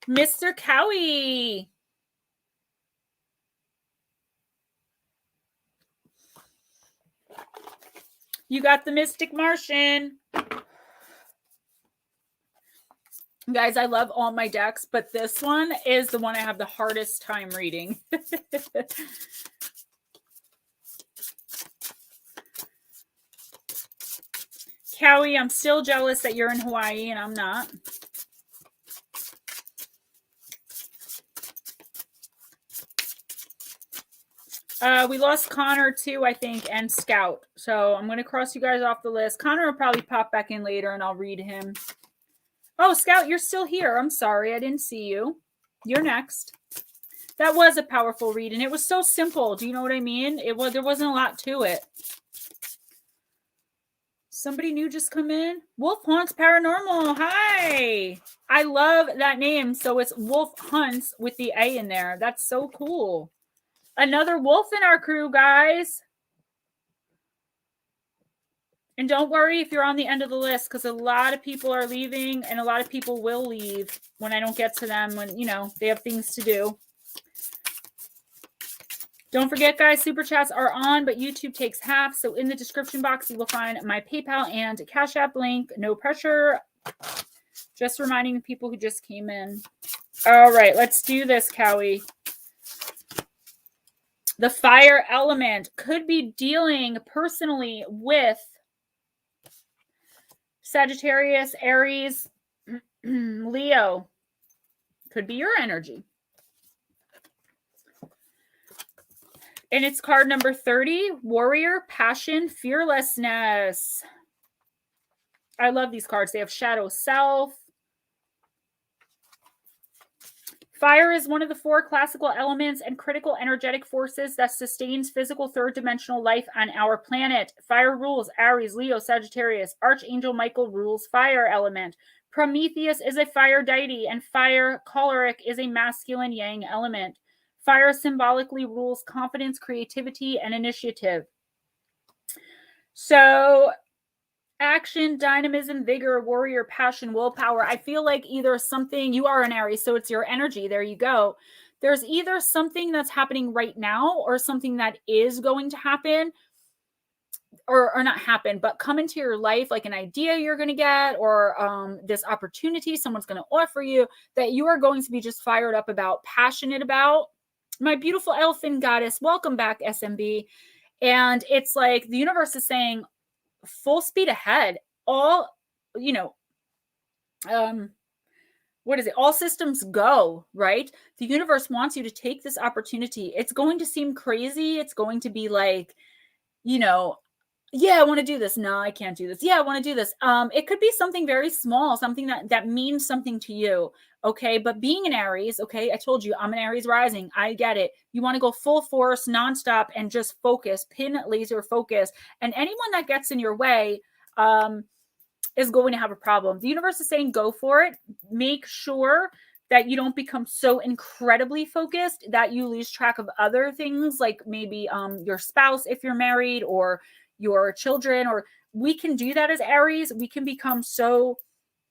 Mr. Cowie. You got the Mystic Martian. Guys, I love all my decks, but this one is the one I have the hardest time reading. Cowie, I'm still jealous that you're in Hawaii and I'm not. We lost Connor too, I think, and Scout. So I'm going to cross you guys off the list. Connor will probably pop back in later and I'll read him. Oh, Scout, you're still here. I'm sorry. I didn't see you. You're next. That was a powerful read, and it was so simple. Do you know what I mean? There wasn't a lot to it. Somebody new just come in. Wolf Haunts Paranormal. Hi. I love that name. So it's Wolf Hunts with the A in there. That's so cool. Another wolf in our crew, guys. And don't worry if you're on the end of the list, because a lot of people are leaving and a lot of people will leave when I don't get to them when, you know, they have things to do. Don't forget, guys, Super Chats are on, but YouTube takes half. So in the description box, you will find my PayPal and Cash App link. No pressure. Just reminding the people who just came in. All right, let's do this, Cowie. The fire element could be dealing personally with Sagittarius, Aries, Leo. Could be your energy. And it's card number 30, Warrior, Passion, Fearlessness. I love these cards. They have Shadow Self. Fire is one of the 4 classical elements and critical energetic forces that sustains physical third-dimensional life on our planet. Fire rules Aries, Leo, Sagittarius. Archangel Michael rules fire element. Prometheus is a fire deity, and fire choleric is a masculine yang element. Fire symbolically rules confidence, creativity, and initiative. So action, dynamism, vigor, warrior, passion, willpower. I feel like either something, you are an Aries, so it's your energy. There you go. There's either something that's happening right now or something that is going to happen or not happen, but come into your life, like an idea you're going to get or this opportunity someone's going to offer you that you are going to be just fired up about, passionate about. My beautiful elephant goddess, welcome back, SMB. And it's like the universe is saying full speed ahead. All, you know, what is it? All systems go, right? The universe wants you to take this opportunity. It's going to seem crazy. It's going to be like, you know, yeah, I want to do this. No, I can't do this. Yeah, I want to do this. It could be something very small, something that means something to you. Okay. But being an Aries, okay, I told you I'm an Aries rising. I get it. You want to go full force, nonstop, and just focus, pin laser focus. And anyone that gets in your way is going to have a problem. The universe is saying, go for it. Make sure that you don't become so incredibly focused that you lose track of other things, like maybe your spouse, if you're married, or your children, or we can do that as Aries. We can become so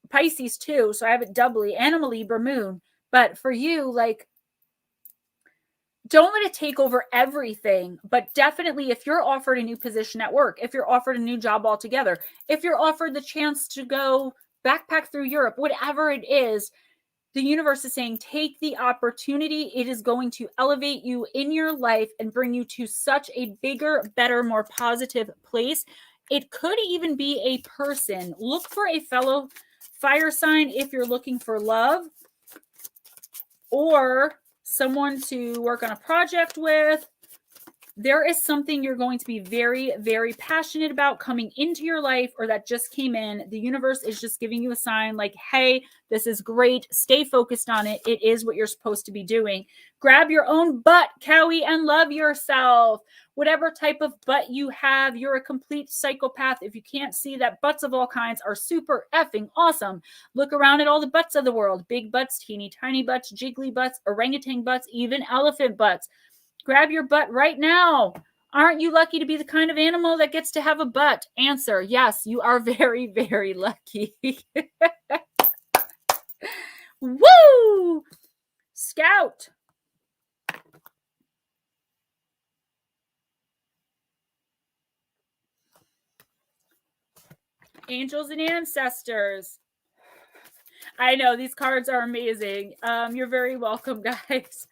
Pisces too. So I have it doubly, and I'm a Libra moon. But for you, like, don't let it take over everything. But definitely if you're offered a new position at work, if you're offered a new job altogether, if you're offered the chance to go backpack through Europe, whatever it is, The universe is saying, take the opportunity. It is going to elevate you in your life and bring you to such a bigger, better, more positive place. It could even be a person. Look for a fellow fire sign if you're looking for love, or someone to work on a project with. There is something you're going to be very, very passionate about coming into your life, or that just came in. The universe is just giving you a sign like, hey, this is great. Stay focused on it. It is what you're supposed to be doing. Grab your own butt, Cowie, and love yourself. Whatever type of butt you have, you're a complete psychopath. If you can't see that butts of all kinds are super effing awesome. Look around at all the butts of the world. Big butts, teeny tiny butts, jiggly butts, orangutan butts, even elephant butts. Grab your butt right now. Aren't you lucky to be the kind of animal that gets to have a butt? Answer, yes, you are very, very lucky. Woo! Scout. Angels and ancestors. I know, these cards are amazing. You're very welcome, guys.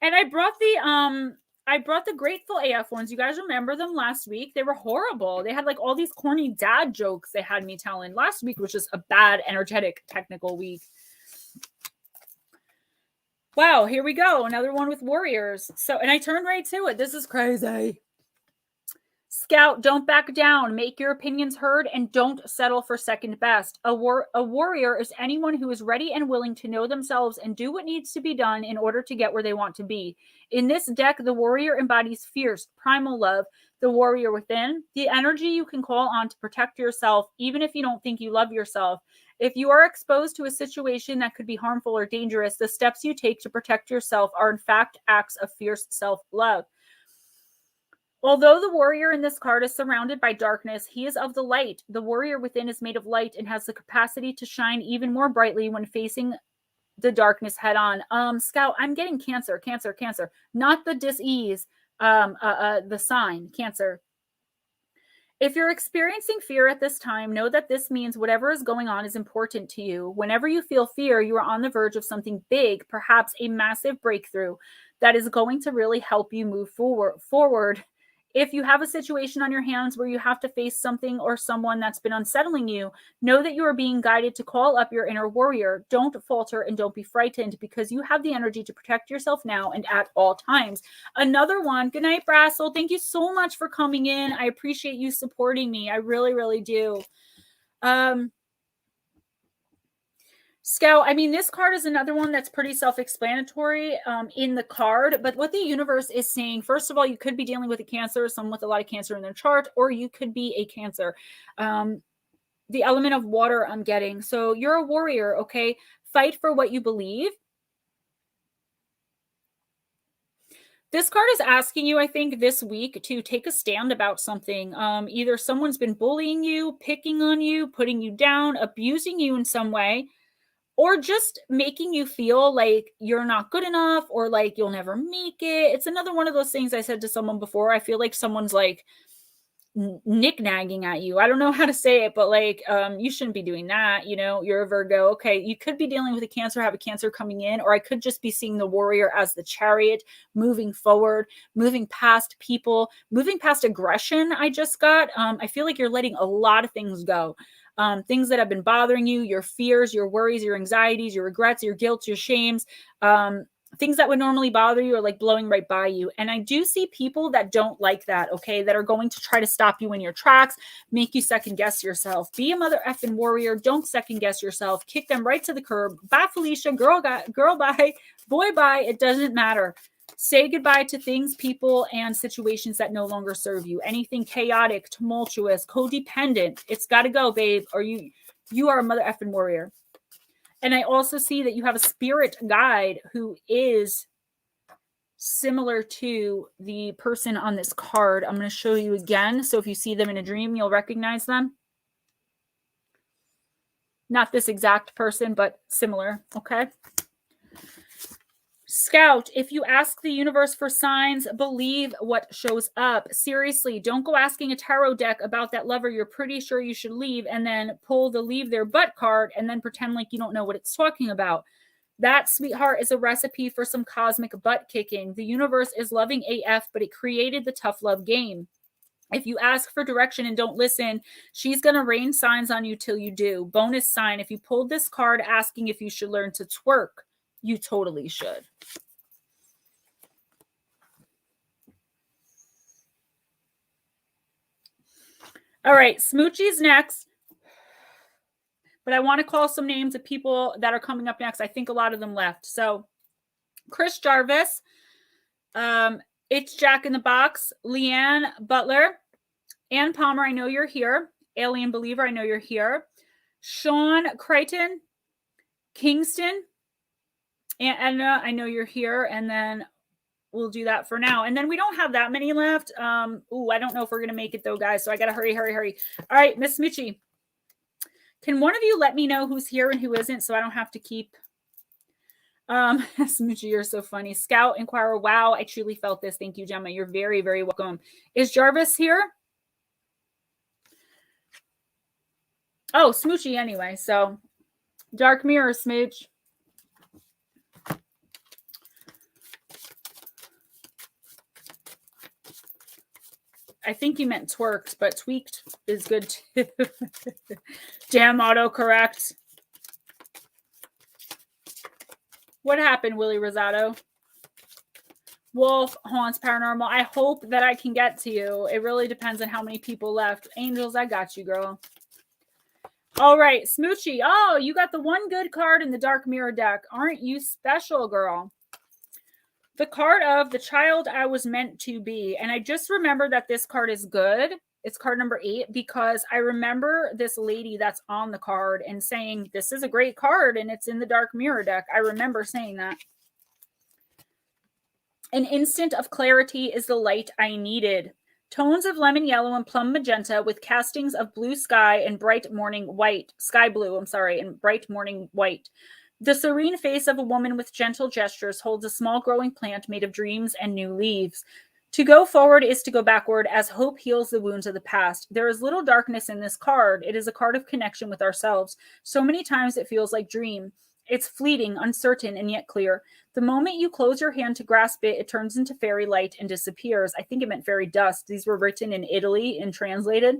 And I brought the Grateful AF ones. You guys remember them last week? They were horrible. They had like all these corny dad jokes they had me telling. Last week was just a bad, energetic, technical week. Wow, here we go. Another one with warriors. So, and I turned right to it. This is crazy. Scout, don't back down. Make your opinions heard and don't settle for second best. A warrior is anyone who is ready and willing to know themselves and do what needs to be done in order to get where they want to be. In this deck, the warrior embodies fierce, primal love, the warrior within, the energy you can call on to protect yourself, even if you don't think you love yourself. If you are exposed to a situation that could be harmful or dangerous, the steps you take to protect yourself are in fact acts of fierce self-love. Although the warrior in this card is surrounded by darkness, he is of the light. The warrior within is made of light and has the capacity to shine even more brightly when facing the darkness head on. Scout, I'm getting cancer, not the disease, the sign, cancer. If you're experiencing fear at this time, know that this means whatever is going on is important to you. Whenever you feel fear, you are on the verge of something big, perhaps a massive breakthrough that is going to really help you move forward. If you have a situation on your hands where you have to face something or someone that's been unsettling you, know that you are being guided to call up your inner warrior. Don't falter and don't be frightened, because you have the energy to protect yourself now and at all times. Another one. Good night, Brassel. Thank you so much for coming in. I appreciate you supporting me. I really, really do. Scout, I mean, this card is another one that's pretty self-explanatory in the card, but what the universe is saying, first of all, you could be dealing with a Cancer, someone with a lot of Cancer in their chart, or you could be a Cancer. The element of water I'm getting. So you're a warrior, okay? Fight for what you believe. This card is asking you, I think, this week to take a stand about something. Either someone's been bullying you, picking on you, putting you down, abusing you in some way, or just making you feel like you're not good enough or like you'll never make it. It's another one of those things I said to someone before. I feel like someone's like nick-nagging at you. I don't know how to say it, but like, you shouldn't be doing that. You know, you're a Virgo. Okay, you could be dealing with a Cancer, have a Cancer coming in, or I could just be seeing the warrior as the Chariot, moving forward, moving past people, moving past aggression I just got. I feel like you're letting a lot of things go. Things that have been bothering you, your fears, your worries, your anxieties, your regrets, your guilt, your shames, things that would normally bother you are like blowing right by you. And I do see people that don't like that, okay, that are going to try to stop you in your tracks, make you second guess yourself. Be a mother effing warrior. Don't second guess yourself. Kick them right to the curb. Bye, Felicia. Girl bye. Boy bye. It doesn't matter. Say goodbye to things, people, and situations that no longer serve you. Anything chaotic, tumultuous, codependent, it's got to go, babe, or you are a mother effing warrior. And I also see that you have a spirit guide who is similar to the person on this card. I'm going to show you again. So if you see them in a dream, you'll recognize them. Not this exact person, but similar, okay? Scout, if you ask the universe for signs, believe what shows up. Seriously, don't go asking a tarot deck about that lover you're pretty sure you should leave and then pull the leave their butt card and then pretend like you don't know what it's talking about. That, sweetheart, is a recipe for some cosmic butt kicking. The universe is loving AF, but it created the tough love game. If you ask for direction and don't listen, she's going to rain signs on you till you do. Bonus sign, if you pulled this card asking if you should learn to twerk, you totally should. All right, Smoochie's next. But I want to call some names of people that are coming up next. I think a lot of them left. So, Chris Jarvis, It's Jack in the Box, Leanne Butler, Ann Palmer, I know you're here. Alien Believer, I know you're here. Sean Crichton, Kingston, and Edna, I know you're here. And then we'll do that for now. And then we don't have that many left. I don't know if we're going to make it though, guys. So I got to hurry. All right, Miss Smoochie. Can one of you let me know who's here and who isn't so I don't have to keep... Smoochie, you're so funny. Scout, Inquirer, wow, I truly felt this. Thank you, Gemma. You're very, very welcome. Is Jarvis here? Oh, Smoochie anyway. So, Dark Mirror, Smooch. I think you meant twerked, but tweaked is good too. Damn autocorrect. What happened, Willie Rosato? Wolf, Haunts, Paranormal. I hope that I can get to you. It really depends on how many people left. Angels, I got you, girl. All right, Smoochie. Oh, you got the one good card in the Dark Mirror deck. Aren't you special, girl? The card of the child I was meant to be. And I just remember that this card is good. It's card number 8 because I remember this lady that's on the card and saying, this is a great card and it's in the Dark Mirror deck. I remember saying that. An instant of clarity is the light I needed. Tones of lemon yellow and plum magenta with castings of blue sky and bright morning white. Sky blue, I'm sorry, and bright morning white. The serene face of a woman with gentle gestures holds a small growing plant made of dreams and new leaves. To go forward is to go backward as hope heals the wounds of the past. There is little darkness in this card. It is a card of connection with ourselves. So many times it feels like dream. It's fleeting, uncertain, and yet clear. The moment you close your hand to grasp it, it turns into fairy light and disappears. I think it meant fairy dust. These were written in Italy and translated.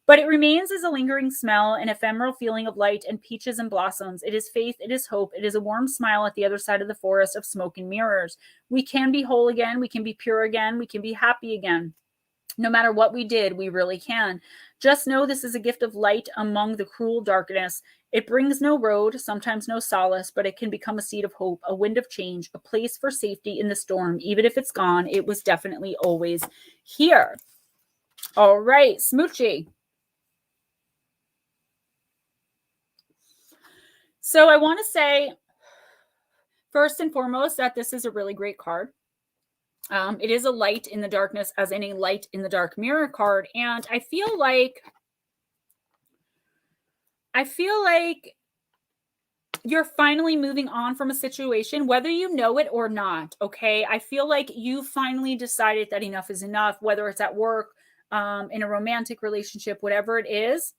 But it remains as a lingering smell, an ephemeral feeling of light and peaches and blossoms. It is faith, it is hope, it is a warm smile at the other side of the forest of smoke and mirrors. We can be whole again, we can be pure again, we can be happy again. No matter what we did, we really can. Just know this is a gift of light among the cruel darkness. It brings no road, sometimes no solace, but it can become a seed of hope, a wind of change, a place for safety in the storm. Even if it's gone, it was definitely always here. All right, Smoochie. So I want to say, first and foremost, that this is a really great card. It is a light in the darkness, as in a light in the dark mirror card. And I feel like you're finally moving on from a situation, whether you know it or not. Okay. I feel like you finally decided that enough is enough, whether it's at work, in a romantic relationship, whatever it is.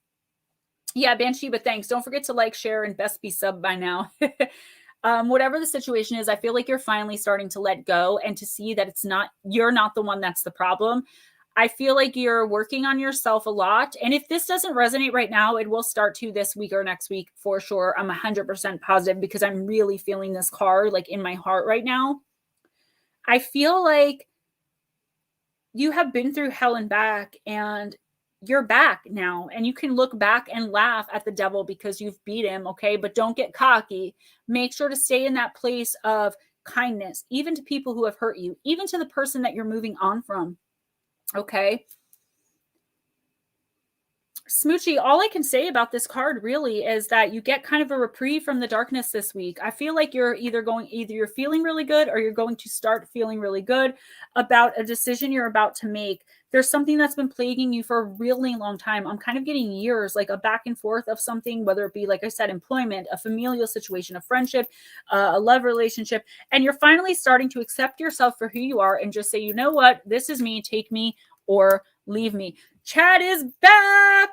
Yeah, Banshee, but thanks. Don't forget to like, share, and best be sub by now. Whatever the situation is, I feel like you're finally starting to let go and to see that you're not the one that's the problem. I feel like you're working on yourself a lot. And if this doesn't resonate right now, it will start to this week or next week for sure. I'm 100% positive because I'm really feeling this card like in my heart right now. I feel like you have been through hell and back, and you're back now, and you can look back and laugh at the devil because you've beat him. Okay. But don't get cocky. Make sure to stay in that place of kindness, even to people who have hurt you, even to the person that you're moving on from. Okay. Smoochie, all I can say about this card really is that you get kind of a reprieve from the darkness this week. I feel like you're either you're feeling really good or you're going to start feeling really good about a decision you're about to make. There's something that's been plaguing you for a really long time. I'm kind of getting years, like a back and forth of something, whether it be, like I said, employment, a familial situation, a friendship, a love relationship, and you're finally starting to accept yourself for who you are and just say, you know what, this is me, take me or leave me. Chad is back.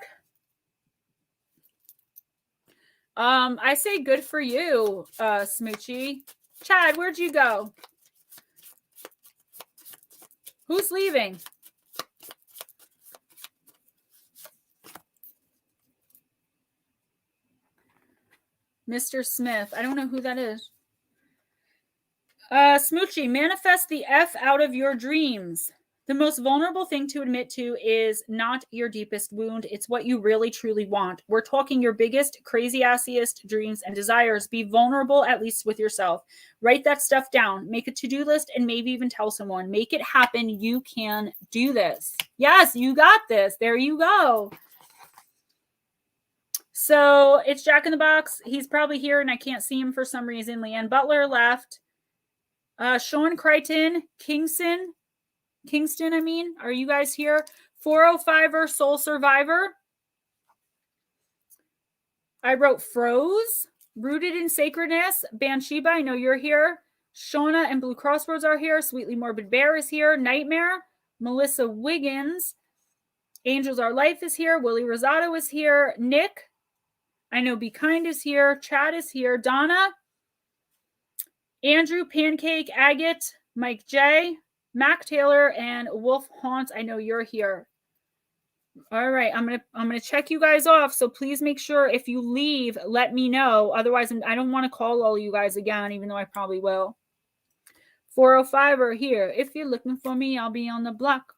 I say good for you, Smoochie. Chad, where'd you go? Who's leaving? Mr. Smith. I don't know who that is. Smoochie, manifest the F out of your dreams. The most vulnerable thing to admit to is not your deepest wound. It's what you really, truly want. We're talking your biggest, crazy-assiest dreams and desires. Be vulnerable, at least with yourself. Write that stuff down. Make a to-do list and maybe even tell someone. Make it happen. You can do this. Yes, you got this. There you go. So it's Jack in the Box. He's probably here and I can't see him for some reason. Leanne Butler left. Sean Crichton, Kingston, are you guys here? 405er Soul Survivor. I wrote Froze, Rooted in Sacredness. Banshiba, I know you're here. Shauna and Blue Crossroads are here. Sweetly Morbid Bear is here. Nightmare. Melissa Wiggins. Angels Our Life is here. Willie Rosado is here. Nick. I know Be Kind is here. Chad is here. Donna. Andrew, Pancake, Agate, Mike J, Mac Taylor, and Wolf Haunts. I know you're here. All right, I'm gonna check you guys off. So please make sure if you leave, let me know. Otherwise, I don't want to call all you guys again, even though I probably will. 405 are here. If you're looking for me, I'll be on the block.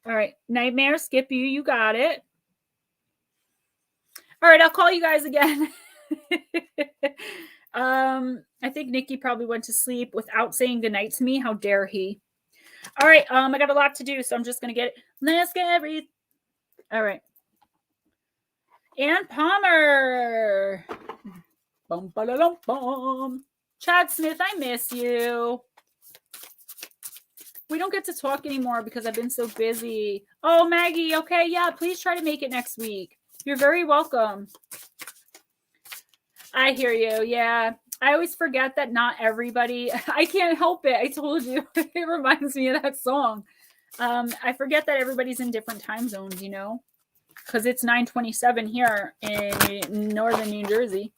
All right, Nightmare, Skip you got it. All right, I'll call you guys again. I think Nikki probably went to sleep without saying goodnight to me. How dare he? All right, I got a lot to do, so I'm just gonna get it. Let's get every. All right. Ann Palmer. Bum, ba-da-dum, bum. Chad Smith, I miss you. We don't get to talk anymore because I've been so busy. Oh, Maggie, okay, yeah, please try to make it next week. You're very welcome. I hear you, yeah. I always forget that not everybody, I can't help it. I told you, it reminds me of that song. I forget that everybody's in different time zones, you know, because it's 9:27 here in northern New Jersey.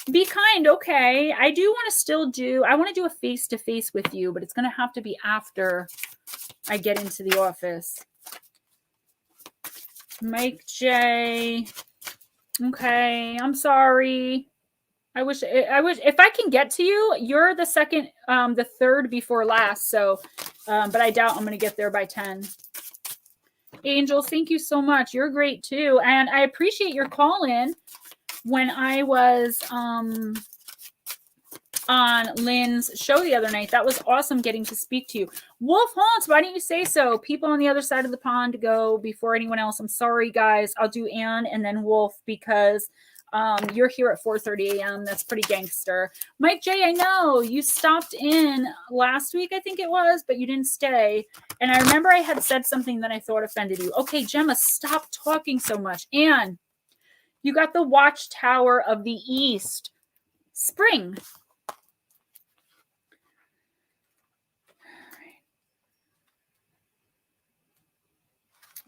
Be Kind, okay. I do want to still do, I want to do a face-to-face with you, but it's going to have to be after I get into the office. Mike J. Okay, I'm sorry. I wish if I can get to you, you're the second, the third before last. So, but I doubt I'm going to get there by 10. Angel, thank you so much. You're great too. And I appreciate your call in when I was, on Lynn's show the other night. That was awesome getting to speak to you. Wolf Haunts, why didn't you say so? People on the other side of the pond go before anyone else. I'm sorry, guys. I'll do Anne and then Wolf because you're here at 4:30 a.m. That's pretty gangster. Mike J, I know you stopped in last week, I think it was, but you didn't stay. And I remember I had said something that I thought offended you. Okay, Gemma, stop talking so much. Anne, you got the Watchtower of the East. Spring.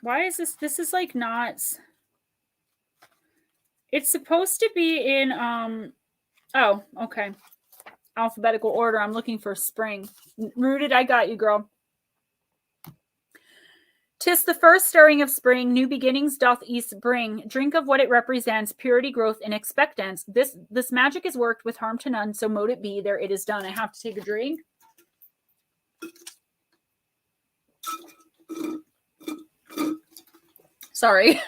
Why is this? This is like not. It's supposed to be in, oh, okay. Alphabetical order. I'm looking for spring. Rooted, I got you, girl. 'Tis the first stirring of spring, new beginnings doth east bring. Drink of what it represents, purity, growth, and expectance. This magic is worked with harm to none, so mote it be, there it is done. I have to take a drink. Sorry.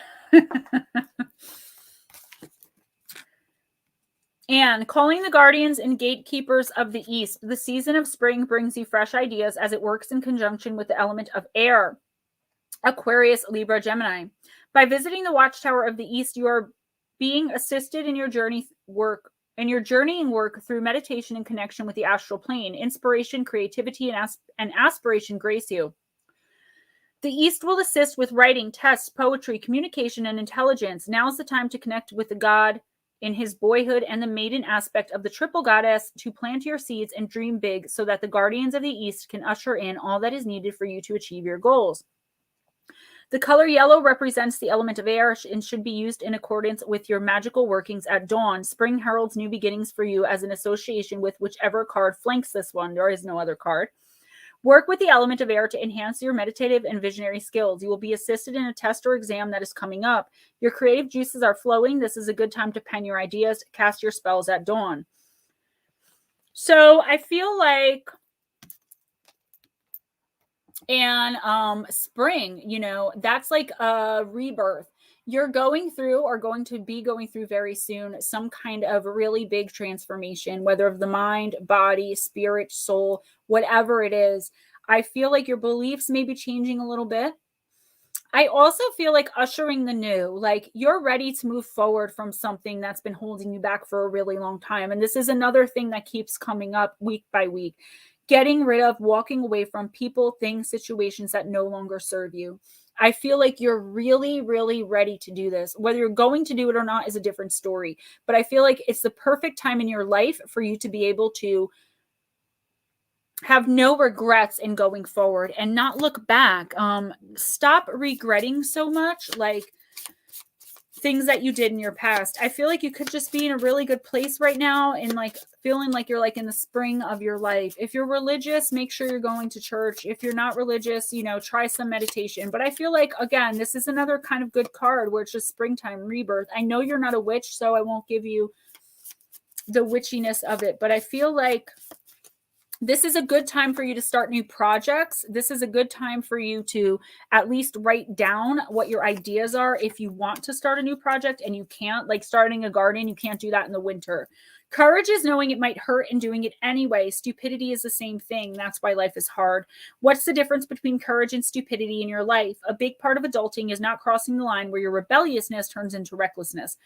And calling the guardians and gatekeepers of the East, the season of spring brings you fresh ideas as it works in conjunction with the element of air. Aquarius, Libra, Gemini. By visiting the Watchtower of the East, you are being assisted in your journeying work through meditation and connection with the astral plane. Inspiration, creativity, and aspiration grace you. The East will assist with writing, tests, poetry, communication, and intelligence. Now's the time to connect with the God in his boyhood and the maiden aspect of the triple goddess to plant your seeds and dream big so that the guardians of the East can usher in all that is needed for you to achieve your goals. The color yellow represents the element of air and should be used in accordance with your magical workings at dawn. Spring heralds new beginnings for you as an association with whichever card flanks this one. There is no other card. Work with the element of air to enhance your meditative and visionary skills. You will be assisted in a test or exam that is coming up. Your creative juices are flowing. This is a good time to pen your ideas, cast your spells at dawn. So I feel like spring, you know, that's like a rebirth. You're going through or going to be going through very soon some kind of really big transformation, whether of the mind, body, spirit, soul, whatever it is. I feel like your beliefs may be changing a little bit. I also feel like ushering the new, like you're ready to move forward from something that's been holding you back for a really long time. And this is another thing that keeps coming up week by week. Getting rid of, walking away from people, things, situations that no longer serve you. I feel like you're really, really ready to do this. Whether you're going to do it or not is a different story. But I feel like it's the perfect time in your life for you to be able to have no regrets in going forward and not look back. Stop regretting so much, like things that you did in your past. I feel like you could just be in a really good place right now and like feeling like you're like in the spring of your life. If you're religious, make sure you're going to church. If you're not religious, you know, try some meditation. But I feel like, again, this is another kind of good card where it's just springtime rebirth. I know you're not a witch, so I won't give you the witchiness of it, but I feel like this is a good time for you to start new projects. This is a good time for you to at least write down what your ideas are if you want to start a new project and you can't, like starting a garden, you can't do that in the winter. Courage is knowing it might hurt and doing it anyway. Stupidity is the same thing. That's why life is hard. What's the difference between courage and stupidity in your life? A big part of adulting is not crossing the line where your rebelliousness turns into recklessness.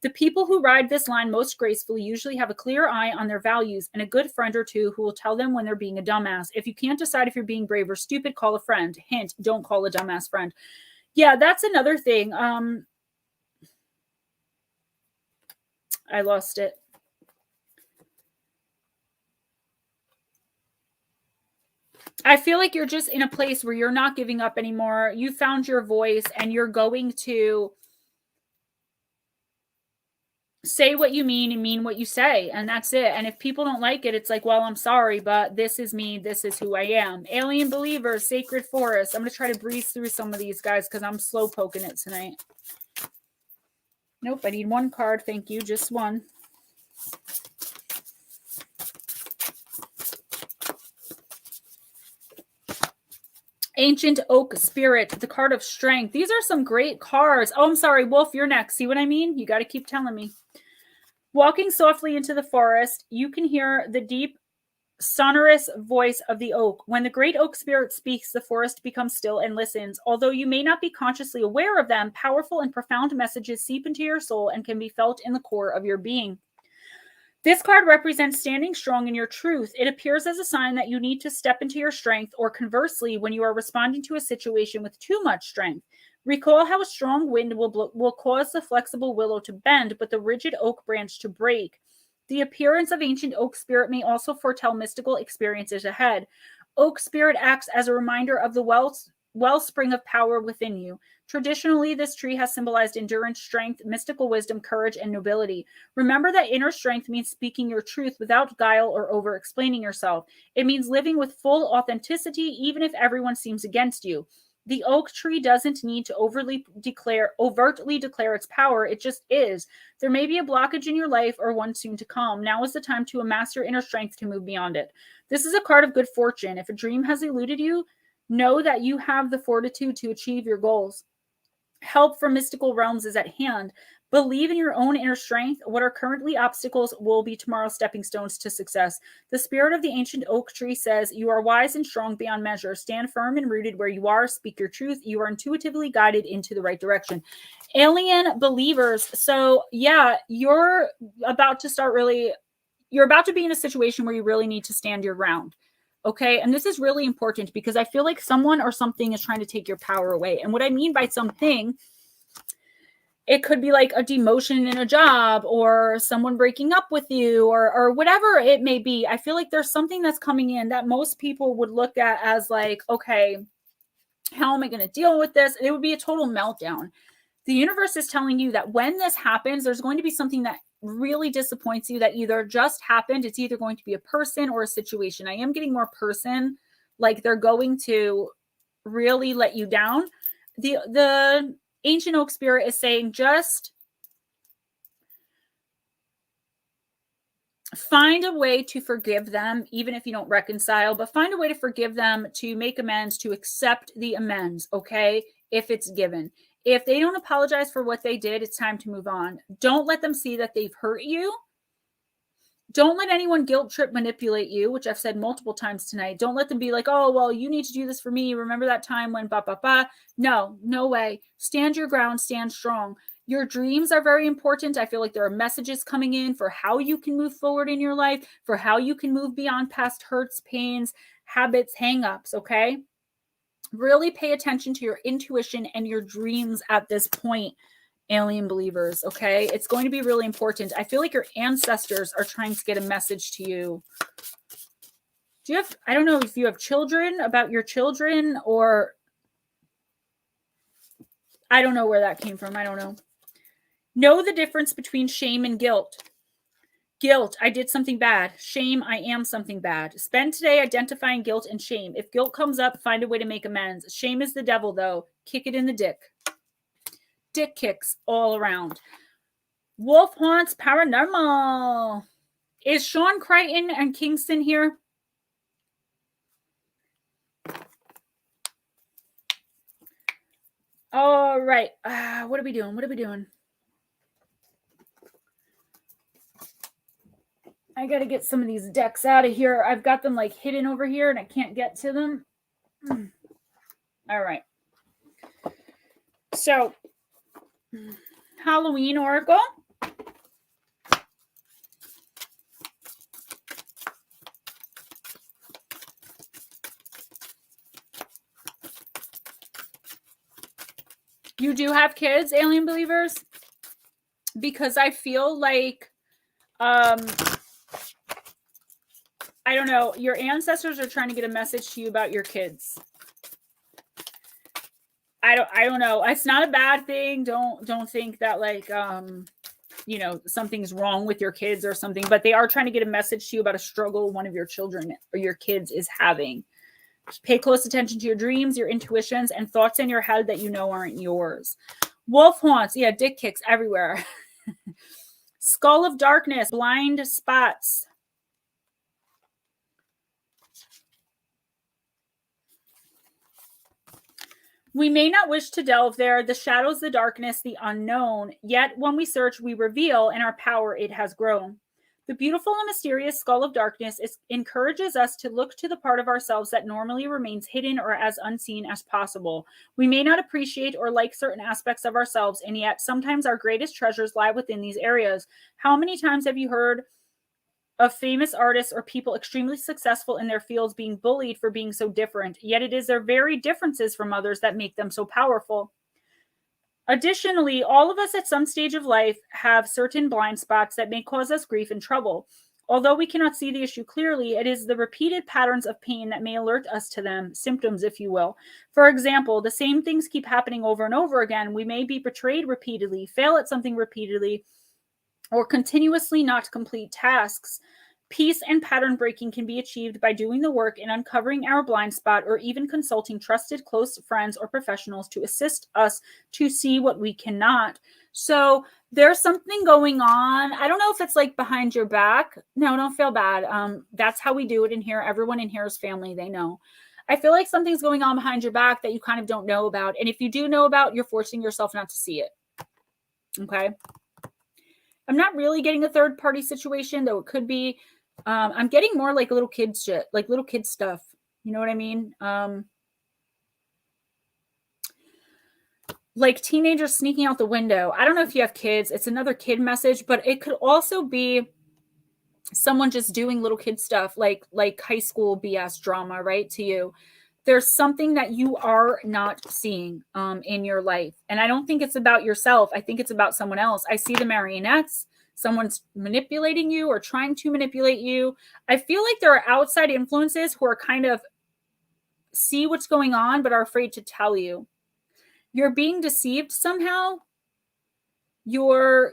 The people who ride this line most gracefully usually have a clear eye on their values and a good friend or two who will tell them when they're being a dumbass. If you can't decide if you're being brave or stupid, call a friend. Hint, don't call a dumbass friend. Yeah, that's another thing. I lost it. I feel like you're just in a place where you're not giving up anymore. You found your voice and you're going to say what you mean and mean what you say, and that's it. And if people don't like it, it's like, well, I'm sorry, but this is me. This is who I am. Alien Believers, Sacred Forest. I'm going to try to breeze through some of these guys because I'm slow poking it tonight. Nope, I need one card. Thank you. Just one. Ancient Oak Spirit, the card of strength. These are some great cards. Oh, I'm sorry, Wolf, you're next. See what I mean? You got to keep telling me. Walking softly into the forest, you can hear the deep, sonorous voice of the oak. When the great oak spirit speaks, the forest becomes still and listens. Although you may not be consciously aware of them, powerful and profound messages seep into your soul and can be felt in the core of your being. This card represents standing strong in your truth. It appears as a sign that you need to step into your strength, or conversely, when you are responding to a situation with too much strength. Recall how a strong wind will cause the flexible willow to bend, but the rigid oak branch to break. The appearance of ancient oak spirit may also foretell mystical experiences ahead. Oak spirit acts as a reminder of the wellspring of power within you. Traditionally, this tree has symbolized endurance, strength, mystical wisdom, courage, and nobility. Remember that inner strength means speaking your truth without guile or over-explaining yourself. It means living with full authenticity, even if everyone seems against you. The oak tree doesn't need to overtly declare its power. It just is. There may be a blockage in your life or one soon to come. Now is the time to amass your inner strength to move beyond it. This is a card of good fortune. If a dream has eluded you, know that you have the fortitude to achieve your goals. Help from mystical realms is at hand. Believe in your own inner strength. What are currently obstacles will be tomorrow's stepping stones to success. The spirit of the ancient oak tree says, you are wise and strong beyond measure. Stand firm and rooted where you are. Speak your truth. You are intuitively guided into the right direction. Alien Believers. So yeah, you're about to be in a situation where you really need to stand your ground. Okay. And this is really important because I feel like someone or something is trying to take your power away. And what I mean by something, it could be like a demotion in a job or someone breaking up with you or whatever it may be. I feel like there's something that's coming in that most people would look at as like, okay, How am I going to deal with this? It would be a total meltdown. The universe is telling you that when this happens, there's going to be something that really disappoints you that either just happened. It's either going to be a person or a situation. I am getting more person, like they're going to really let you down. The ancient oak spirit is saying just find a way to forgive them, even if you don't reconcile, but find a way to forgive them, to make amends, to accept the amends, okay? If it's given. If they don't apologize for what they did, it's time to move on. Don't let them see that they've hurt you. Don't let anyone guilt trip manipulate you, which I've said multiple times tonight. Don't let them be like, oh, well, you need to do this for me. Remember that time when blah, blah, blah. No, no way. Stand your ground, stand strong. Your dreams are very important. I feel like there are messages coming in for how you can move forward in your life, for how you can move beyond past hurts, pains, habits, hangups, okay? Really pay attention to your intuition and your dreams at this point, alien believers, okay? It's going to be really important. I feel like your ancestors are trying to get a message to you. Do you have, I don't know if you have children, about your children, or I don't know where that came from. I don't know. Know the difference between shame and guilt. Guilt, I did something bad. Shame, I am something bad. Spend today identifying guilt and shame. If guilt comes up, find a way to make amends. Shame is the devil, though. Kick it in the dick. Dick kicks all around. Wolf haunts paranormal. Is Sean Crichton and Kingston here? All right. What are we doing? What are we doing? I got to get some of these decks out of here. I've got them like hidden over here and I can't get to them. All right. So, Halloween Oracle. You do have kids, alien believers? Because I feel like, I don't know, your ancestors are trying to get a message to you about your kids. I don't know. It's not a bad thing. Don't think that like, you know, something's wrong with your kids or something, but they are trying to get a message to you about a struggle one of your children or your kids is having. Just pay close attention to your dreams, your intuitions, and thoughts in your head that you know aren't yours. Wolf haunts. Yeah, dick kicks everywhere. Skull of darkness, blind spots. We may not wish to delve there, the shadows, the darkness, the unknown, yet when we search, we reveal, and our power it has grown. The beautiful and mysterious skull of darkness encourages us to look to the part of ourselves that normally remains hidden or as unseen as possible. We may not appreciate or like certain aspects of ourselves, and yet sometimes our greatest treasures lie within these areas. How many times have you heard of famous artists or people extremely successful in their fields being bullied for being so different, yet it is their very differences from others that make them so powerful. Additionally, all of us at some stage of life have certain blind spots that may cause us grief and trouble. Although we cannot see the issue clearly, it is the repeated patterns of pain that may alert us to them, symptoms, if you will. For example, the same things keep happening over and over again. We may be betrayed repeatedly, fail at something repeatedly, or continuously not complete tasks. Peace and pattern breaking can be achieved by doing the work in uncovering our blind spot or even consulting trusted close friends or professionals to assist us to see what we cannot. So there's something going on. I don't know if it's like behind your back. No, don't feel bad. That's how we do it in here. Everyone in here is family. They know. I feel like something's going on behind your back that you kind of don't know about. And if you do know about, you're forcing yourself not to see it. Okay. I'm not really getting a third party situation, though it could be. I'm getting more like little kid shit, like little kid stuff. You know what I mean? Like teenagers sneaking out the window. I don't know if you have kids. It's another kid message, but it could also be someone just doing little kid stuff, like high school BS drama, right? To you. There's something that you are not seeing in your life. And I don't think it's about yourself. I think it's about someone else. I see the marionettes. Someone's manipulating you or trying to manipulate you. I feel like there are outside influences who are kind of see what's going on, but are afraid to tell you. You're being deceived somehow. You're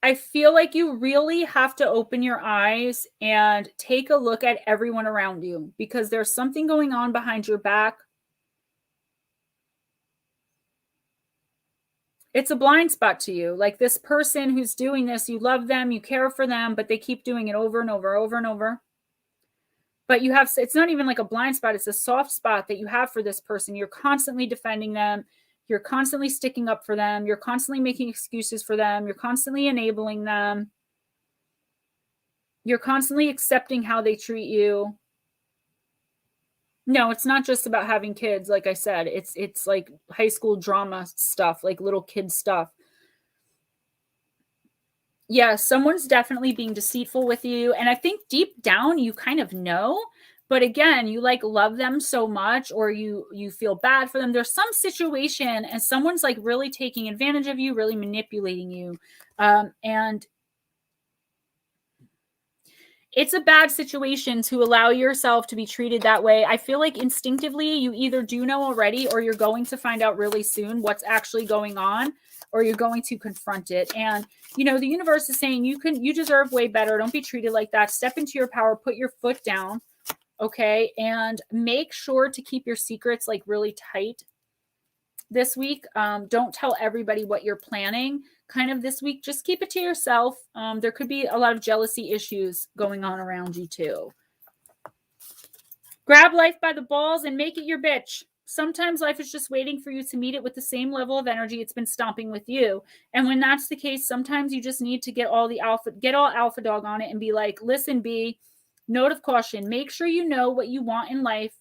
I feel like you really have to open your eyes and take a look at everyone around you, because there's something going on behind your back. It's a blind spot to you. Like this person who's doing this, you love them, you care for them, but they keep doing it over and over, over and over. But you have, it's not even like a blind spot. It's a soft spot that you have for this person. You're constantly defending them. You're constantly sticking up for them. You're constantly making excuses for them. You're constantly enabling them. You're constantly accepting how they treat you. No, it's not just about having kids. Like I said, it's like high school drama stuff, like little kid stuff. Yeah, someone's definitely being deceitful with you. And I think deep down, you kind of know. But again, you like love them so much, or you feel bad for them. There's some situation and someone's like really taking advantage of you, really manipulating you. And it's a bad situation to allow yourself to be treated that way. I feel like instinctively you either do know already, or you're going to find out really soon what's actually going on, or you're going to confront it. And, you know, the universe is saying you deserve way better. Don't be treated like that. Step into your power, put your foot down. Okay. And make sure to keep your secrets like really tight this week. Don't tell everybody what you're planning kind of this week. Just keep it to yourself. There could be a lot of jealousy issues going on around you too. Grab life by the balls and make it your bitch. Sometimes life is just waiting for you to meet it with the same level of energy it's been stomping with you. And when that's the case, sometimes you just need to get all alpha dog on it and be like, listen, B, note of caution. Make sure you know what you want in life.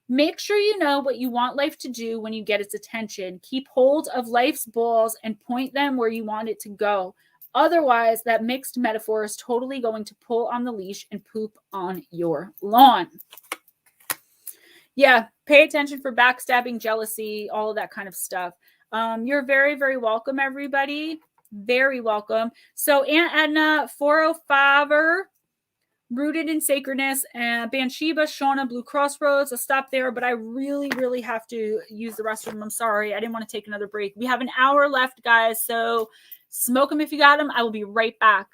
Make sure you know what you want life to do when you get its attention. Keep hold of life's balls and point them where you want it to go. Otherwise, that mixed metaphor is totally going to pull on the leash and poop on your lawn. Yeah, pay attention for backstabbing, jealousy, all of that kind of stuff. You're very, very welcome, everybody. Very welcome. So Aunt Edna, 405er, Rooted in Sacredness, and Bathsheba, Shauna, Blue Crossroads. I'll stop there, but I really, really have to use the restroom. I'm sorry. I didn't want to take another break. We have an hour left, guys, so smoke them if you got them. I will be right back.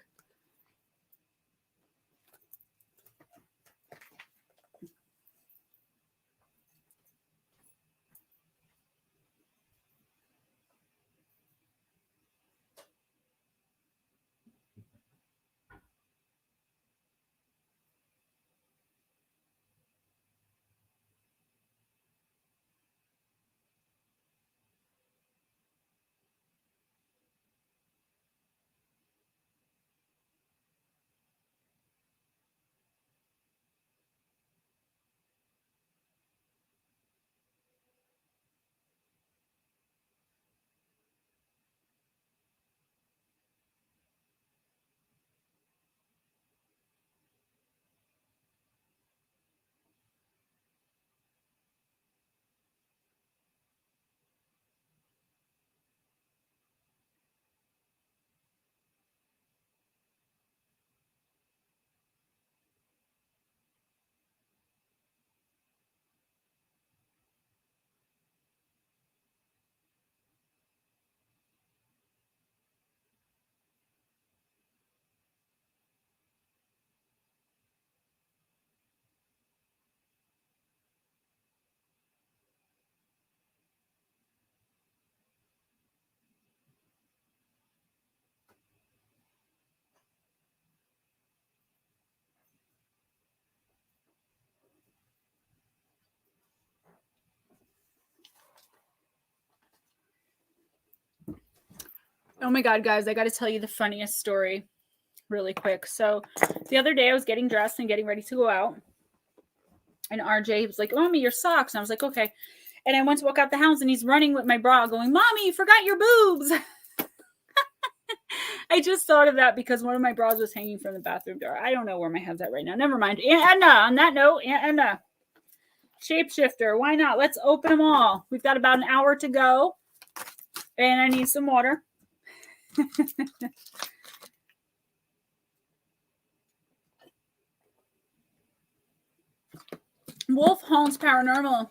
Oh my God, guys, I got to tell you the funniest story really quick. So the other day I was getting dressed and getting ready to go out. And RJ was like, Mommy, your socks. And I was like, okay. And I went to walk out the house and he's running with my bra going, Mommy, you forgot your boobs. I just thought of that because one of my bras was hanging from the bathroom door. I don't know where my head's at right now. Never mind. Aunt Edna, on that note, Aunt Edna. Shapeshifter, why not? Let's open them all. We've got about an hour to go. And I need some water. Wolf Holmes Paranormal,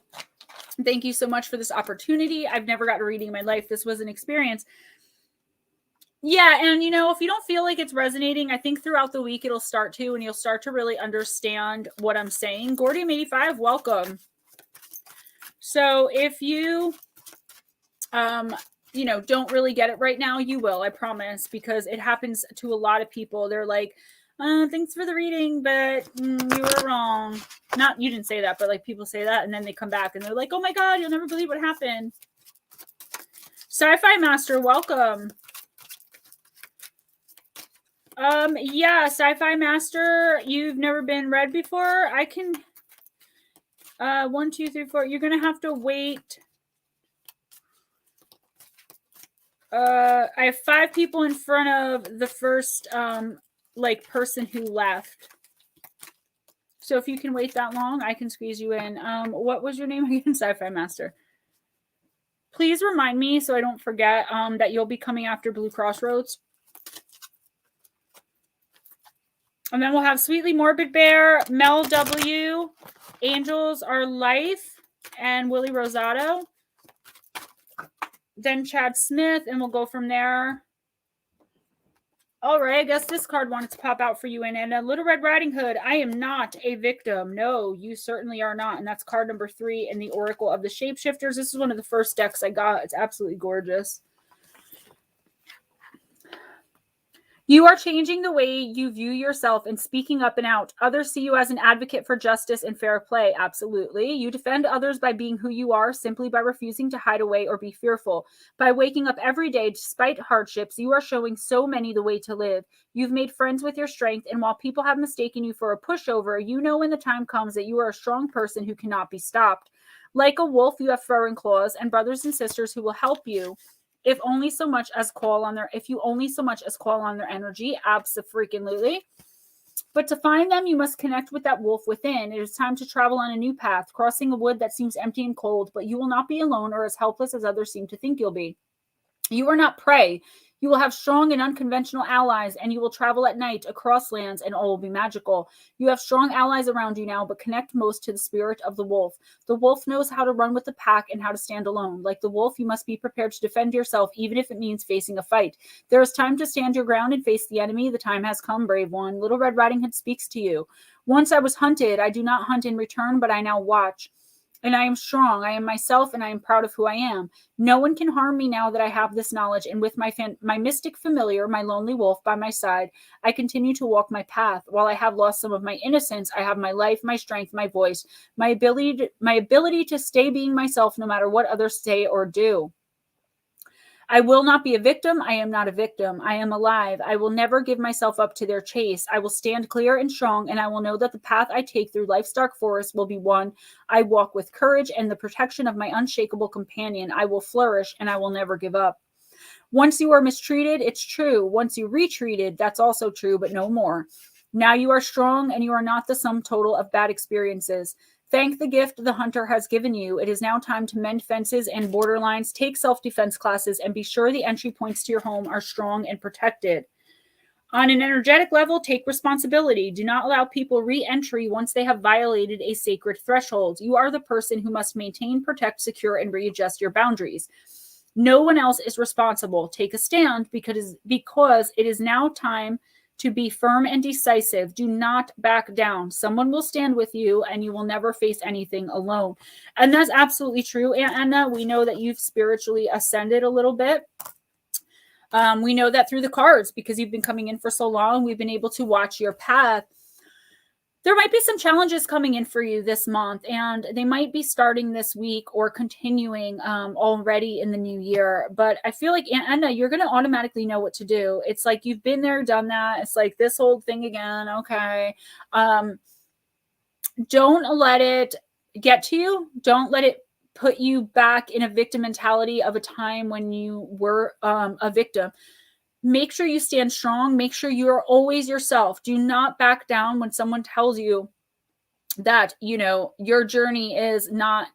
thank you so much for this opportunity. I've never got a reading in my life. This was an experience. Yeah, and you know, if you don't feel like it's resonating, I think throughout the week it'll start to, and you'll start to really understand what I'm saying. Gordium85, welcome. So if you, you know, don't really get it right now, you will, I promise, because it happens to a lot of people. They're like, thanks for the reading, but you were wrong. Not, you didn't say that, but like people say that, and then they come back and they're like, oh my God, you'll never believe what happened. Sci-Fi Master, welcome. Yeah, Sci-Fi Master, you've never been read before. I can, 1, 2, 3, 4. You're gonna have to wait. I have 5 people in front of the first, like person who left. So if you can wait that long, I can squeeze you in. What was your name again? Sci-Fi Master. Please remind me so I don't forget, that you'll be coming after Blue Crossroads. And then we'll have Sweetly Morbid Bear, Mel W, Angels Are Life, and Willie Rosado. Then Chad Smith, and we'll go from there. All right, I guess this card wanted to pop out for you. And a Little Red Riding Hood, I am not a victim. No, you certainly are not. And that's card number 3 in the Oracle of the Shapeshifters. This is one of the first decks I got. It's absolutely gorgeous. You are changing the way you view yourself and speaking up and out. Others see you as an advocate for justice and fair play. Absolutely. You defend others by being who you are, simply by refusing to hide away or be fearful. By waking up every day despite hardships, you are showing so many the way to live. You've made friends with your strength, and while people have mistaken you for a pushover, you know when the time comes that you are a strong person who cannot be stopped. Like a wolf, you have fur and claws, and brothers and sisters who will help you. If you only so much as call on their energy, abso-freaking-lutely. But to find them, you must connect with that wolf within. It is time to travel on a new path, crossing a wood that seems empty and cold, but you will not be alone or as helpless as others seem to think you'll be. You are not prey. You will have strong and unconventional allies, and you will travel at night across lands, and all will be magical. You have strong allies around you now, but connect most to the spirit of the wolf. The wolf knows how to run with the pack and how to stand alone. Like the wolf, you must be prepared to defend yourself, even if it means facing a fight. There is time to stand your ground and face the enemy. The time has come, brave one. Little Red Riding Hood speaks to you. Once I was hunted. I do not hunt in return, but I now watch. And I am strong. I am myself, and I am proud of who I am. No one can harm me now that I have this knowledge. And with my mystic familiar, my lonely wolf by my side, I continue to walk my path. While I have lost some of my innocence, I have my life, my strength, my voice, my ability to stay being myself no matter what others say or do. I will not be a victim. I am not a victim. I am alive. I will never give myself up to their chase. I will stand clear and strong, and I will know that the path I take through life's dark forest will be one I walk with courage and the protection of my unshakable companion. I will flourish, and I will never give up. Once you are mistreated, it's true. Once you retreated, that's also true, but no more. Now you are strong, and you are not the sum total of bad experiences. Thank the gift the hunter has given you. It is now time to mend fences and borderlines, take self-defense classes, and be sure the entry points to your home are strong and protected. On an energetic level, take responsibility. Do not allow people re-entry once they have violated a sacred threshold. You are the person who must maintain, protect, secure, and readjust your boundaries. No one else is responsible. Take a stand because it is now time to be firm and decisive. Do not back down. Someone will stand with you, and you will never face anything alone. And that's absolutely true. Anna, we know that you've spiritually ascended a little bit. We know that through the cards because you've been coming in for so long. We've been able to watch your path. There might be some challenges coming in for you this month, and they might be starting this week or continuing already in the new year. But I feel like, Anna, you're going to automatically know what to do. It's like you've been there, done that. It's like this whole thing again. Okay. Don't let it get to you. Don't let it put you back in a victim mentality of a time when you were a victim. Make sure you stand strong. Make sure you are always yourself. Do not back down when someone tells you that, you know, your journey is not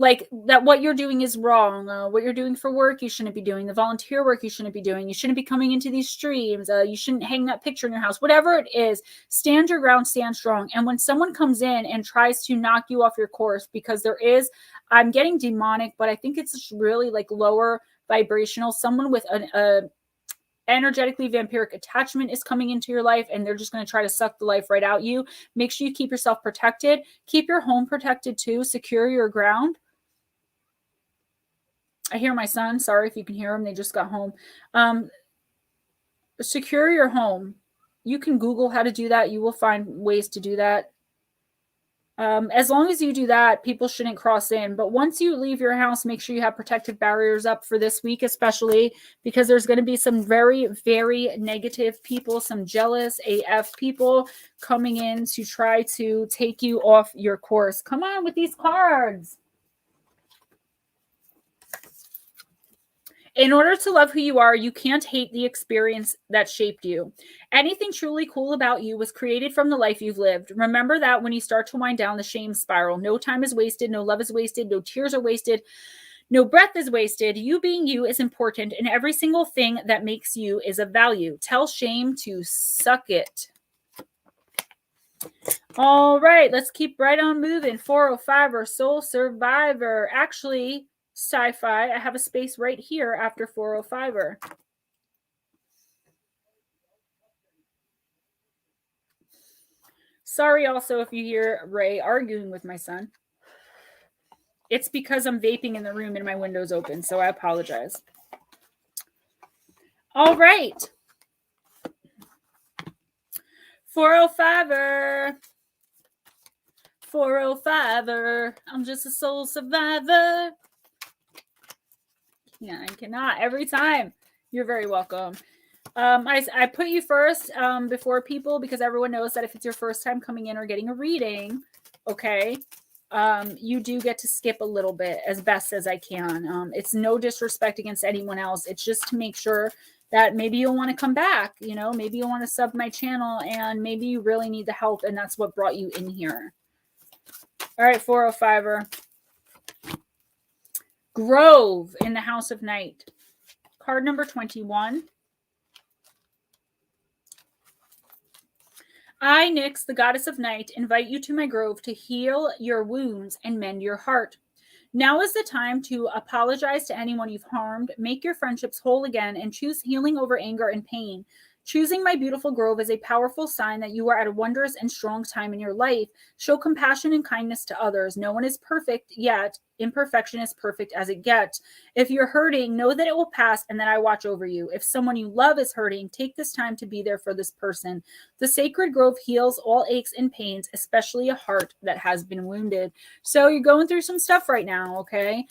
like that what you're doing is wrong. What you're doing for work, you shouldn't be doing. The volunteer work, you shouldn't be doing. You shouldn't be coming into these streams. You shouldn't hang that picture in your house. Whatever it is, stand your ground, stand strong. And when someone comes in and tries to knock you off your course, because there is, I'm getting demonic, but I think it's just really like lower vibrational. Someone with a energetically vampiric attachment is coming into your life, and they're just going to try to suck the life right out you. Make sure you keep yourself protected. Keep your home protected too. Secure your ground. I hear my son. Sorry if you can hear him. They just got home. Secure your home. You can Google how to do that. You will find ways to do that. As long as you do that, people shouldn't cross in. But once you leave your house, make sure you have protective barriers up for this week, especially because there's going to be some very, very negative people, some jealous AF people coming in to try to take you off your course. Come on with these cards. In order to love who you are, you can't hate the experience that shaped you. Anything truly cool about you was created from the life you've lived. Remember that when you start to wind down the shame spiral. No time is wasted, no love is wasted, no tears are wasted, no breath is wasted. You being you is important, and every single thing that makes you is of value. Tell shame to suck it. All right, let's keep right on moving. 405 or Soul Survivor. Actually, sci-fi, I have a space right here after 405er. Sorry also if you hear Ray arguing with my son. It's because I'm vaping in the room and my window's open, so I apologize. All right. 405er. 405er. I'm just a soul survivor. Yeah, I cannot. Every time. You're very welcome. I put you first before people because everyone knows that if it's your first time coming in or getting a reading, okay, you do get to skip a little bit as best as I can. It's no disrespect against anyone else. It's just to make sure that maybe you'll want to come back. You know, maybe you'll want to sub my channel and maybe you really need the help and that's what brought you in here. All right, 405er. Grove in the House of Night. Card number 21. I, Nyx, the goddess of night, invite you to my grove to heal your wounds and mend your heart. Now is the time to apologize to anyone you've harmed, make your friendships whole again, and choose healing over anger and pain. Choosing my beautiful grove is a powerful sign that you are at a wondrous and strong time in your life. Show compassion and kindness to others. No one is perfect, yet imperfection is perfect as it gets. If you're hurting, know that it will pass and that I watch over you. If someone you love is hurting, take this time to be there for this person. The sacred grove heals all aches and pains, especially a heart that has been wounded. So you're going through some stuff right now, okay?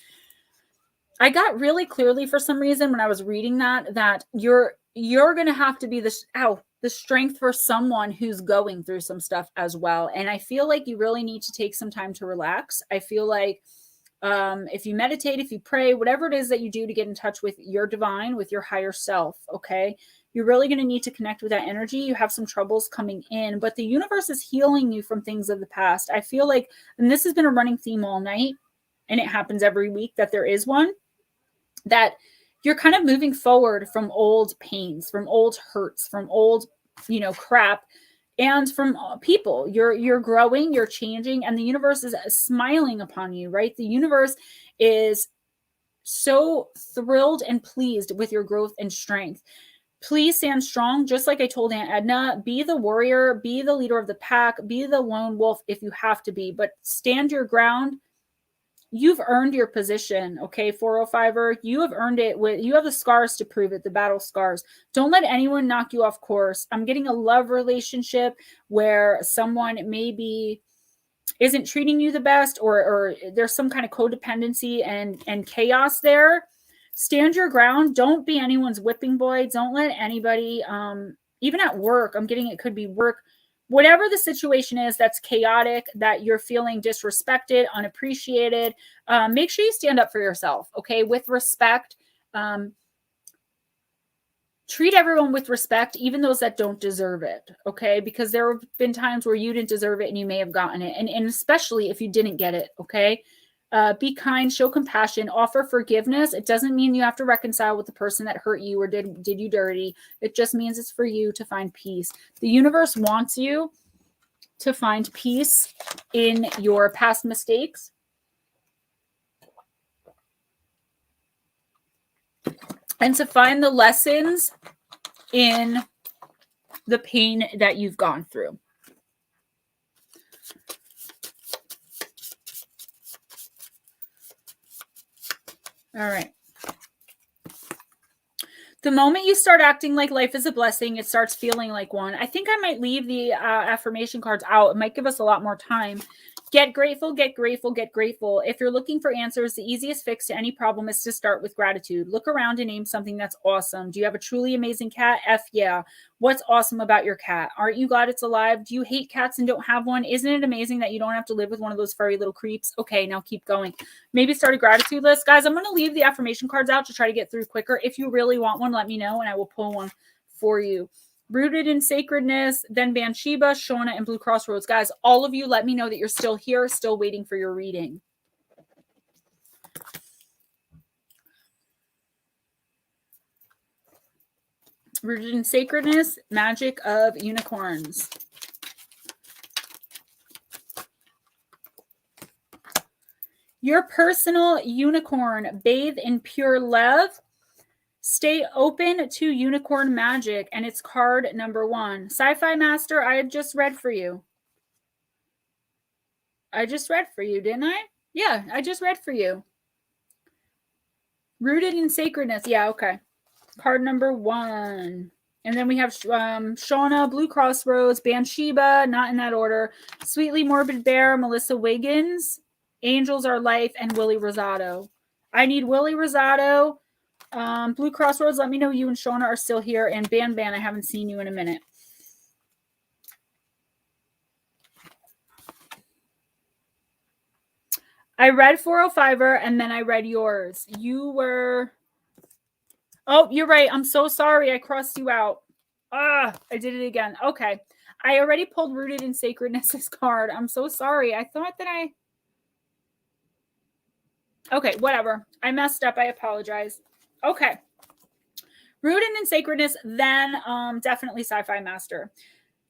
I got really clearly for some reason when I was reading that you're going to have to be the strength for someone who's going through some stuff as well. And I feel like you really need to take some time to relax. I feel like if you meditate, if you pray, whatever it is that you do to get in touch with your divine, with your higher self, okay, you're really going to need to connect with that energy. You have some troubles coming in, but the universe is healing you from things of the past. I feel like, and this has been a running theme all night, and it happens every week that there is one, that you're kind of moving forward from old pains, from old hurts, from old, crap, and from people. You're growing, you're changing, and the universe is smiling upon you, right? The universe is so thrilled and pleased with your growth and strength. Please stand strong, just like I told Aunt Edna. Be the warrior, be the leader of the pack, be the lone wolf if you have to be, but stand your ground. You've earned your position, okay, 405er. You have earned it. You have the scars to prove it, the battle scars. Don't let anyone knock you off course. I'm getting a love relationship where someone maybe isn't treating you the best, or there's some kind of codependency and chaos there. Stand your ground. Don't be anyone's whipping boy. Don't let anybody, even at work, I'm getting it could be work, whatever the situation is that's chaotic, that you're feeling disrespected, unappreciated, make sure you stand up for yourself, okay, with respect. Treat everyone with respect, even those that don't deserve it, okay, because there have been times where you didn't deserve it and you may have gotten it, and especially if you didn't get it, okay. Be kind, show compassion, offer forgiveness. It doesn't mean you have to reconcile with the person that hurt you or did you dirty. It just means it's for you to find peace. The universe wants you to find peace in your past mistakes. And to find the lessons in the pain that you've gone through. All right. The moment you start acting like life is a blessing, it starts feeling like one. I think I might leave the affirmation cards out. It might give us a lot more time. Get grateful, get grateful, get grateful. If you're looking for answers, the easiest fix to any problem is to start with gratitude. Look around and name something that's awesome. Do you have a truly amazing cat? F yeah. What's awesome about your cat? Aren't you glad it's alive? Do you hate cats and don't have one? Isn't it amazing that you don't have to live with one of those furry little creeps? Okay, now keep going. Maybe start a gratitude list. Guys, I'm going to leave the affirmation cards out to try to get through quicker. If you really want one, let me know and I will pull one for you. Rooted in Sacredness, then Bathsheba, Shauna, and Blue Crossroads. Guys, all of you, let me know that you're still here, still waiting for your reading. Rooted in Sacredness, Magick of Unicorns. Your personal unicorn, bathe in pure love. Stay open to unicorn magic, and it's card number 1. Sci-Fi Master, I just read for you. I just read for you, didn't I? Yeah, I just read for you. Rooted in Sacredness. Yeah, okay. Card number 1. And then we have Shauna, Blue Crossroads, Bathsheba, not in that order. Sweetly Morbid Bear, Melissa Wiggins, Angels Are Life, and Willie Rosado. I need Willie Rosado. Blue Crossroads, let me know you and Shauna are still here. And Ban, I haven't seen you in a minute. I read 405er and then I read yours. You were... Oh, you're right. I'm so sorry. I crossed you out. I did it again. Okay. I already pulled Rooted in Sacredness' card. I'm so sorry. I thought that I... Okay, whatever. I messed up. I apologize. Okay. Rooted in Sacredness, then definitely Sci-Fi Master.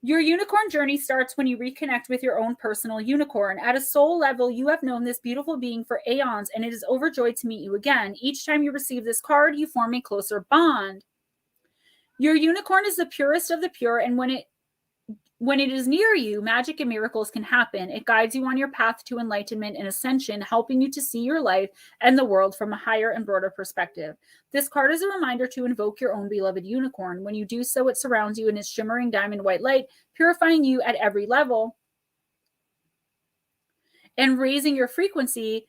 Your unicorn journey starts when you reconnect with your own personal unicorn. At a soul level, you have known this beautiful being for aeons, and it is overjoyed to meet you again. Each time you receive this card, you form a closer bond. Your unicorn is the purest of the pure, and when it is near you, magic and miracles can happen. It guides you on your path to enlightenment and ascension, helping you to see your life and the world from a higher and broader perspective. This card is a reminder to invoke your own beloved unicorn. When you do so, it surrounds you in its shimmering diamond white light, purifying you at every level and raising your frequency,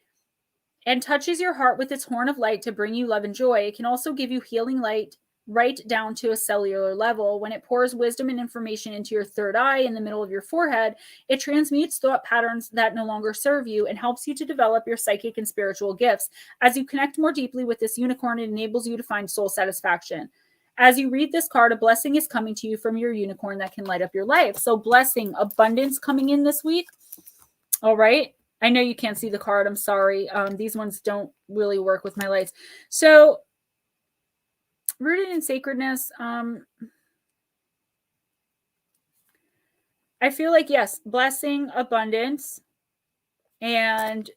and touches your heart with its horn of light to bring you love and joy. It can also give you healing light right down to a cellular level. When it pours wisdom and information into your third eye in the middle of your forehead, it transmutes thought patterns that no longer serve you and helps you to develop your psychic and spiritual gifts. As you connect more deeply with this unicorn, it enables you to find soul satisfaction. As you read this card, a blessing is coming to you from your unicorn that can light up your life. So blessing, abundance coming in this week. All right. I know you can't see the card. I'm sorry. These ones don't really work with my lights. So Rooted in Sacredness, I feel like, yes, blessing, abundance, and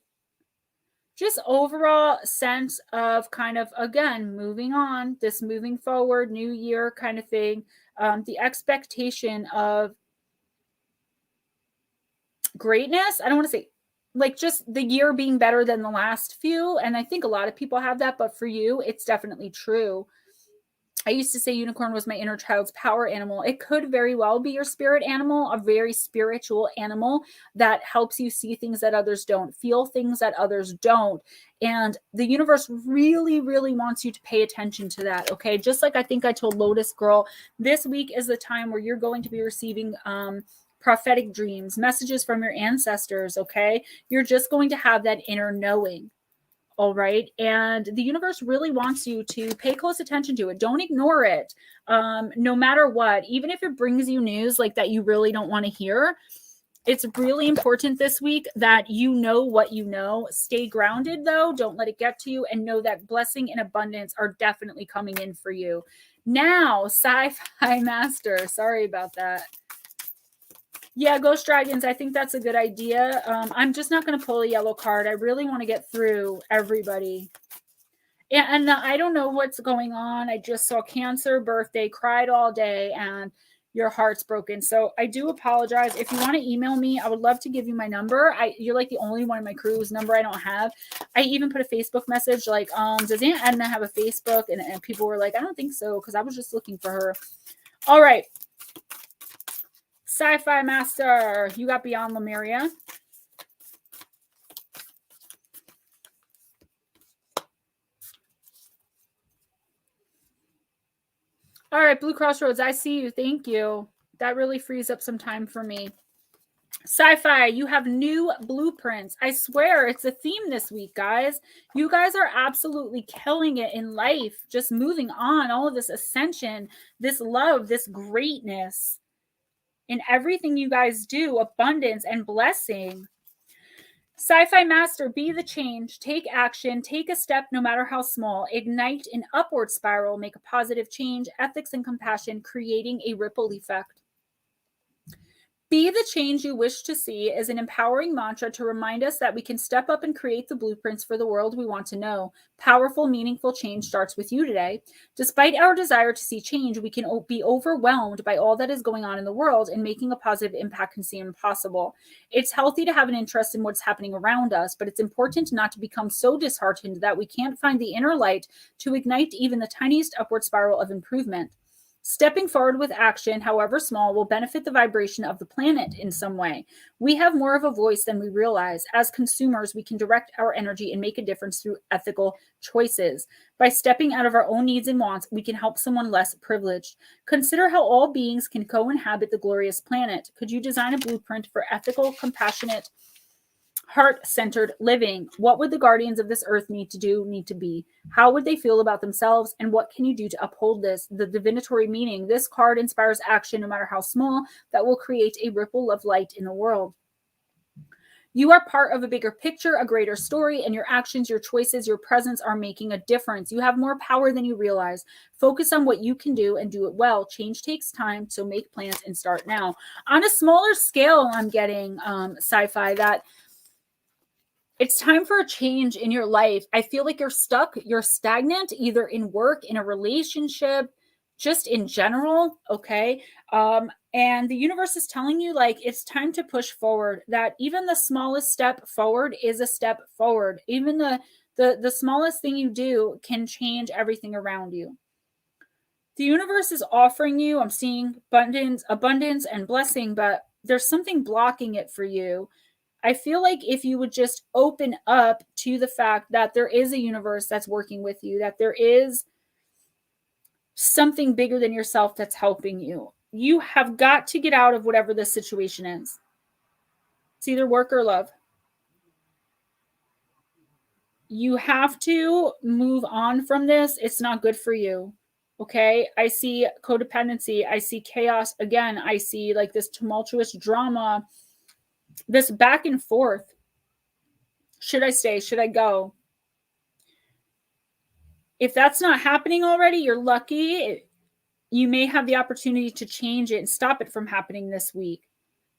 just overall sense of kind of, again, moving on, this moving forward, new year kind of thing, the expectation of greatness. I don't want to say, like, just the year being better than the last few, and I think a lot of people have that, but for you, it's definitely true. I used to say unicorn was my inner child's power animal. It could very well be your spirit animal, a very spiritual animal that helps you see things that others don't, feel things that others don't. And the universe really, really wants you to pay attention to that, okay? Just like I think I told Lotus Girl, this week is the time where you're going to be receiving prophetic dreams, messages from your ancestors, okay? You're just going to have that inner knowing. All right. And the universe really wants you to pay close attention to it. Don't ignore it. No matter what, even if it brings you news like that you really don't want to hear, It's really important this week that you know what you know. Stay grounded, though. Don't let it get to you, and know that blessing and abundance are definitely coming in for you. Now, Sci-Fi Master. Sorry about that. Yeah, Ghost Dragons, I think that's a good idea. I'm just not going to pull a yellow card. I really want to get through everybody. Yeah, and I don't know what's going on. I just saw Cancer, birthday, cried all day, and your heart's broken. So I do apologize. If you want to email me, I would love to give you my number. You're like the only one in my crew whose number I don't have. I even put a Facebook message like, does Aunt Edna have a Facebook? And people were like, I don't think so, because I was just looking for her. All right. Sci-Fi Master, you got Beyond Lemuria. All right, Blue Crossroads, I see you. Thank you. That really frees up some time for me. Sci-Fi, you have new blueprints. I swear it's a theme this week, guys. You guys are absolutely killing it in life. Just moving on, all of this ascension, this love, this greatness in everything you guys do, abundance and blessing. Sci-Fi Master, be the change, take action, take a step no matter how small, ignite an upward spiral, make a positive change, ethics and compassion, creating a ripple effect. Be the change you wish to see is an empowering mantra to remind us that we can step up and create the blueprints for the world we want to know. Powerful, meaningful change starts with you today. Despite our desire to see change, we can be overwhelmed by all that is going on in the world, and making a positive impact can seem impossible. It's healthy to have an interest in what's happening around us, but it's important not to become so disheartened that we can't find the inner light to ignite even the tiniest upward spiral of improvement. Stepping forward with action, however small, will benefit the vibration of the planet in some way. We have more of a voice than we realize. As consumers, we can direct our energy and make a difference through ethical choices. By stepping out of our own needs and wants, we can help someone less privileged. Consider how all beings can co-inhabit the glorious planet. Could you design a blueprint for ethical, compassionate, heart-centered living? What would the guardians of this earth need to be? How would they feel about themselves? And what can you do to uphold this? The divinatory meaning. This card inspires action, no matter how small, that will create a ripple of light in the world. You are part of a bigger picture, a greater story, and your actions, your choices, your presence are making a difference. You have more power than you realize. Focus on what you can do and do it well. Change takes time, so make plans and start now. On a smaller scale, I'm getting Sci-Fi that it's time for a change in your life. I feel like you're stuck, you're stagnant, either in work, in a relationship, just in general, okay? And the universe is telling you, like, it's time to push forward, that even the smallest step forward is a step forward. Even the smallest thing you do can change everything around you. The universe is offering you, I'm seeing abundance and blessing, but there's something blocking it for you. I feel like if you would just open up to the fact that there is a universe that's working with you, that there is something bigger than yourself that's helping you. You have got to get out of whatever this situation is. It's either work or love. You have to move on from this. It's not good for you. Okay? I see codependency. I see chaos. Again, I see like this tumultuous drama, this back and forth. Should I stay? Should I go? If that's not happening already, you're lucky. You may have the opportunity to change it and stop it from happening this week.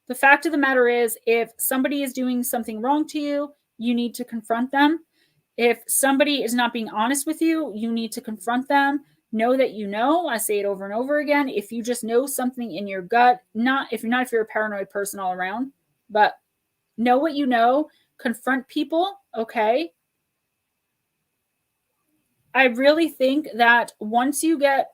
The fact of the matter is, if somebody is doing something wrong to you, you need to confront them. If somebody is not being honest with you, you need to confront them. Know that you know. I say it over and over again. If you just know something in your gut, if you're a paranoid person all around, but know what you know, confront people, okay? I really think that once you get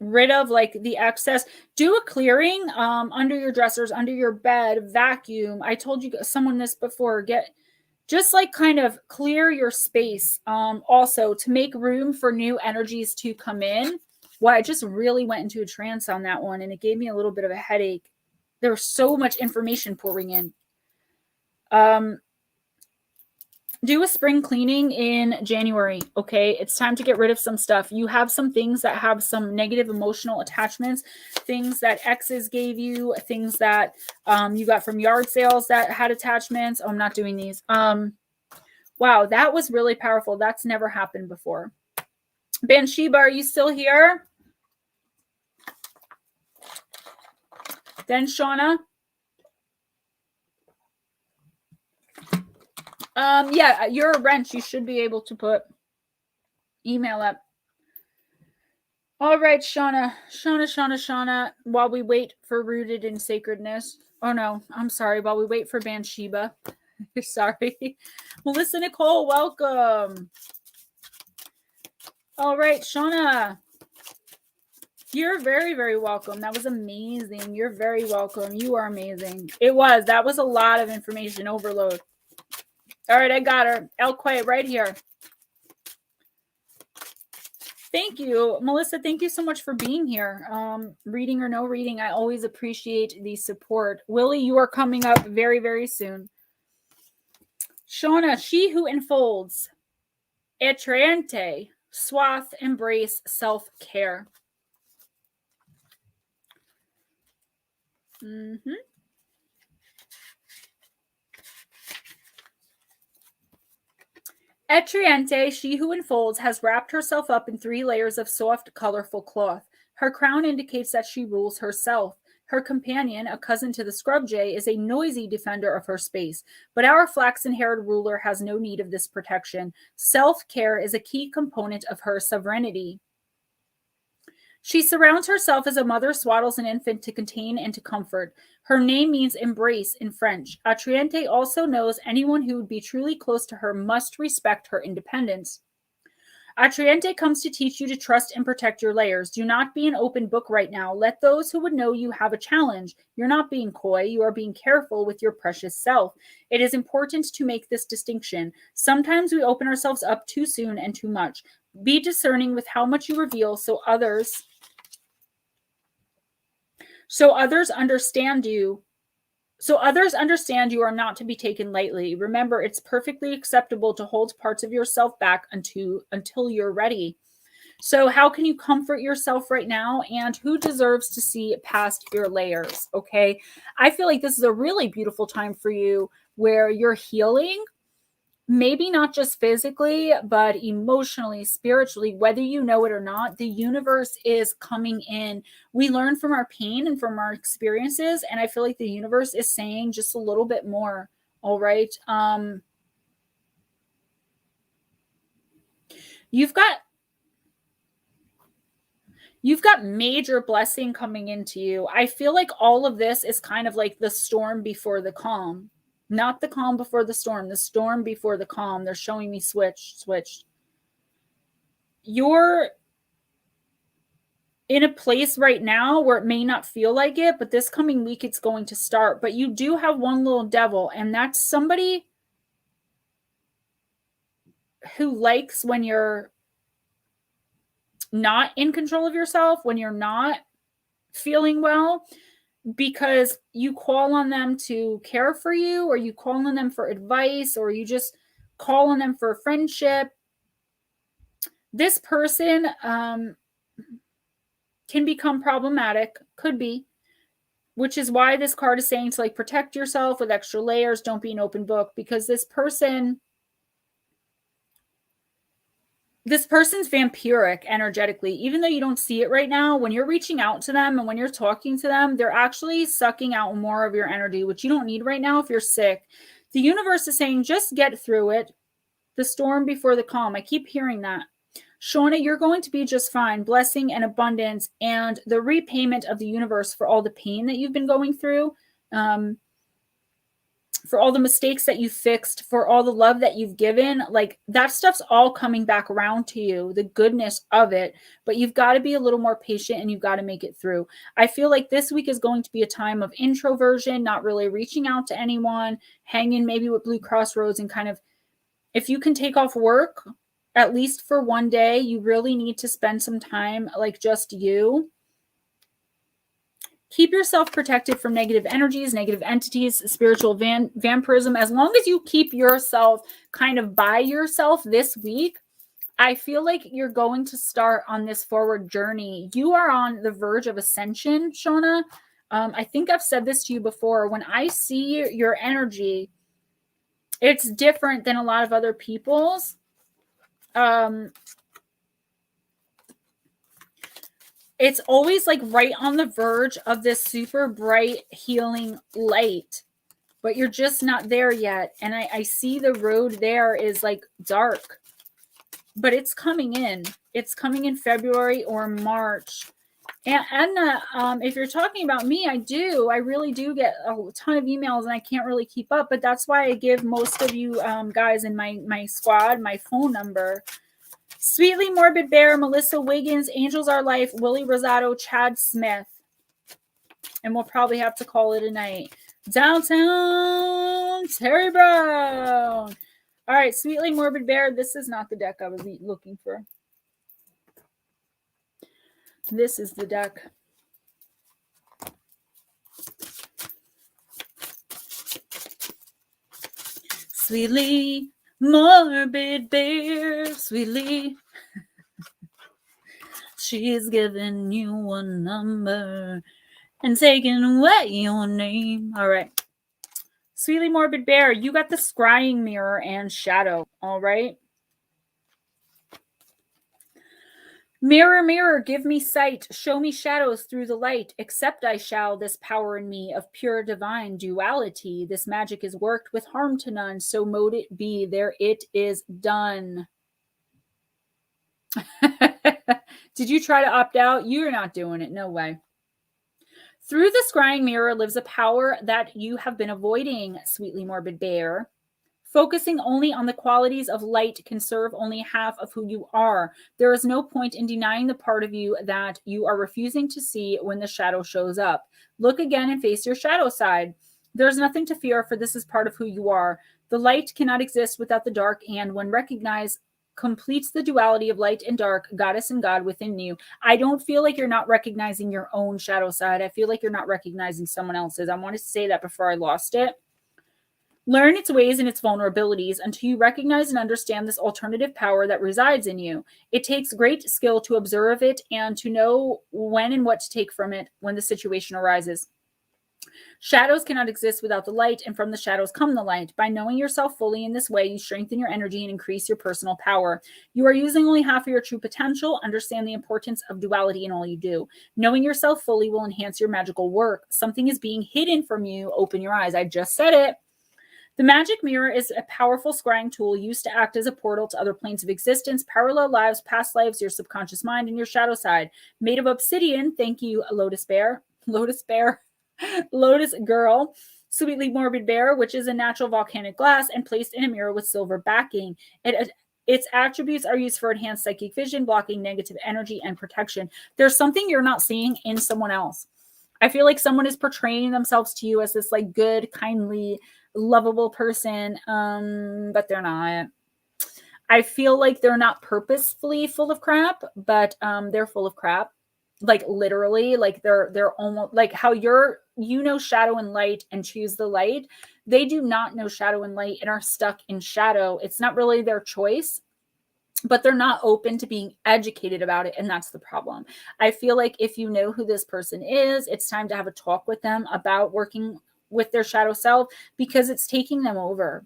rid of like the excess, do a clearing under your dressers, under your bed, vacuum. I told you someone this before, just like kind of clear your space also to make room for new energies to come in. Well, I just really went into a trance on that one and it gave me a little bit of a headache. There was so much information pouring in. Do a spring cleaning in January, okay? It's time to get rid of some stuff. You have some things that have some negative emotional attachments, things that exes gave you, things that you got from yard sales that had attachments. Oh, I'm not doing these. Wow, that was really powerful. That's never happened before. Bathsheba, are you still here? Then Shauna? Yeah, you're a wrench. You should be able to put email up. All right, Shauna, while we wait for Rooted in Sacredness. Oh, no, I'm sorry. While we wait for Bathsheba. Sorry. Melissa Nicole, welcome. All right, Shauna. You're very, very welcome. That was amazing. You're very welcome. You are amazing. It was. That was a lot of information overload. All right, I got her. Elle Qui right here. Thank you, Melissa. Thank you so much for being here. Reading or no reading, I always appreciate the support. Willie, you are coming up very, very soon. Shauna, she who enfolds. Etriente, swath, embrace, self-care. Etriente, she who enfolds, has wrapped herself up in 3 layers of soft, colorful cloth. Her crown indicates that she rules herself. Her companion, a cousin to the scrub jay, is a noisy defender of her space. But our flaxen-haired ruler has no need of this protection. Self-care is a key component of her sovereignty. She surrounds herself as a mother swaddles an infant to contain and to comfort. Her name means embrace in French. Atriente also knows anyone who would be truly close to her must respect her independence. Atriente comes to teach you to trust and protect your layers. Do not be an open book right now. Let those who would know you have a challenge. You're not being coy. You are being careful with your precious self. It is important to make this distinction. Sometimes we open ourselves up too soon and too much. Be discerning with how much you reveal so others understand you. So others understand you are not to be taken lightly. Remember, it's perfectly acceptable to hold parts of yourself back until you're ready. So how can you comfort yourself right now? And who deserves to see past your layers? Okay. I feel like this is a really beautiful time for you where you're healing. Maybe not just physically, but emotionally, spiritually, whether you know it or not, the universe is coming in. We learn from our pain and from our experiences, and I feel like the universe is saying just a little bit more. All right. You've got major blessing coming into you. I feel like all of this is kind of like the storm before the calm. Not the calm before the storm before the calm. They're showing me switched. You're in a place right now where it may not feel like it, but this coming week it's going to start. But you do have one little devil, and that's somebody who likes when you're not in control of yourself, when you're not feeling well, because you call on them to care for you, or you call on them for advice, or you just call on them for friendship. This person can become problematic, could be, which is why this card is saying to like protect yourself with extra layers. Don't be an open book, because this person's vampiric energetically. Even though you don't see it right now, when you're reaching out to them and when you're talking to them, they're actually sucking out more of your energy, which you don't need right now if you're sick. The universe is saying just get through it. The storm before the calm. I keep hearing that. Shauna, you're going to be just fine. Blessing and abundance and the repayment of the universe for all the pain that you've been going through, for all the mistakes that you fixed, for all the love that you've given. Like that stuff's all coming back around to you, the goodness of it. But you've got to be a little more patient and you've got to make it through. I feel like this week is going to be a time of introversion, not really reaching out to anyone, hanging maybe with Blue Crossroads, and kind of, if you can take off work, at least for one day, you really need to spend some time like just you. Keep yourself protected from negative energies, negative entities, spiritual vampirism. As long as you keep yourself kind of by yourself this week, I feel like you're going to start on this forward journey. You are on the verge of ascension, Shauna. I think I've said this to you before. When I see your energy, it's different than a lot of other people's. It's always like right on the verge of this super bright healing light, but you're just not there yet. And I see the road there is like dark, but it's coming in. It's coming in February or March. And if you're talking about me, I really do get a ton of emails and I can't really keep up, but that's why I give most of you guys in my squad my phone number. Sweetly Morbid Bear, Melissa Wiggins, Angels Are Life, Willie Rosado, Chad Smith. And we'll probably have to call it a night. Downtown Terry Brown. All right, Sweetly Morbid Bear. This is not the deck I was looking for. This is the deck. Sweetly Morbid Bear, sweetly. She's giving you a number and taking away your name. All right. Sweetly Morbid Bear, you got the scrying mirror and shadow. All right. Mirror, mirror, give me sight. Show me shadows through the light. Accept I shall this power in me of pure divine duality. This magic is worked with harm to none. So mote it be. There it is done. Did you try to opt out? You're not doing it. No way. Through the scrying mirror lives a power that you have been avoiding, Sweetly Morbid Bear. Focusing only on the qualities of light can serve only half of who you are. There is no point in denying the part of you that you are refusing to see when the shadow shows up. Look again and face your shadow side. There's nothing to fear, for this is part of who you are. The light cannot exist without the dark, and when recognized, completes the duality of light and dark, goddess and god within you. I don't feel like you're not recognizing your own shadow side. I feel like you're not recognizing someone else's. I wanted to say that before I lost it. Learn its ways and its vulnerabilities until you recognize and understand this alternative power that resides in you. It takes great skill to observe it and to know when and what to take from it when the situation arises. Shadows cannot exist without the light, and from the shadows come the light. By knowing yourself fully in this way, you strengthen your energy and increase your personal power. You are using only half of your true potential. Understand the importance of duality in all you do. Knowing yourself fully will enhance your magical work. Something is being hidden from you. Open your eyes. I just said it. The magic mirror is a powerful scrying tool used to act as a portal to other planes of existence, parallel lives, past lives, your subconscious mind, and your shadow side. Made of obsidian, thank you, Lotus Bear. Lotus Bear. Lotus Girl. Sweetly Morbid Bear, which is a natural volcanic glass and placed in a mirror with silver backing. Its attributes are used for enhanced psychic vision, blocking negative energy, and protection. There's something you're not seeing in someone else. I feel like someone is portraying themselves to you as this like good, kindly, lovable person, but they're not. I feel like they're not purposefully full of crap, but they're full of crap. Like literally, like they're almost like how you know shadow and light and choose the light. They do not know shadow and light and are stuck in shadow. It's not really their choice, but they're not open to being educated about it, and that's the problem. I feel like if you know who this person is, it's time to have a talk with them about working with their shadow self, because it's taking them over.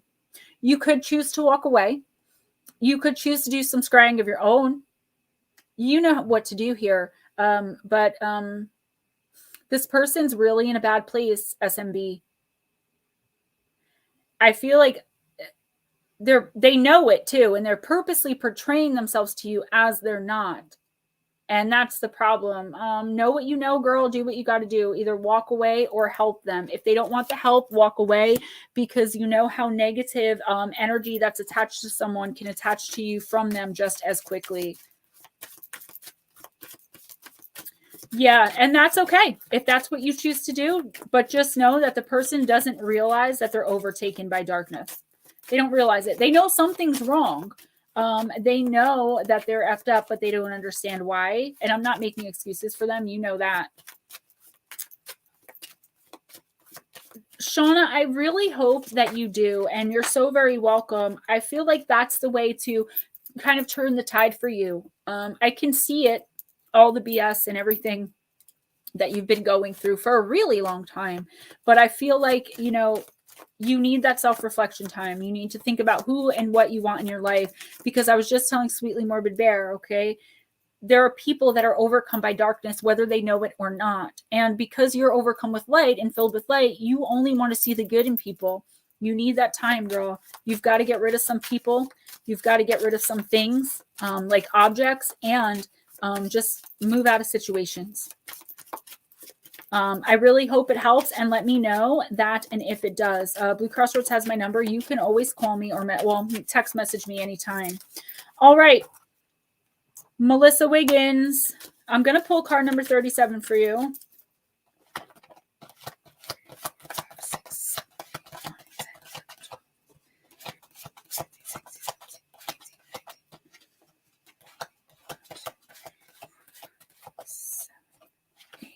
You could choose to walk away. You could choose to do some scrying of your own. You know what to do here. But this person's really in a bad place, SMB. I feel like they know it too, and they're purposely portraying themselves to you as they're not. And that's the problem. Know what you know, girl. Do what you got to do. Either walk away or help them. If they don't want the help, walk away, because you know how negative energy that's attached to someone can attach to you from them just as quickly. Yeah, and that's okay if that's what you choose to do. But just know that the person doesn't realize that they're overtaken by darkness. They don't realize it. They know something's wrong. They know that they're effed up, but they don't understand why. And I'm not making excuses for them. You know that. Shauna, I really hope that you do, and you're so very welcome. I feel like that's the way to kind of turn the tide for you. I can see it, all the BS and everything that you've been going through for a really long time. But I feel like, you know, you need that self-reflection time. You need to think about who and what you want in your life. Because I was just telling Sweetly Morbid Bear, okay, there are people that are overcome by darkness, whether they know it or not. And because you're overcome with light and filled with light, you only want to see the good in people. You need that time, girl. You've got to get rid of some people. You've got to get rid of some things, like objects, and just move out of situations. I really hope it helps, and let me know that and if it does. Blue Crossroads has my number. You can always call me or text message me anytime. All right. Melissa Wiggins. I'm going to pull card number 37 for you.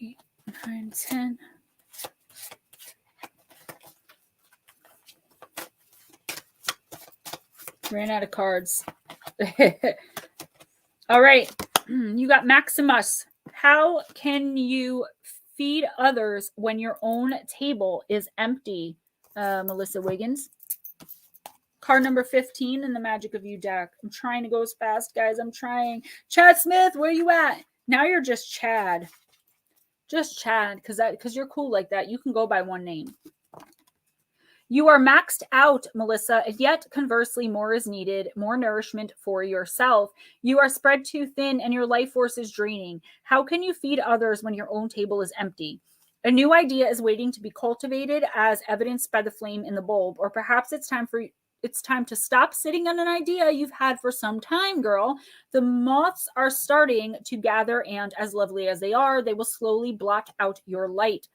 Eight, 9, 10. Ran out of cards. All right. You got Maximus. How can you feed others when your own table is empty? Melissa Wiggins. Card number 15 in the Magick of You deck. I'm trying to go as fast, guys. I'm trying. Chad Smith, where you at? Now you're just Chad. Just Chad, because you're cool like that. You can go by one name. You are maxed out, Melissa, yet conversely, more is needed, more nourishment for yourself. You are spread too thin and your life force is draining. How can you feed others when your own table is empty? A new idea is waiting to be cultivated, as evidenced by the flame in the bulb, or perhaps it's time to stop sitting on an idea you've had for some time, girl. The moths are starting to gather, and as lovely as they are, they will slowly blot out your light.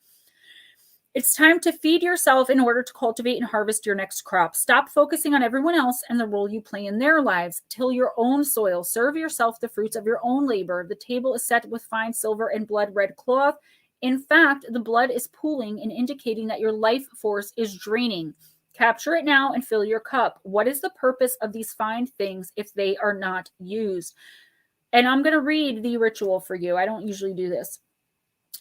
It's time to feed yourself in order to cultivate and harvest your next crop. Stop focusing on everyone else and the role you play in their lives. Till your own soil. Serve yourself the fruits of your own labor. The table is set with fine silver and blood red cloth. In fact, the blood is pooling and indicating that your life force is draining. Capture it now and fill your cup. What is the purpose of these fine things if they are not used? And I'm going to read the ritual for you. I don't usually do this.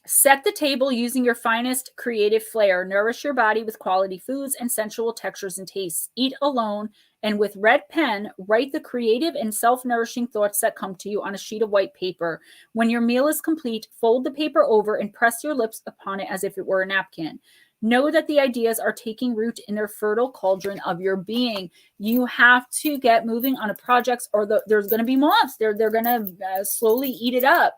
Set the table using your finest creative flair. Nourish your body with quality foods and sensual textures and tastes. Eat alone, and with red pen, write the creative and self-nourishing thoughts that come to you on a sheet of white paper. When your meal is complete, fold the paper over and press your lips upon it as if it were a napkin. Know that the ideas are taking root in their fertile cauldron of your being. You have to get moving on a project, or there's going to be moths. They're going to slowly eat it up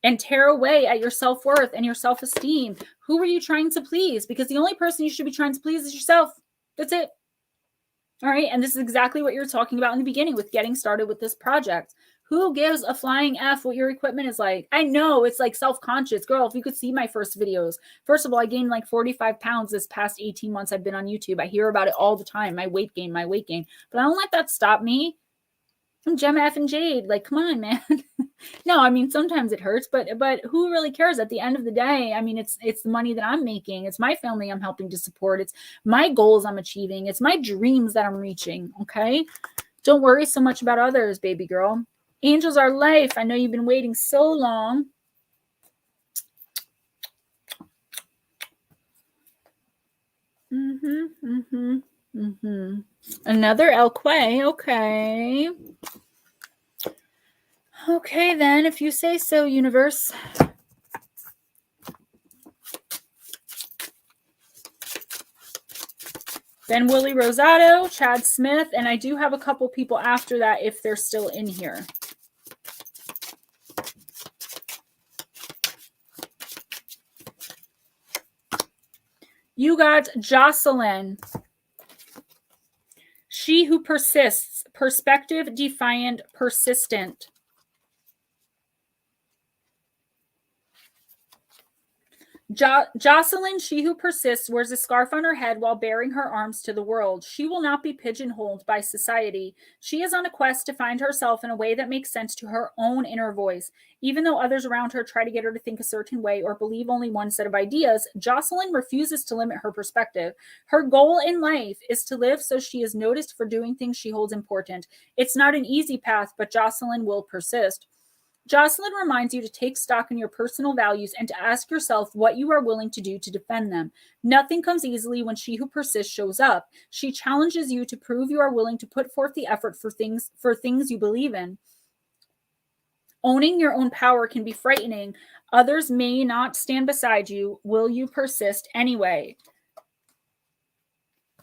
and tear away at your self-worth and your self-esteem. Who are you trying to please? Because the only person you should be trying to please is yourself. That's it. All right. And this is exactly what you're talking about in the beginning with getting started with this project. Who gives a flying F what your equipment is like? I know it's like self-conscious. Girl, if you could see my first videos. First of all, I gained like 45 pounds this past 18 months I've been on YouTube. I hear about it all the time. My weight gain. But I don't let that stop me. I'm GEMMA F and Jade. Like, come on, man. No, I mean, sometimes it hurts, but who really cares at the end of the day? I mean, it's the money that I'm making. It's my family I'm helping to support. It's my goals I'm achieving. It's my dreams that I'm reaching. Okay. Don't worry so much about others, baby girl. Angels are life. I know you've been waiting so long. Another Elle Qui. Okay. Okay, then, if you say so, universe. Ben Willie Rosado, Chad Smith, and I do have a couple people after that if they're still in here. You got Jocelyn. She who persists, perspective, defiant, persistent. Jocelyn, she who persists, wears a scarf on her head while baring her arms to the world. She will not be pigeonholed by society. She is on a quest to find herself in a way that makes sense to her own inner voice. Even though others around her try to get her to think a certain way or believe only one set of ideas, Jocelyn refuses to limit her perspective. Her goal in life is to live so she is noticed for doing things she holds important. It's not an easy path, but Jocelyn will persist. Jocelyn reminds you to take stock in your personal values and to ask yourself what you are willing to do to defend them. Nothing comes easily when she who persists shows up. She challenges you to prove you are willing to put forth the effort for things you believe in. Owning your own power can be frightening. Others may not stand beside you. Will you persist anyway?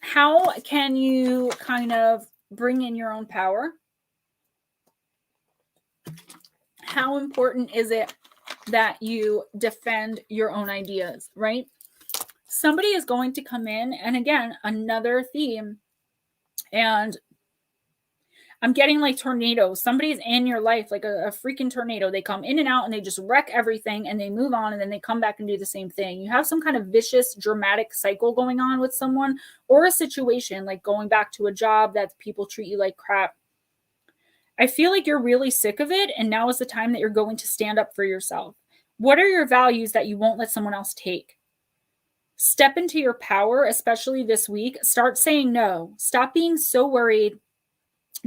How can you kind of bring in your own power? How important is it that you defend your own ideas, right? Somebody is going to come in, and again, another theme, and I'm getting like tornadoes. Somebody's in your life like a freaking tornado. They come in and out and they just wreck everything and they move on and then they come back and do the same thing. You have some kind of vicious, dramatic cycle going on with someone or a situation, like going back to a job that people treat you like crap. I feel like you're really sick of it, and now is the time that you're going to stand up for yourself. What are your values that you won't let someone else take? Step into your power, especially this week. Start saying no. Stop being so worried.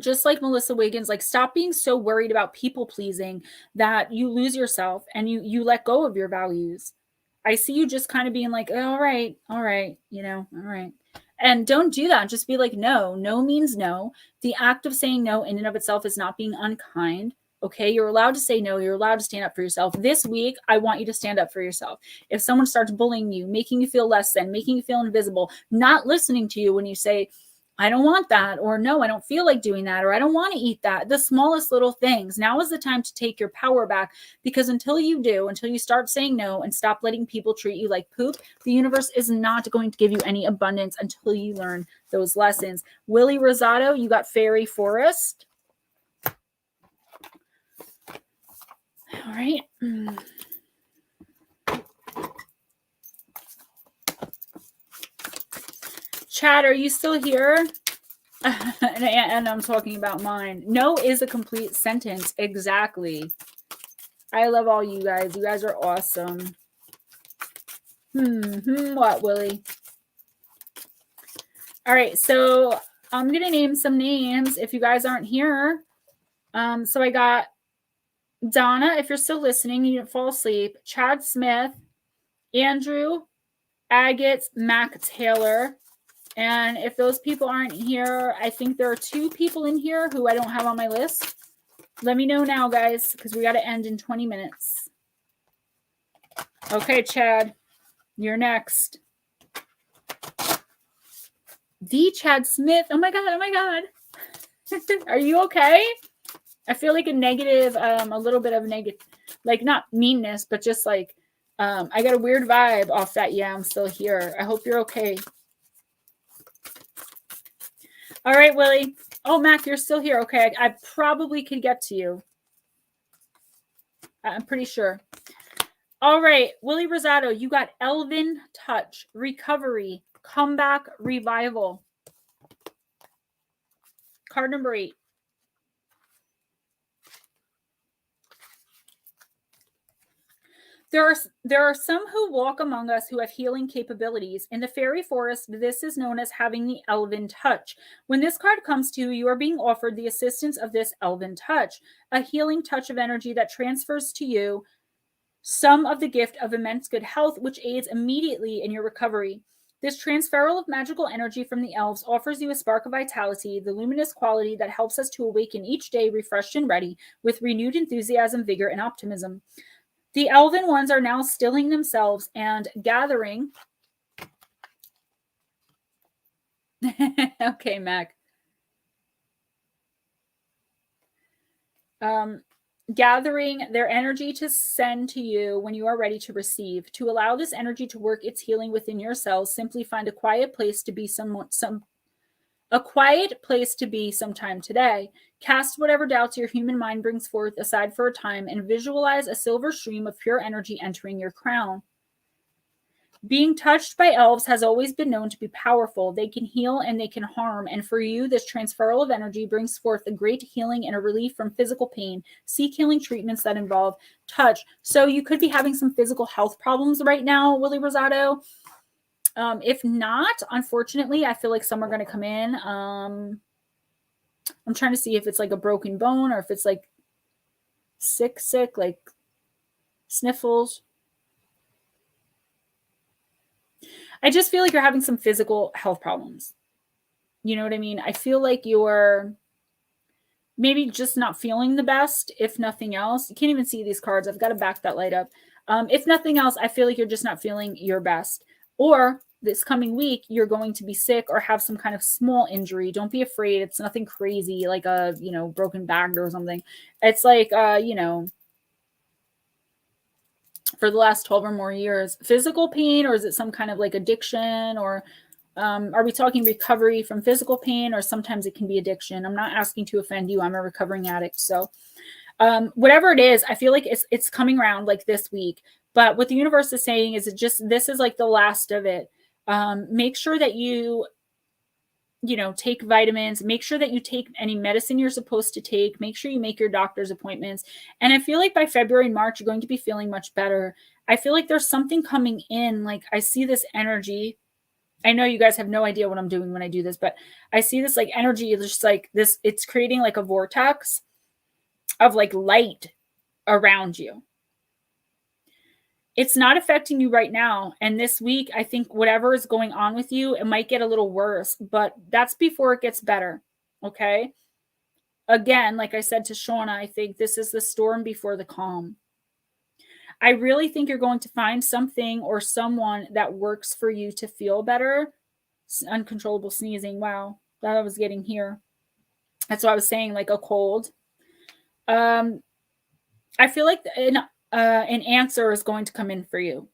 Just like Melissa Wiggins, like stop being so worried about people pleasing that you lose yourself and you let go of your values. I see you just kind of being like, all right, all right. And don't do that. Just be like, no. No means no. The act of saying no in and of itself is not being unkind. Okay, you're allowed to say no. You're allowed to stand up for yourself. This week, I want you to stand up for yourself. If someone starts bullying you, making you feel less than, making you feel invisible, not listening to you when you say, I don't want that, or no, I don't feel like doing that, or I don't want to eat that, the smallest little things. Now is the time to take your power back, because until you start saying no and stop letting people treat you like poop, the universe is not going to give you any abundance until you learn those lessons. Willie Rosado, you got Faery Forest. All right. Chad, are you still here? And I'm talking about mine. No is a complete sentence. Exactly. I love all you guys. You guys are awesome. What, Willie? All right, so I'm going to name some names if you guys aren't here. So I got Donna, if you're still listening, you didn't fall asleep. Chad Smith, Andrew, Agate, Mac Taylor. And if those people aren't here, I think there are 2 people in here who I don't have on my list. Let me know now, guys, because we got to end in 20 minutes. Okay, Chad, you're next. The Chad Smith. Oh, my God. Are you okay? I feel like a negative, a little bit of negative, like not meanness, but just like I got a weird vibe off that. Yeah, I'm still here. I hope you're okay. All right, Willie. Oh, Mac, you're still here. Okay, I probably could get to you. I'm pretty sure. All right, Willie Rosado, you got Elven Touch, Recovery, Comeback, Revival. Card number 8. There are some who walk among us who have healing capabilities. In the Faery Forest, this is known as having the Elven Touch. When this card comes to you, you are being offered the assistance of this Elven Touch, a healing touch of energy that transfers to you some of the gift of immense good health, which aids immediately in your recovery. This transferal of magical energy from the elves offers you a spark of vitality, the luminous quality that helps us to awaken each day refreshed and ready, with renewed enthusiasm, vigor, and optimism. The elven ones are now stilling themselves and gathering. Okay, Mac. Gathering their energy to send to you when you are ready to receive. To allow this energy to work its healing within your cells, simply find a quiet place to be sometime today. Cast whatever doubts your human mind brings forth aside for a time and visualize a silver stream of pure energy entering your crown. Being touched by elves has always been known to be powerful. They can heal and they can harm. And for you, this transferal of energy brings forth a great healing and a relief from physical pain. Seek healing treatments that involve touch. So you could be having some physical health problems right now, Willie Rosado. If not, unfortunately, I feel like some are going to come in. I'm trying to see if it's like a broken bone or if it's like sick, like sniffles. I just feel like you're having some physical health problems. You know what I mean? I feel like you're maybe just not feeling the best, if nothing else. You can't even see these cards. I've got to back that light up. If nothing else, I feel like you're just not feeling your best. Or this coming week, you're going to be sick or have some kind of small injury. Don't be afraid. It's nothing crazy like a, broken back or something. It's like, for the last 12 or more years, physical pain, or is it some kind of like addiction, or are we talking recovery from physical pain, or sometimes it can be addiction? I'm not asking to offend you. I'm a recovering addict. So whatever it is, I feel like it's coming around like this week. But what the universe is saying is this is like the last of it. Make sure that you take vitamins, make sure that you take any medicine you're supposed to take, make sure you make your doctor's appointments. And I feel like by February and March, you're going to be feeling much better. I feel like there's something coming in. Like I see this energy. I know you guys have no idea what I'm doing when I do this, but I see this like energy, just like this, it's creating like a vortex of like light around you. It's not affecting you right now. And this week, I think whatever is going on with you, it might get a little worse, but that's before it gets better. Okay. Again, like I said to Shauna, I think this is the storm before the calm. I really think you're going to find something or someone that works for you to feel better. Uncontrollable sneezing. Wow. That I was getting here. That's what I was saying, like a cold. I feel like an answer is going to come in for you.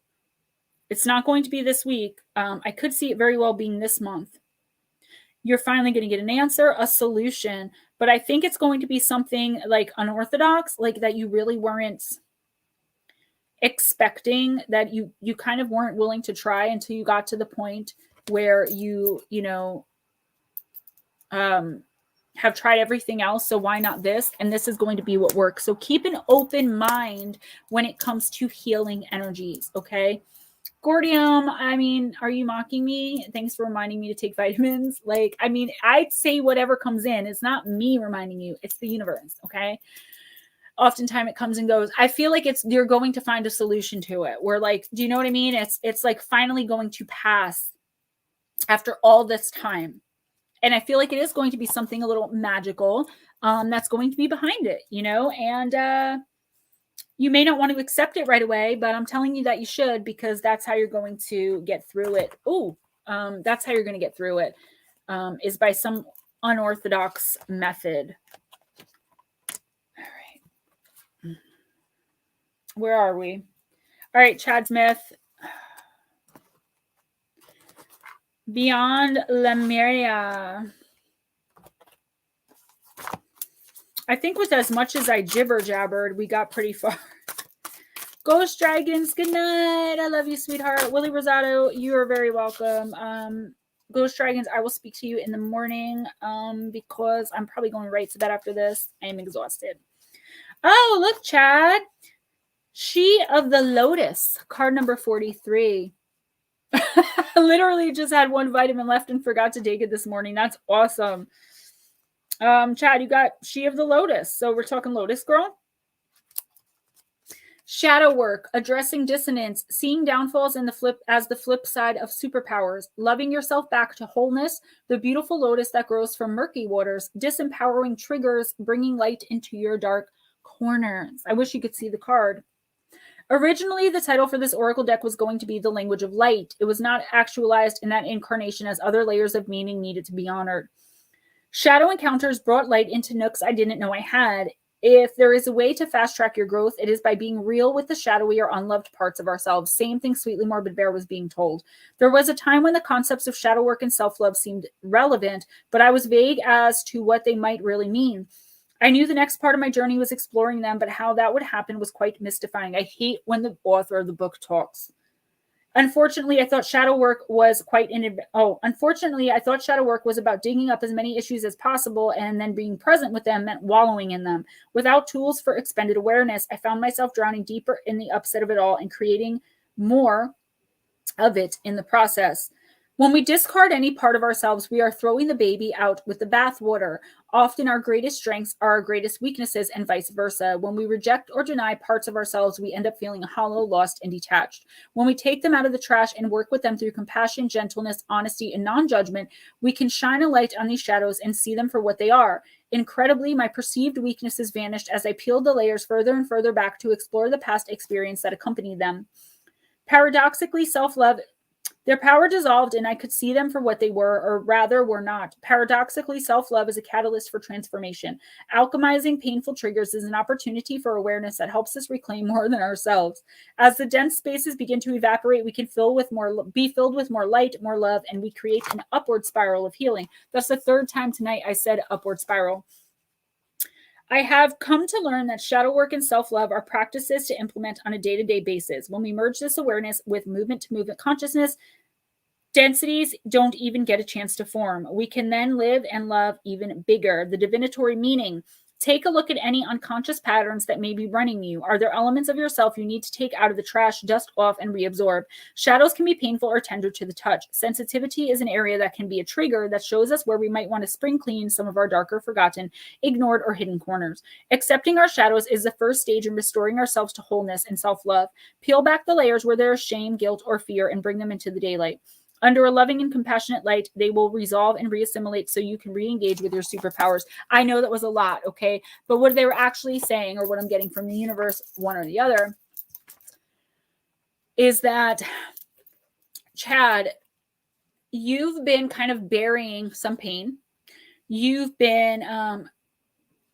It's not going to be this week. I could see it very well being this month. You're finally going to get an answer, a solution, but I think it's going to be something like unorthodox, like that you really weren't expecting, that you kind of weren't willing to try until you got to the point where you have tried everything else. So why not this? And this is going to be what works. So keep an open mind when it comes to healing energies. Okay. Gordium, I mean, are you mocking me? Thanks for reminding me to take vitamins. Like, I mean, I'd say whatever comes in. It's not me reminding you. It's the universe. Okay. Oftentimes it comes and goes. I feel like you're going to find a solution to it. Where like, do you know what I mean? It's like finally going to pass after all this time. And I feel like it is going to be something a little magical that's going to be behind it, and you may not want to accept it right away, but I'm telling you that you should, because that's how you're going to get through it. That's how you're going to get through it, is by some unorthodox method. All right. Where are we? All right, Chad Smith. Beyond Lemuria. I think with as much as I jibber jabbered, we got pretty far. Ghost Dragons, good night. I love you, sweetheart. Willie Rosado, you are very welcome. Ghost Dragons, I will speak to you in the morning because I'm probably going right to bed after this. I am exhausted. Oh, look, Chad. She of the Lotus, card number 43. Literally just had one vitamin left and forgot to take it this morning. That's awesome. Chad, you got She of the Lotus. So we're talking Lotus Girl. Shadow work, addressing dissonance, seeing downfalls in the flip as the flip side of superpowers, loving yourself back to wholeness, the beautiful lotus that grows from murky waters, disempowering triggers, bringing light into your dark corners. I wish you could see the card. Originally, the title for this oracle deck was going to be The Language of Light. It was not actualized in that incarnation, as other layers of meaning needed to be honored. Shadow encounters brought light into nooks I didn't know I had. If there is a way to fast track your growth, it is by being real with the shadowy or unloved parts of ourselves. Same thing Sweetly Morbid Bear was being told. There was a time when the concepts of shadow work and self-love seemed relevant, but I was vague as to what they might really mean. I knew the next part of my journey was exploring them, but how that would happen was quite mystifying. I hate when the author of the book talks. Unfortunately, I thought shadow work was unfortunately, I thought shadow work was about digging up as many issues as possible, and then being present with them meant wallowing in them. Without tools for expended awareness, I found myself drowning deeper in the upset of it all and creating more of it in the process. When we discard any part of ourselves, we are throwing the baby out with the bathwater. Often our greatest strengths are our greatest weaknesses, and vice versa. When we reject or deny parts of ourselves, we end up feeling hollow, lost, and detached. When we take them out of the trash and work with them through compassion, gentleness, honesty, and non-judgment, we can shine a light on these shadows and see them for what they are. Incredibly, my perceived weaknesses vanished as I peeled the layers further and further back to explore the past experience that accompanied them. Paradoxically, self-love, their power dissolved and I could see them for what they were, or rather were not. Paradoxically, self-love is a catalyst for transformation. Alchemizing painful triggers is an opportunity for awareness that helps us reclaim more than ourselves. As the dense spaces begin to evaporate, we can be filled with more light, more love, and we create an upward spiral of healing. That's the third time tonight I said upward spiral. I have come to learn that shadow work and self-love are practices to implement on a day-to-day basis. When we merge this awareness with movement-to-movement consciousness, densities don't even get a chance to form. We can then live and love even bigger. The divinatory meaning. Take a look at any unconscious patterns that may be running you. Are there elements of yourself you need to take out of the trash, dust off, and reabsorb? Shadows can be painful or tender to the touch. Sensitivity is an area that can be a trigger that shows us where we might want to spring clean some of our darker, forgotten, ignored, or hidden corners. Accepting our shadows is the first stage in restoring ourselves to wholeness and self-love. Peel back the layers where there is shame, guilt, or fear and bring them into the daylight. Under a loving and compassionate light, they will resolve and reassimilate so you can re-engage with your superpowers. I know that was a lot, okay? But what they were actually saying, or what I'm getting from the universe, one or the other, is that, Chad, you've been kind of burying some pain. You've been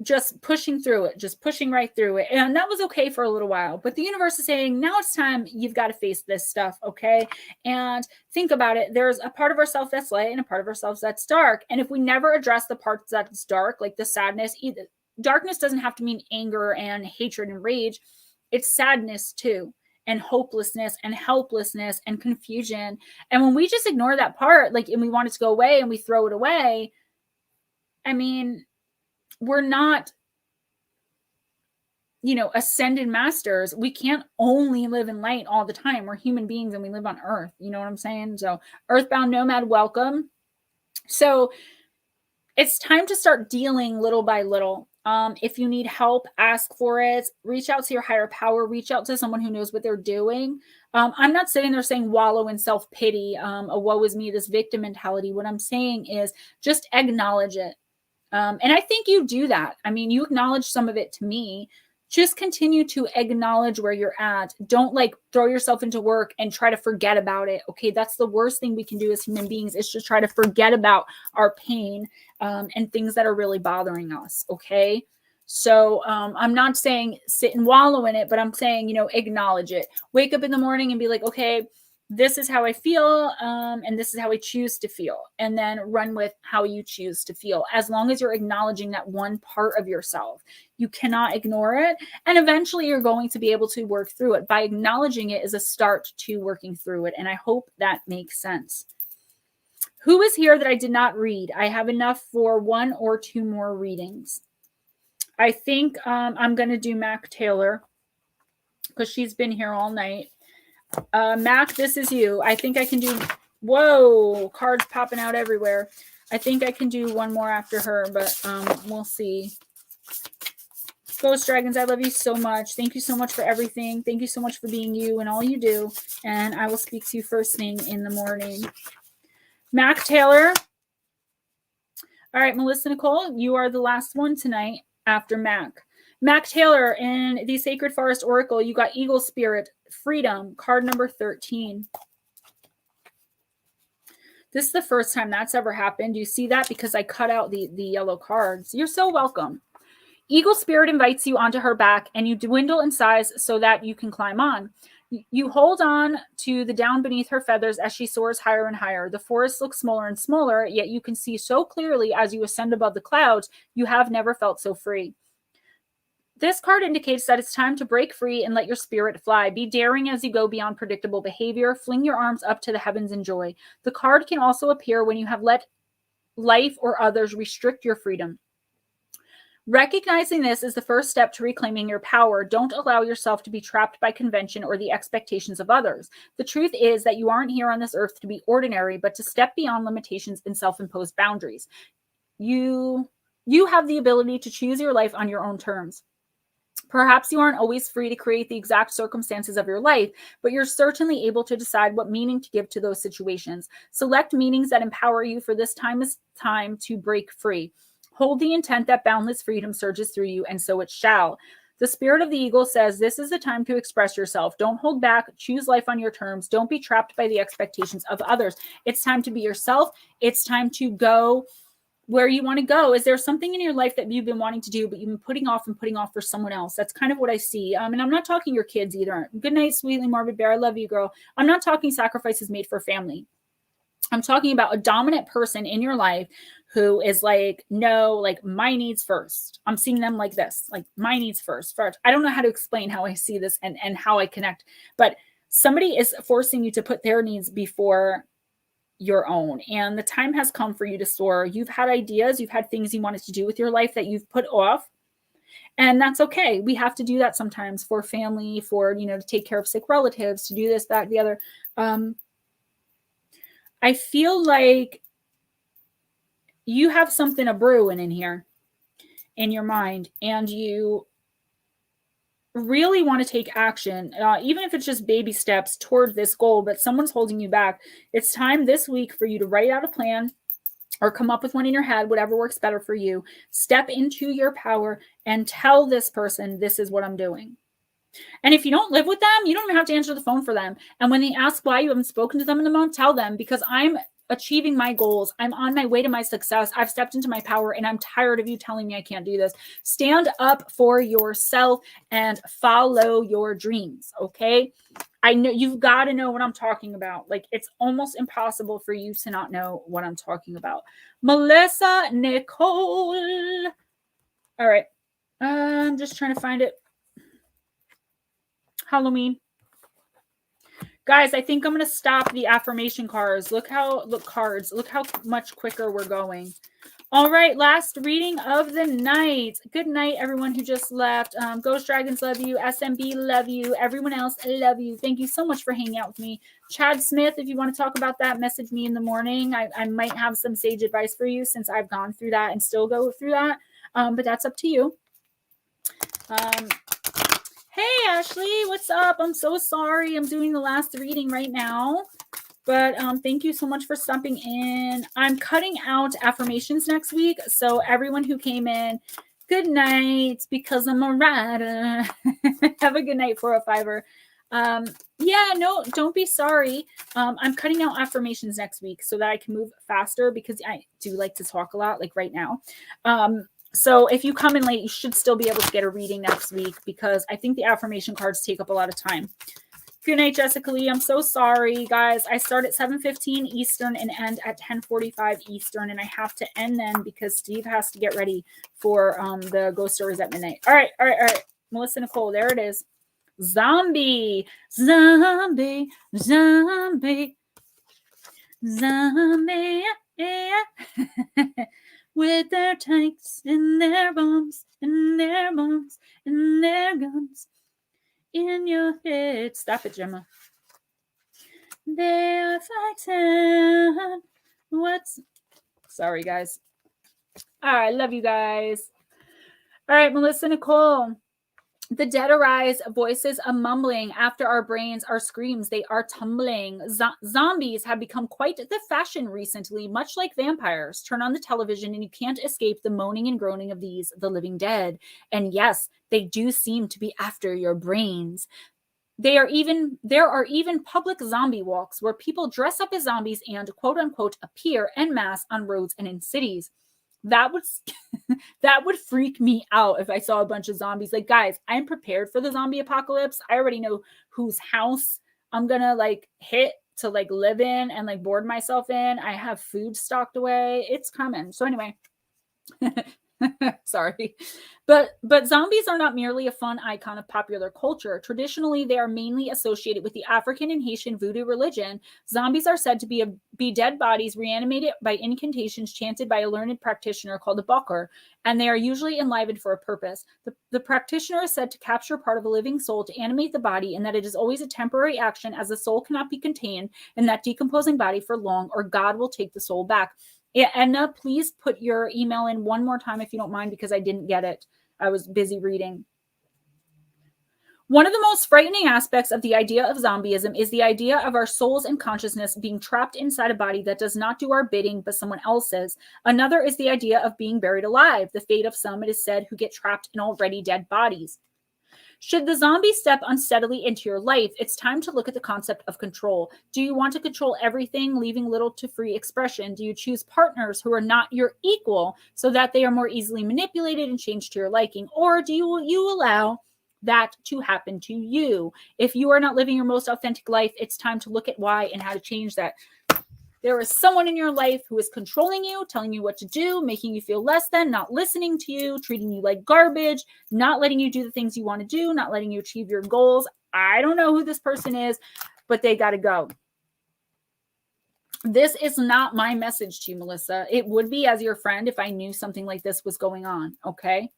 just pushing through it, just pushing right through it. And that was okay for a little while. But the universe is saying, now it's time, you've got to face this stuff, okay? And think about it. There's a part of ourselves that's light and a part of ourselves that's dark. And if we never address the parts that's dark, like the sadness, darkness doesn't have to mean anger and hatred and rage. It's sadness too, and hopelessness and helplessness and confusion. And when we just ignore that part, like, and we want it to go away and we throw it away, I mean, we're not, ascended masters. We can't only live in light all the time. We're human beings and we live on Earth. You know what I'm saying? So, earthbound nomad, welcome. So, it's time to start dealing little by little. If you need help, ask for it. Reach out to your higher power. Reach out to someone who knows what they're doing. I'm not sitting there saying wallow in self-pity, a woe is me, this victim mentality. What I'm saying is just acknowledge it. And I think you do that. I mean, you acknowledge some of it to me. Just continue to acknowledge where you're at. Don't throw yourself into work and try to forget about it. Okay, that's the worst thing we can do as human beings, is just try to forget about our pain and things that are really bothering us. Okay, so I'm not saying sit and wallow in it, but I'm saying, acknowledge it. Wake up in the morning and be like, okay, this is how I feel, and this is how I choose to feel. And then run with how you choose to feel. As long as you're acknowledging that one part of yourself, you cannot ignore it. And eventually you're going to be able to work through it. By acknowledging it is a start to working through it. And I hope that makes sense. Who is here that I did not read? I have enough for 1 or 2 more readings. I think I'm going to do Mac Taylor because she's been here all night. Mac, this is you. I think I can do, whoa, cards popping out everywhere. I think I can do one more after her, but we'll see. Ghost Dragons, I love you so much. Thank you so much for everything. Thank you so much for being you and all you do. And I will speak to you first thing in the morning. Mac Taylor. All right, Melissa Nicole, you are the last one tonight after Mac. Mac Taylor, in the Sacred Forest Oracle, you got Eagle Spirit, Freedom, card number 13. This is the first time that's ever happened. You see that? Because I cut out the yellow cards. You're so welcome. Eagle Spirit invites you onto her back, and you dwindle in size so that you can climb on. You hold on to the down beneath her feathers as she soars higher and higher. The forest looks smaller and smaller, yet you can see so clearly as you ascend above the clouds. You have never felt so free. This card indicates that it's time to break free and let your spirit fly. Be daring as you go beyond predictable behavior. Fling your arms up to the heavens in joy. The card can also appear when you have let life or others restrict your freedom. Recognizing this is the first step to reclaiming your power. Don't allow yourself to be trapped by convention or the expectations of others. The truth is that you aren't here on this earth to be ordinary, but to step beyond limitations and self-imposed boundaries. You have the ability to choose your life on your own terms. Perhaps you aren't always free to create the exact circumstances of your life, but you're certainly able to decide what meaning to give to those situations. Select meanings that empower you, for this time is time to break free. Hold the intent that boundless freedom surges through you, and so it shall. The spirit of the eagle says this is the time to express yourself. Don't hold back. Choose life on your terms. Don't be trapped by the expectations of others. It's time to be yourself. It's time to go where you want to go. Is there something in your life that you've been wanting to do, but you've been putting off for someone else? That's kind of what I see. And I'm not talking your kids either. Good night, sweetly morbid bear. I love you, girl. I'm not talking sacrifices made for family. I'm talking about a dominant person in your life who is like, no, like my needs first. I'm seeing them like this, like my needs first. I don't know how to explain how I see this and how I connect, but somebody is forcing you to put their needs before your own. And the time has come for you to soar. You've had ideas, you've had things you wanted to do with your life that you've put off. And that's okay. We have to do that sometimes for family, for, to take care of sick relatives, to do this, that, the other. I feel like you have something a brewing in here in your mind, and you really want to take action, even if it's just baby steps toward this goal, but someone's holding you back. It's time this week for you to write out a plan or come up with one in your head, whatever works better for you. Step into your power and tell this person, this is what I'm doing. And if you don't live with them, you don't even have to answer the phone for them. And when they ask why you haven't spoken to them in a month, tell them, because I'm achieving my goals. I'm on my way to my success. I've stepped into my power, and I'm tired of you telling me I can't do this. Stand up for yourself and follow your dreams. Okay. I know you've got to know what I'm talking about. Like, it's almost impossible for you to not know what I'm talking about. Melissa Nicole. All right. I'm just trying to find it. Halloween. Guys, I think I'm going to stop the affirmation cards. Look how much quicker we're going. All right, last reading of the night. Good night, everyone who just left. Ghost Dragons, love you. SMB, love you. Everyone else, I love you. Thank you so much for hanging out with me. Chad Smith, if you want to talk about that, message me in the morning. I might have some sage advice for you, since I've gone through that and still go through that. But that's up to you. Hey, Ashley, what's up? I'm so sorry. I'm doing the last reading right now. But thank you so much for stopping in. I'm cutting out affirmations next week. So everyone who came in, good night, because I'm a writer. Have a good night, 405er. Yeah, no, don't be sorry. I'm cutting out affirmations next week so that I can move faster, because I do like to talk a lot, like right now. So if you come in late, you should still be able to get a reading next week, because I think the affirmation cards take up a lot of time. Good night, Jessica Lee. I'm so sorry, guys. I start at 7:15 Eastern and end at 10:45 Eastern, and I have to end then because Steve has to get ready for the Ghost Stories at midnight. All right. Melissa Nicole, there it is. Zombie. Yeah. With their tanks and their bombs and their moms and their guns in your head. Stop it, Gemma. They are fighting. Sorry, guys. All right, love you guys. All right, Melissa Nicole. The dead arise, voices a mumbling. After our brains, our screams, they are tumbling. Zombies have become quite the fashion recently, much like vampires. Turn on the television and you can't escape the moaning and groaning of these, the living dead. And yes, they do seem to be after your brains. There are even public zombie walks where people dress up as zombies and, quote unquote, appear en masse on roads and in cities. That would freak me out if I saw a bunch of zombies. Like, guys, I'm prepared for the zombie apocalypse. I already know whose house I'm gonna hit to live in and board myself in. I have food stocked away. It's coming. So anyway, Sorry. But zombies are not merely a fun icon of popular culture. Traditionally, they are mainly associated with the African and Haitian voodoo religion. Zombies are said to be dead bodies reanimated by incantations chanted by a learned practitioner called a Bokor, and they are usually enlivened for a purpose. The practitioner is said to capture part of a living soul to animate the body, and that it is always a temporary action as the soul cannot be contained in that decomposing body for long, or God will take the soul back. Yeah, Edna, please put your email in one more time if you don't mind, because I didn't get it. I was busy reading. One of the most frightening aspects of the idea of zombieism is the idea of our souls and consciousness being trapped inside a body that does not do our bidding, but someone else's. Another is the idea of being buried alive, the fate of some, it is said, who get trapped in already dead bodies. Should the zombie step unsteadily into your life, it's time to look at the concept of control. Do you want to control everything, leaving little to free expression? Do you choose partners who are not your equal so that they are more easily manipulated and changed to your liking? Or do you allow that to happen to you? If you are not living your most authentic life, it's time to look at why and how to change that. There is someone in your life who is controlling you, telling you what to do, making you feel less than, not listening to you, treating you like garbage, not letting you do the things you want to do, not letting you achieve your goals. I don't know who this person is, but they got to go. This is not my message to you, Melissa. It would be as your friend if I knew something like this was going on, okay?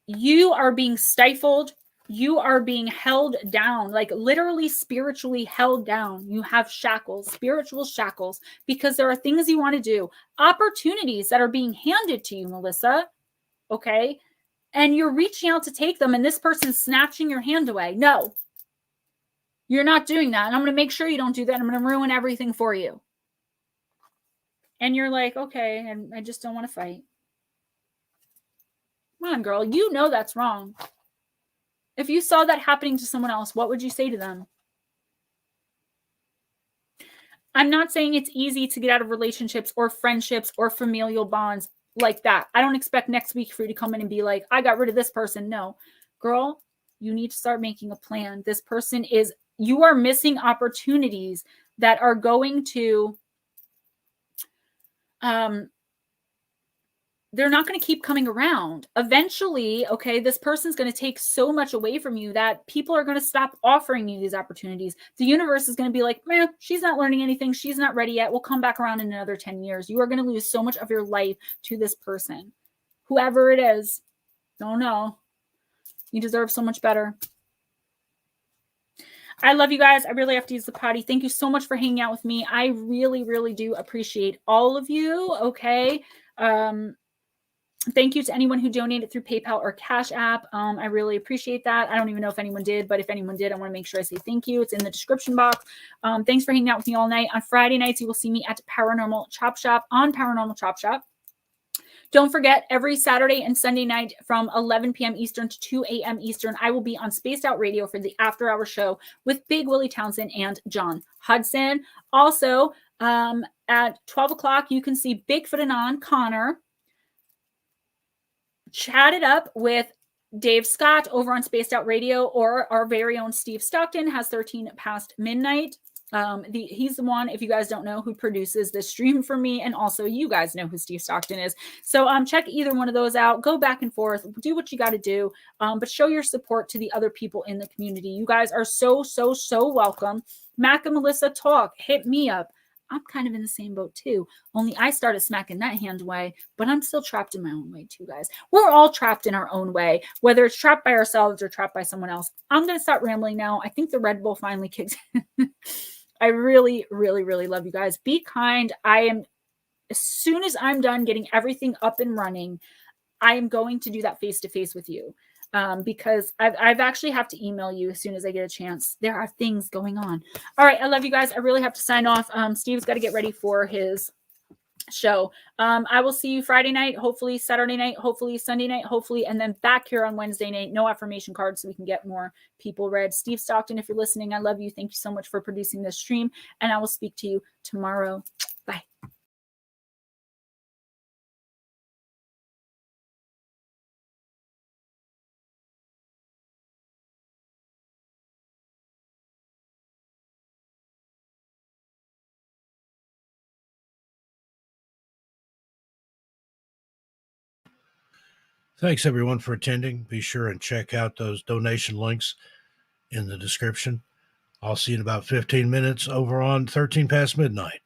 You are being stifled. You are being held down, like literally spiritually held down. You have shackles, spiritual shackles, because there are things you want to do, opportunities that are being handed to you, Melissa. Okay. And you're reaching out to take them, and this person's snatching your hand away. No, you're not doing that. And I'm going to make sure you don't do that. I'm going to ruin everything for you. And you're like, okay, and I just don't want to fight. Come on, girl. You know that's wrong. If you saw that happening to someone else, what would you say to them? I'm not saying it's easy to get out of relationships or friendships or familial bonds like that. I don't expect next week for you to come in and be like, I got rid of this person. No, girl, you need to start making a plan. This person you are missing opportunities that are going to, they're not going to keep coming around. Eventually, okay, this person's going to take so much away from you that people are going to stop offering you these opportunities. The universe is going to be like, man, she's not learning anything. She's not ready yet. We'll come back around in another 10 years. You are going to lose so much of your life to this person. Whoever it is, don't know. You deserve so much better. I love you guys. I really have to use the potty. Thank you so much for hanging out with me. I really, really do appreciate all of you. Okay. Thank you to anyone who donated through PayPal or Cash App. I really appreciate that. I don't even know if anyone did, but if anyone did, I want to make sure I say thank you. It's in the description box. Thanks for hanging out with me all night. On Friday nights, you will see me at Paranormal Chop Shop on Paranormal Chop Shop. Don't forget, every Saturday and Sunday night from 11 p.m. Eastern to 2 a.m. Eastern, I will be on Spaced Out Radio for the After Hour show with Big Willie Townsend and John Hudson. Also, at 12 o'clock, you can see Bigfoot Anon Connor chat it up with Dave Scott over on Spaced Out Radio, or our very own Steve Stockton has 13 past midnight. He's the one, if you guys don't know, who produces this stream for me, and also you guys know who Steve Stockton is. So check either one of those out. Go back and forth. Do what you got to do, but show your support to the other people in the community. You guys are so, so, so welcome. Mac and Melissa talk. Hit me up. I'm kind of in the same boat too. Only I started smacking that hand away, but I'm still trapped in my own way too, guys. We're all trapped in our own way, whether it's trapped by ourselves or trapped by someone else. I'm going to stop rambling now. I think the Red Bull finally kicked in. I really, really, really love you guys. Be kind. As soon as I'm done getting everything up and running, I am going to do that face-to-face with you. Because I've actually have to email you as soon as I get a chance. There are things going on. All right. I love you guys. I really have to sign off. Steve's got to get ready for his show. I will see you Friday night, hopefully Saturday night, hopefully Sunday night, hopefully, and then back here on Wednesday night. No affirmation cards so we can get more people read. Steve Stockton, if you're listening, I love you. Thank you so much for producing this stream, and I will speak to you tomorrow. Bye. Thanks, everyone, for attending. Be sure and check out those donation links in the description. I'll see you in about 15 minutes over on 13 Past Midnight.